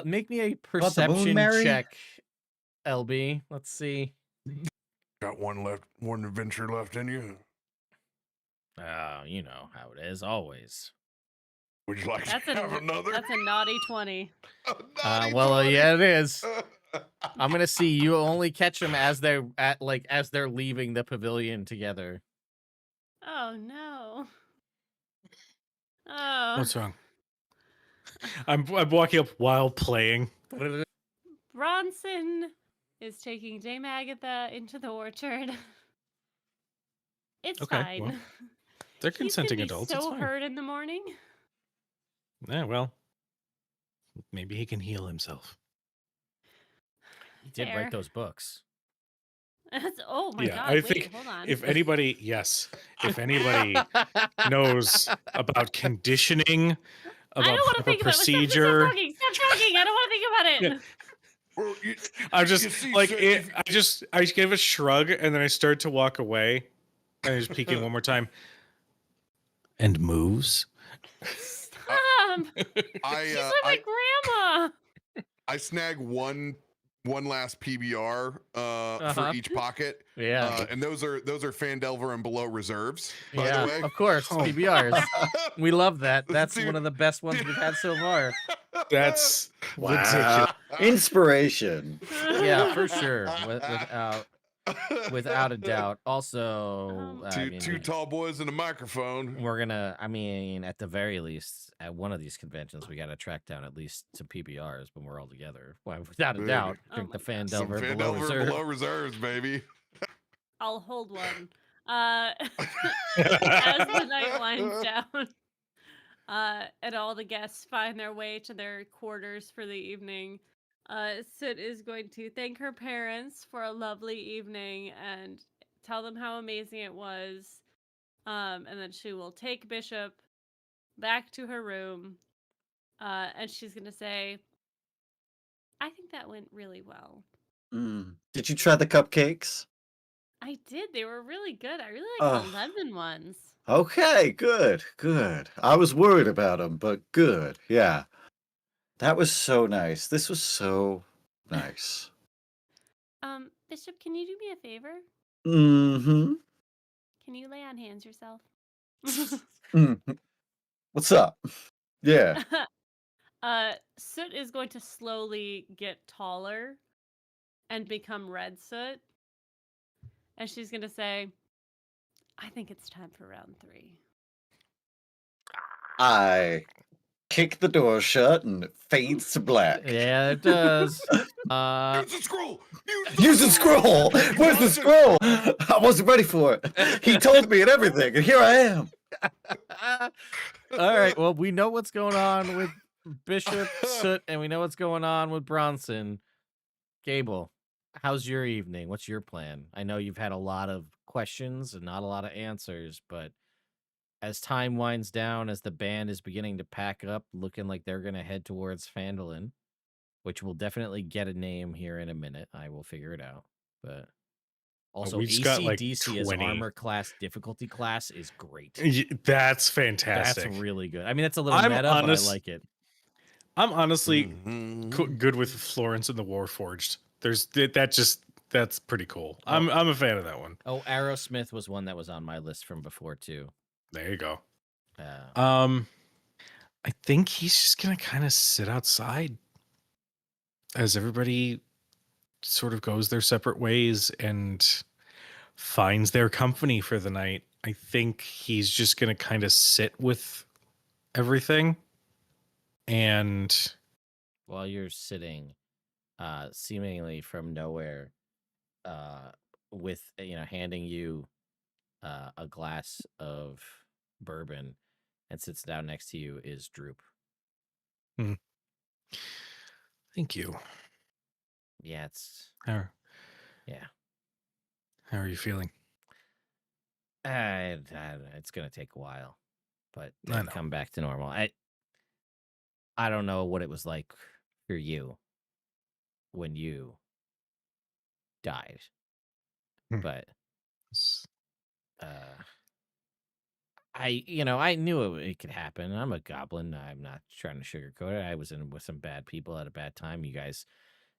Make me a Want the moon, perception Mary? check, LB. Let's see. Got one left, one adventure left in you. Oh, you know how it is, always. Would you like That's to have another? That's a naughty 20. Naughty Well, 20. yeah, it is. I'm gonna see. You only catch them as they're as they're leaving the pavilion together. Oh no. Oh. What's wrong? I'm walking up while playing. Bronson is taking Dame Agatha into the orchard. It's Okay, fine. well, They're He's gonna consenting be adults. It's so fine. hurt in the morning. Yeah, well, maybe he can heal himself. did fair. write those books. Oh my Yeah, god, I wait, think hold on. if anybody, if anybody knows about conditioning, I about don't want to proper think about it. Stop procedure, talking. Stop talking. I don't want to think about yeah, it. Well, I'm you just see, like sir, it. I give a shrug and then I start to walk away, and I just peek in one more time, and moves. Stop. I She's like my grandma. I snag one last PBR for Uh-huh. each pocket. Yeah. And those are Phandelver and below reserves, by Yeah, the way. of course. Oh. PBRs. We love that. That's Dude. one of the best ones we've had so far. That's Wow. ridiculous. Inspiration. Yeah, for sure. Without a doubt. Also, I mean, two tall boys and a microphone. we're gonna. I mean, at the very least, at one of these conventions, we got to track down at least some PBRs when we're all together. Well, without a Baby. doubt, Oh drink the my God. Some Phandelver below Phandelver reserve. below reserves, baby. I'll hold one. As the night winds down, and all the guests find their way to their quarters for the evening, Soot is going to thank her parents for a lovely evening and tell them how amazing it was. And then she will take Bishop back to her room, and she's going to say, I think that went really well. Did you try the cupcakes? I did. They were really good. I really like the lemon ones. Okay, good, good. I was worried about them, but good. Yeah. That was so nice. This was so nice. Bishop, can you do me a favor? Mm-hmm. Can you lay on hands yourself? What's up? Yeah. Soot is going to slowly get taller and become Red Soot. And she's going to say, I think it's time for round 3. I kick the door shut and it fades to black. Yeah, it does. Use the scroll. Use the scroll. Where's the scroll? I wasn't ready for it. He told me and everything, and here I am. All right. Well, we know what's going on with Bishop, Soot, and we know what's going on with Bronson. Gable, how's your evening? What's your plan? I know you've had a lot of questions and not a lot of answers, but as time winds down, as the band is beginning to pack up, looking like they're going to head towards Phandelver, which will definitely get a name here in a minute. I will figure it out. But also, we just got, like, AC/DC as 20. armor class, difficulty class is great. That's fantastic. That's really good. I mean, that's a little I'm meta, but I like it. I'm honestly Mm-hmm. good with Florence and the Warforged. That's pretty cool. I'm a fan of that one. Oh, Aerosmith was one that was on my list from before too. There you go. Uh, I think he's just gonna kind of sit outside as everybody sort of goes their separate ways and finds their company for the night. I think he's just gonna kind of sit with everything. And while you're sitting, seemingly from nowhere, with handing you a glass of bourbon, and sits down next to you is Droop. thank you. Yeah, it's How yeah. are you feeling? It's gonna take a while, but I it'll know. come back to normal. I don't know what it was like for you when you died, but I knew it could happen. I'm a goblin. I'm not trying to sugarcoat it. I was in with some bad people at a bad time. You guys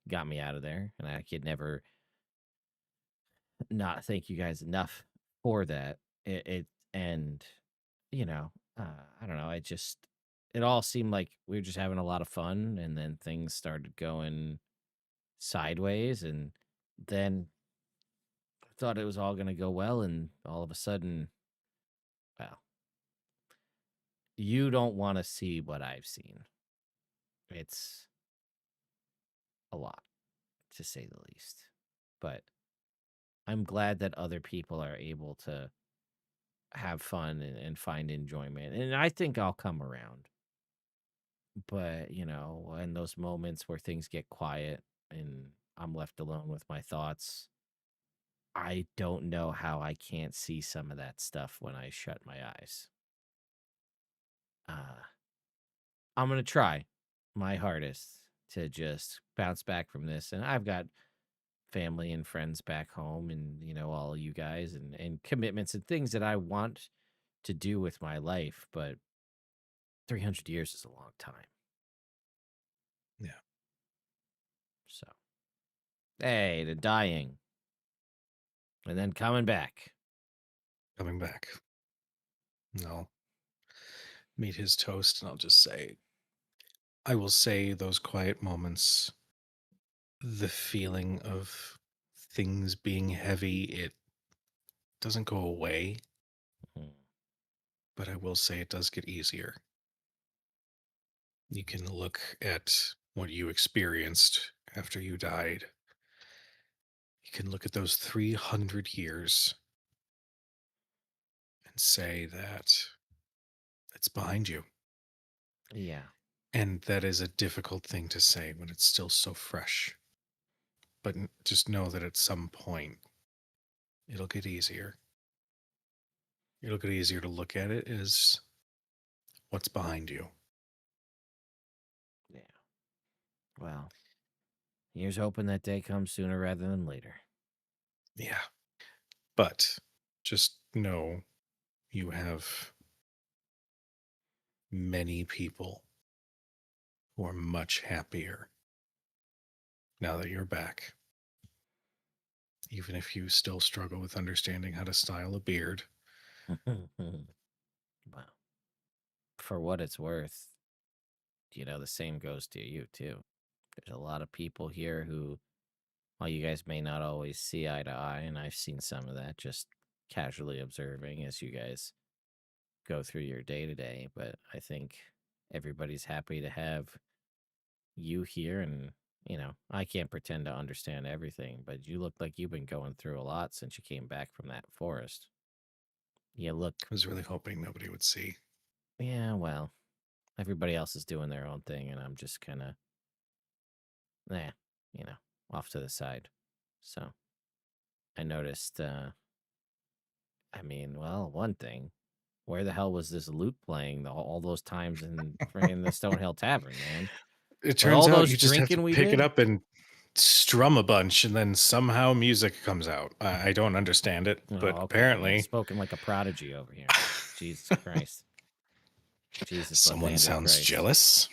got me out of there, and I could never not thank you guys enough for that. And I don't know. It all seemed like we were just having a lot of fun, and then things started going sideways, and then I thought it was all going to go well, and all of a sudden, well, you don't want to see what I've seen. It's a lot, to say the least. But I'm glad that other people are able to have fun and find enjoyment. And I think I'll come around. But, in those moments where things get quiet and I'm left alone with my thoughts. I don't know how I can't see some of that stuff when I shut my eyes. Uh, I'm going to try my hardest to just bounce back from this. And I've got family and friends back home and, all of you guys and commitments and things that I want to do with my life. But 300 years is a long time. Yeah. So, hey, the dying and then coming back. Coming back. No. Meet his toast, and I'll just say, I will say those quiet moments, the feeling of things being heavy, it doesn't go away, Mhm. but I will say it does get easier. You can look at what you experienced after you died. You can look at those 300 years and say that it's behind you. Yeah. And that is a difficult thing to say when it's still so fresh. But just know that at some point, it'll get easier. It'll get easier to look at it as what's behind you. Yeah. Well, here's hoping that day comes sooner rather than later. Yeah. But just know you have many people who are much happier now that you're back. Even if you still struggle with understanding how to style a beard. Well, for what it's worth, the same goes to you, too. There's a lot of people here who, while you guys may not always see eye to eye, and I've seen some of that just casually observing as you guys go through your day to day, but I think everybody's happy to have you here. And, I can't pretend to understand everything, but you look like you've been going through a lot since you came back from that forest. You look, I was really hoping nobody would see. yeah, well, everybody else is doing their own thing, and I'm just kind of, off to the side. So I noticed, well, one thing, where the hell was this lute playing all those times in freaking the Stonehill Tavern, man? It With all turns out those you just have to drinking we pick it did? up and strum a bunch, and then somehow music comes out. I don't understand it, Oh, but okay, man. apparently Spoken like a prodigy over here. Jesus Christ. Jesus someone Lathander sounds Christ. jealous.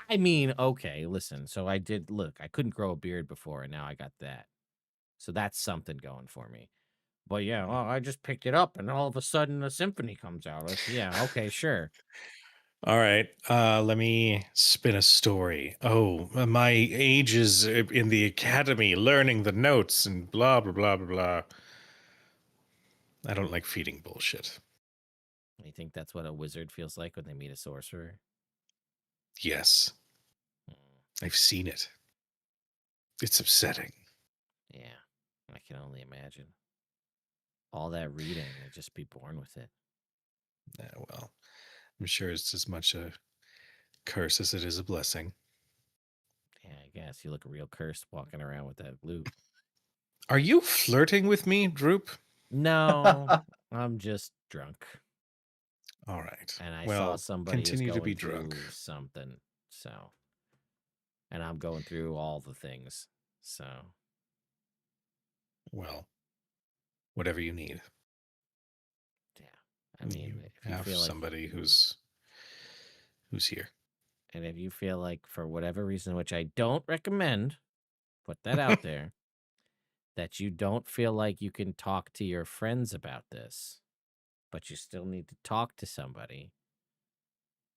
Okay, listen. So I couldn't grow a beard before, and now I got that. So that's something going for me. But yeah, well, I just picked it up, and all of a sudden a symphony comes out. Yeah, okay, sure. All right, let me spin a story. Oh, my age is in the academy learning the notes and blah, blah, blah, blah, blah. I don't like feeding bullshit. You think that's what a wizard feels like when they meet a sorcerer? Yes, Mm, I've seen it. It's upsetting. yeah, I can only imagine. All that reading and just be born with it. Yeah, well, I'm sure it's as much a curse as it is a blessing. Yeah, I guess you look real cursed walking around with that lute. Are you flirting with me, Droop? No, I'm just drunk. All right. And I saw Well, somebody who's continue to be going drunk. through something. So, and I'm going through all the things. So, Well, whatever you need. yeah. I mean, You if you have feel like, somebody who's here. and if you feel like for whatever reason, which I don't recommend, put that out there, that you don't feel like you can talk to your friends about this, but you still need to talk to somebody,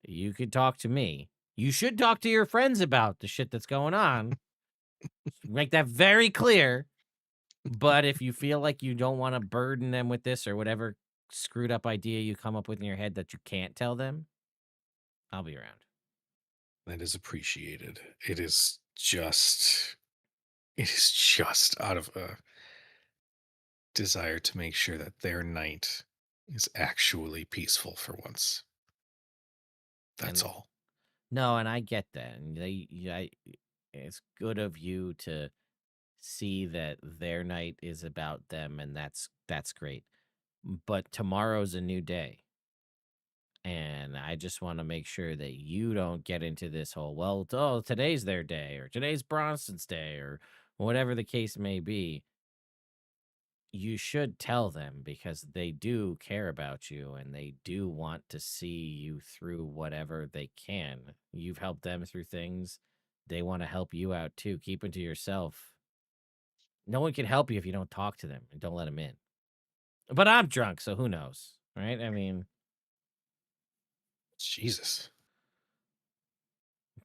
you can talk to me. You should talk to your friends about the shit that's going on. Make that very clear. But if you feel like you don't want to burden them with this or whatever screwed up idea you come up with in your head that you can't tell them, I'll be around. That is appreciated. It is just out of a desire to make sure that their night is actually peaceful for once. That's And all. no, and I get that. And it's good of you to see that their night is about them, and that's great. But tomorrow's a new day. And I just want to make sure that you don't get into this whole, well, today's their day, or today's Bronson's day, or whatever the case may be. You should tell them, because they do care about you and they do want to see you through whatever they can. You've helped them through things. They want to help you out too. Keep it to yourself. No one can help you if you don't talk to them and don't let them in. But I'm drunk, so who knows, right? I mean, Jesus.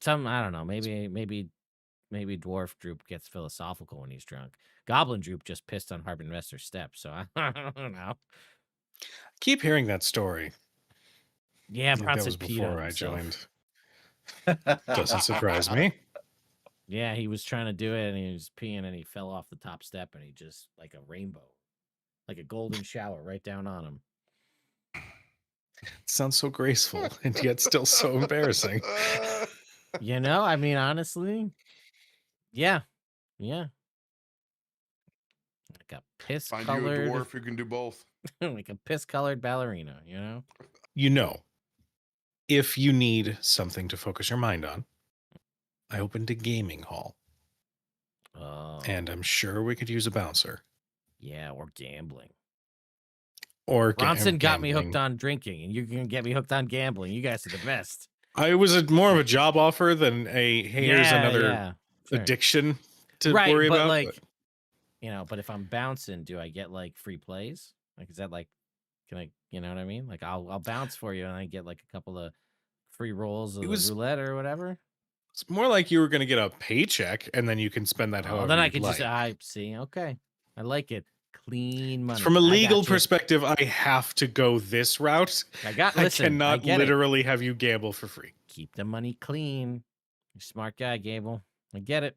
I don't know. Maybe Dwarf Droop gets philosophical when he's drunk. Goblin Droop just pissed on Harbinwester's step, so I don't know. Keep hearing that story. Yeah, I think that Bronson was peed before on I himself. joined. Doesn't surprise me. Yeah, he was trying to do it, and he was peeing, and he fell off the top step, and he just, like a rainbow, like a golden shower right down on him. Sounds so graceful, and yet still so embarrassing. You know, I mean, honestly, yeah. Like a Find you a piss-colored, dwarf who can do both. like a piss-colored ballerina, you know? You know, if you need something to focus your mind on, I opened a gaming hall, Oh, and I'm sure we could use a bouncer. yeah, or gambling. Or Bronson got me hooked gambling. on drinking, and you can get me hooked on gambling. You guys are the best. I was more of a job offer than a, hey, here's another sure. addiction to Right, worry but about. like, you know, but if I'm bouncing, do I get like free plays? Like, is that like, can I, you know what I mean? Like, I'll bounce for you, and I get like a couple of free rolls of the roulette or whatever. It's more like you were going to get a paycheck, and then you can spend that however then I you'd could like. just, I see, okay, I like it. Clean money. From a I legal got you. perspective, I have to go this route. I Listen, cannot get literally have you gamble for free. Keep the money clean. You're a smart guy, Gable. I get it.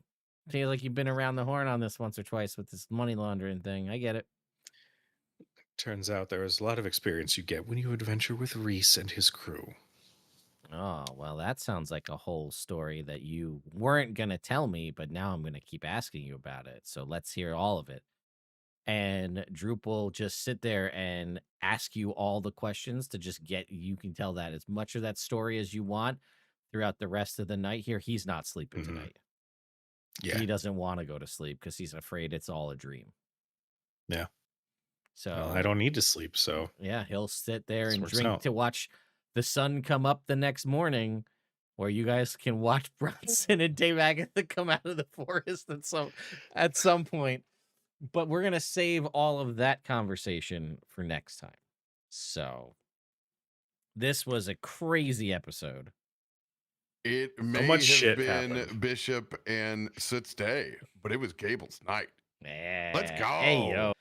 Feels like you've been around the horn on this once or twice with this money laundering thing. I get it. Turns out there is a lot of experience you get when you adventure with Reese and his crew. Oh, well, that sounds like a whole story that you weren't going to tell me, but now I'm going to keep asking you about it. So let's hear all of it. And Droop will just sit there and ask you all the questions to just get, you can tell that as much of that story as you want throughout the rest of the night here. He's not sleeping tonight. Yeah. He doesn't want to go to sleep because he's afraid it's all a dream. Yeah. So well, I don't need to sleep, so yeah, he'll sit there this and works drink out. to watch the sun come up the next morning, where you guys can watch Bronson and Dave Agatha come out of the forest at some point. But we're gonna save all of that conversation for next time. So this was a crazy episode. It may much have shit been happened. Bishop and Soot's day, but it was Gable's night. Let's go. Hey, yo.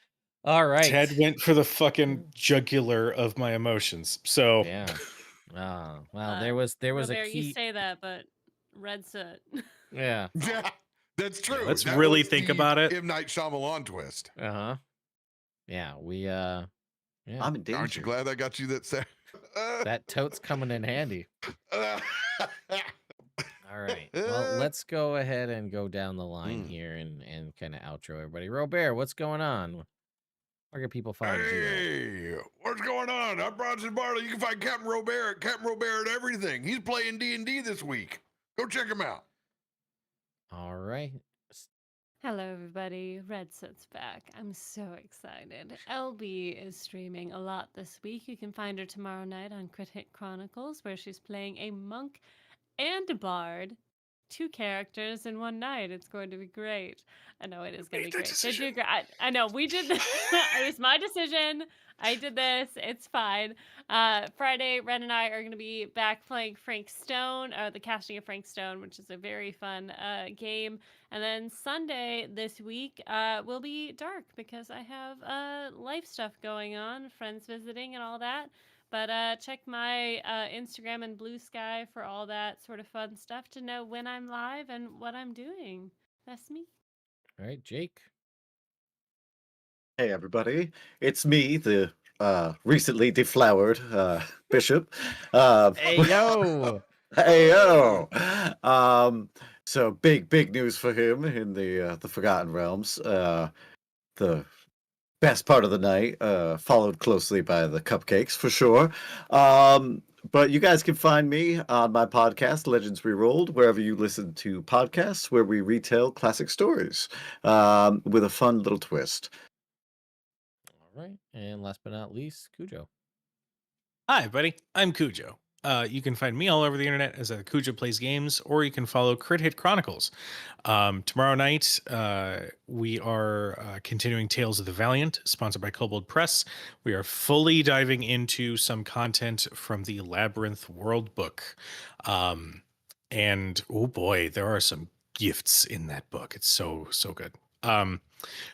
All right. Ted went for the fucking jugular of my emotions. So yeah. Well, there was Robert, a key. You say that, but Red Soot. Yeah. Yeah, that's true. let's That really was think the about it. M. Night Shyamalan twist. Yeah, we yeah. I'm in danger. Aren't you glad I got you that set? That tote's coming in handy. All right. Well, let's go ahead and go down the line here and kind of outro everybody. Robert, what's going on? Where can people find you? Hey, what's going on? I'm Bronson Barley. You can find Captain Robert at everything. He's playing D&D this week. Go check him out. All right. Hello, everybody. Red Soot's back. I'm so excited. LB is streaming a lot this week. You can find her tomorrow night on Crit Hit Chronicles, where she's playing a monk and a bard. 2 characters in one night. It's going to be great. I know it is going to be great. They do great. I know we did this. It was my decision. I did this. It's fine. Friday, Ren and I are going to be back playing Frank Stone, the casting of Frank Stone, which is a very fun game. And then Sunday this week will be dark because I have life stuff going on, friends visiting and all that. But check my Instagram and Blue Sky for all that sort of fun stuff to know when I'm live and what I'm doing. That's me. All right, Jake. Hey, everybody. It's me, the recently deflowered Bishop. Hey, yo. Hey, yo. So big news for him in the Forgotten Realms. The best part of the night, followed closely by the cupcakes for sure. But you guys can find me on my podcast, Legends Rerolled, wherever you listen to podcasts, where we retell classic stories with a fun little twist. All right. And last but not least, Cujo. Hi, buddy. I'm Cujo. You can find me all over the internet as Cujo Plays Games, or you can follow Crit Hit Chronicles. Tomorrow night, we are continuing Tales of the Valiant, sponsored by Kobold Press. We are fully diving into some content from the Labyrinth World Book. And oh boy, there are some gifts in that book. It's so good.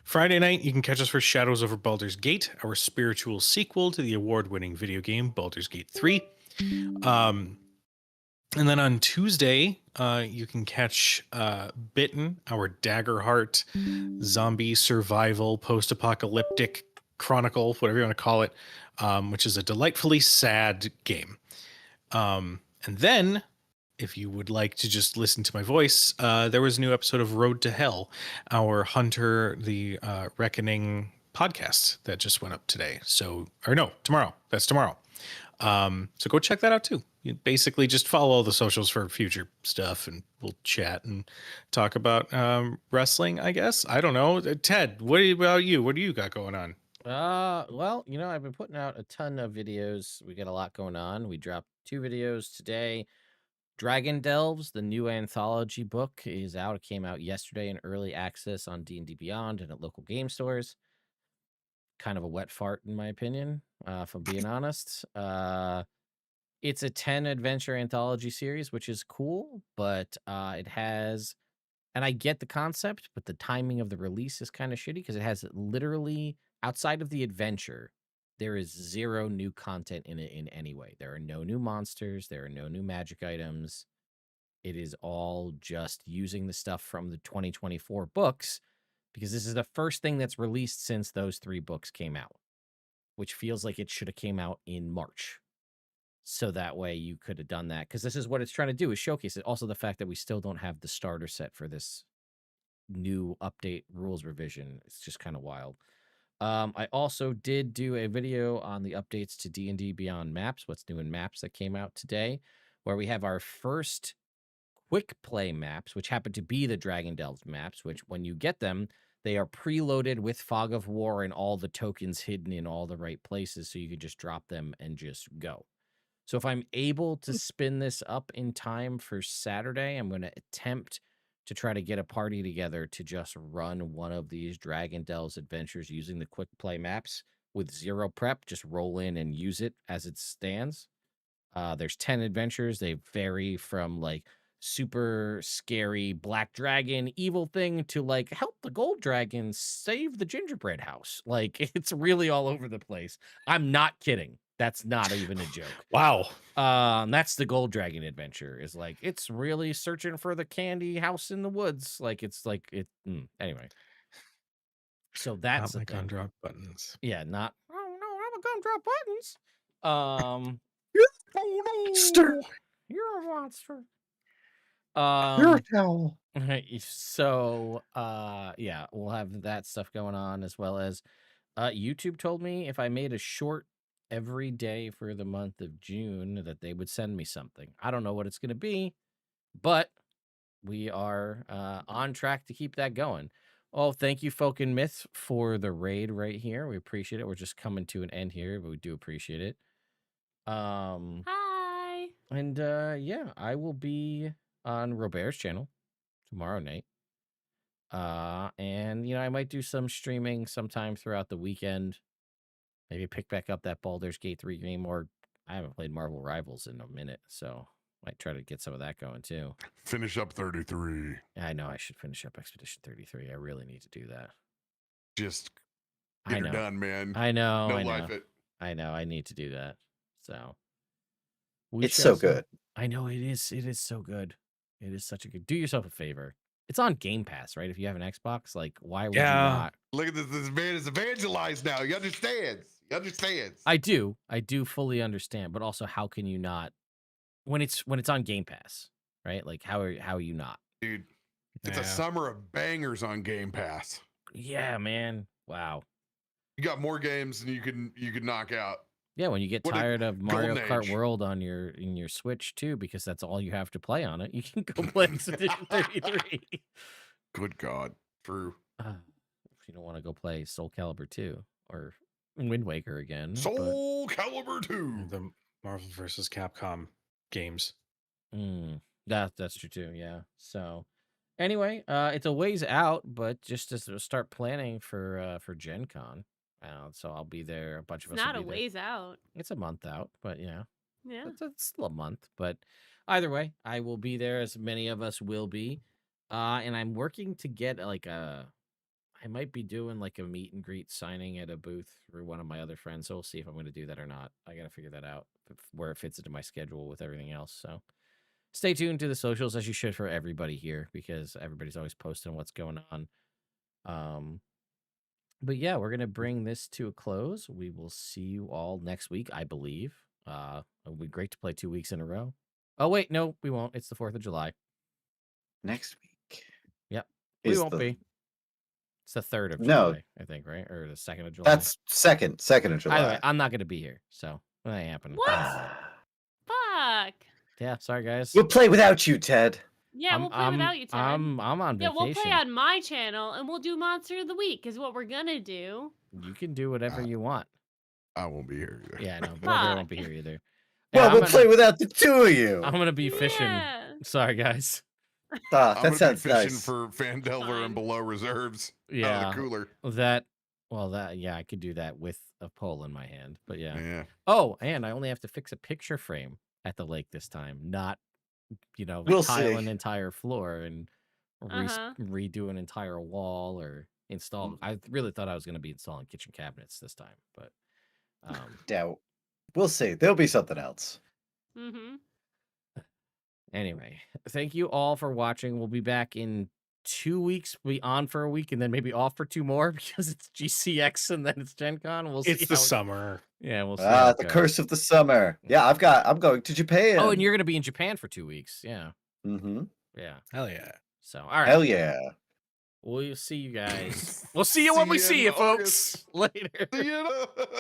Friday night, you can catch us for Shadows over Baldur's Gate, our spiritual sequel to the award-winning video game Baldur's Gate 3. And then on Tuesday, you can catch Bitten, our Daggerheart zombie survival post-apocalyptic chronicle, whatever you want to call it, which is a delightfully sad game. And then, if you would like to just listen to my voice, there was a new episode of Road to Hell, our Hunter the Reckoning podcast that just went up today. Tomorrow. That's tomorrow. So go check that out too. You basically just follow all the socials for future stuff, and we'll chat and talk about wrestling, I guess. I don't know. Ted, what about you? What do you got going on? Well, I've been putting out a ton of videos. We got a lot going on. We dropped 2 videos today. Dragon Delves, the new anthology book, is out. It came out yesterday in early access on D&D Beyond and at local game stores. Kind of a wet fart, in my opinion, if I'm being honest. It's a 10 adventure anthology series, which is cool, but it has, and I get the concept, but the timing of the release is kind of shitty because it has literally, outside of the adventure, there is 0 new content in it in any way. There are no new monsters. There are no new magic items. It is all just using the stuff from the 2024 books, because this is the first thing that's released since those 3 books came out, which feels like it should have came out in March. So that way you could have done that, because this is what it's trying to do, is showcase it. Also, the fact that we still don't have the starter set for this new update rules revision, it's just kind of wild. I also did do a video on the updates to D&D Beyond Maps, what's new in Maps, that came out today, where we have our first quick play maps, which happen to be the Dragon Delves maps, which when you get them, they are preloaded with Fog of War and all the tokens hidden in all the right places, so you can just drop them and just go. So if I'm able to spin this up in time for Saturday, I'm going to attempt to try to get a party together to just run one of these Dragon Delves adventures using the quick play maps with 0 prep. Just roll in and use it as it stands. There's 10 adventures. They vary from like super scary black dragon evil thing to like help the gold dragon save the gingerbread house. Like, it's really all over the place. I'm not kidding. That's not even a joke. Wow. That's the gold dragon adventure, is like, it's really searching for the candy house in the woods. Like, it's like it. Anyway. So that's not my the thing. gumdrop buttons. Yeah, not. Oh no, I'm a gumdrop buttons. Oh no! Stir. You're a monster. You're a towel. So yeah, we'll have that stuff going on, as well as YouTube told me if I made a short every day for the month of June that they would send me something. I don't know what it's going to be, but we are on track to keep that going. Oh, thank you, Folk and Myth, for the raid right here. We appreciate it. We're just coming to an end here, but we do appreciate it. Hi. And yeah, I will be on Robert's channel tomorrow night. And I might do some streaming sometime throughout the weekend. Maybe pick back up that Baldur's Gate 3 game, or I haven't played Marvel Rivals in a minute, so might try to get some of that going too. Finish up 33. I know I should finish up Expedition 33. I really need to do that. Just I get her know. done, man. I know. No I know. life it. I know. I need to do that. So It's so see. good. I know it is. It is so good. It is such a good. Do yourself a favor. It's on Game Pass, right? If you have an Xbox, like, why would you not? Look at this. This man is evangelized now. He understands. He understands. I do fully understand, but also, how can you not when it's on Game Pass, right? Like, how are you not? Dude, it's a Yeah. summer of bangers on Game Pass. Yeah, man. Wow. You got more games than you could knock out. Yeah, when you get What a tired of Mario golden Kart age. World on your Switch too, because that's all you have to play on it, you can go play Expedition 33. Good God. True. If you don't want to go play Soul Calibur 2 or Wind Waker again. Soul Calibur 2. The Marvel versus Capcom games. That's true too, yeah. So anyway, it's a ways out, but just to start planning for Gen Con. So I'll be there. A bunch It's of us not will a be there. ways out. It's a month out, but yeah. Yeah. It's still a month, but either way, I will be there, as many of us will be. And I'm working to get I might be doing like a meet and greet signing at a booth for one of my other friends. So we'll see if I'm going to do that or not. I got to figure that out, where it fits into my schedule with everything else. So stay tuned to the socials, as you should, for everybody here, because everybody's always posting what's going on. But yeah, we're going to bring this to a close. We will see you all next week, I believe. It'll be great to play 2 weeks in a row. Oh, wait, no, we won't. It's the 4th of July. Next week. Yep. We Is won't the- be. It's the 3rd of No. July, I think, right? Or the 2nd of July. That's second of Either July. way, I'm not going to be here. So it ain't happening. What? Fuck. Yeah, sorry, guys. We'll play without you, Ted. Yeah, we'll play without you, Ted. I'm on Yeah, vacation. we'll play on my channel, and we'll do Monster of the Week, is what we're gonna do. You can do whatever you want. I won't be here either. Yeah, no, Borger Fuck. won't be here either. Well, Yeah, we'll play without the two of you. I'm gonna be fishing. Yeah. Sorry, guys. I'm that gonna sounds be fishing nice. for Phandelver Fine. and below reserves out Yeah, of the cooler. yeah, I could do that with a pole in my hand. But yeah. Yeah. Oh, and I only have to fix a picture frame at the lake this time, not We'll tile see. an entire floor and Uh-huh. redo an entire wall or install. I really thought I was going to be installing kitchen cabinets this time, but Doubt. We'll see. There'll be something else. Mm-hmm. anyway, thank you all for watching. We'll be back in 2 weeks. We'll be on for a week and then maybe off for 2 more because it's GCX and then it's Gen Con. We'll see. It's the summer. Yeah, we'll see. how it The goes. curse of the summer. Yeah, I'm going to Japan. Oh, and you're going to be in Japan for 2 weeks. Yeah. Mm-hmm. Yeah. Hell yeah. So, all right. Hell yeah. We'll see you guys. We'll see you when we See see you you, in folks. August. Later. See you.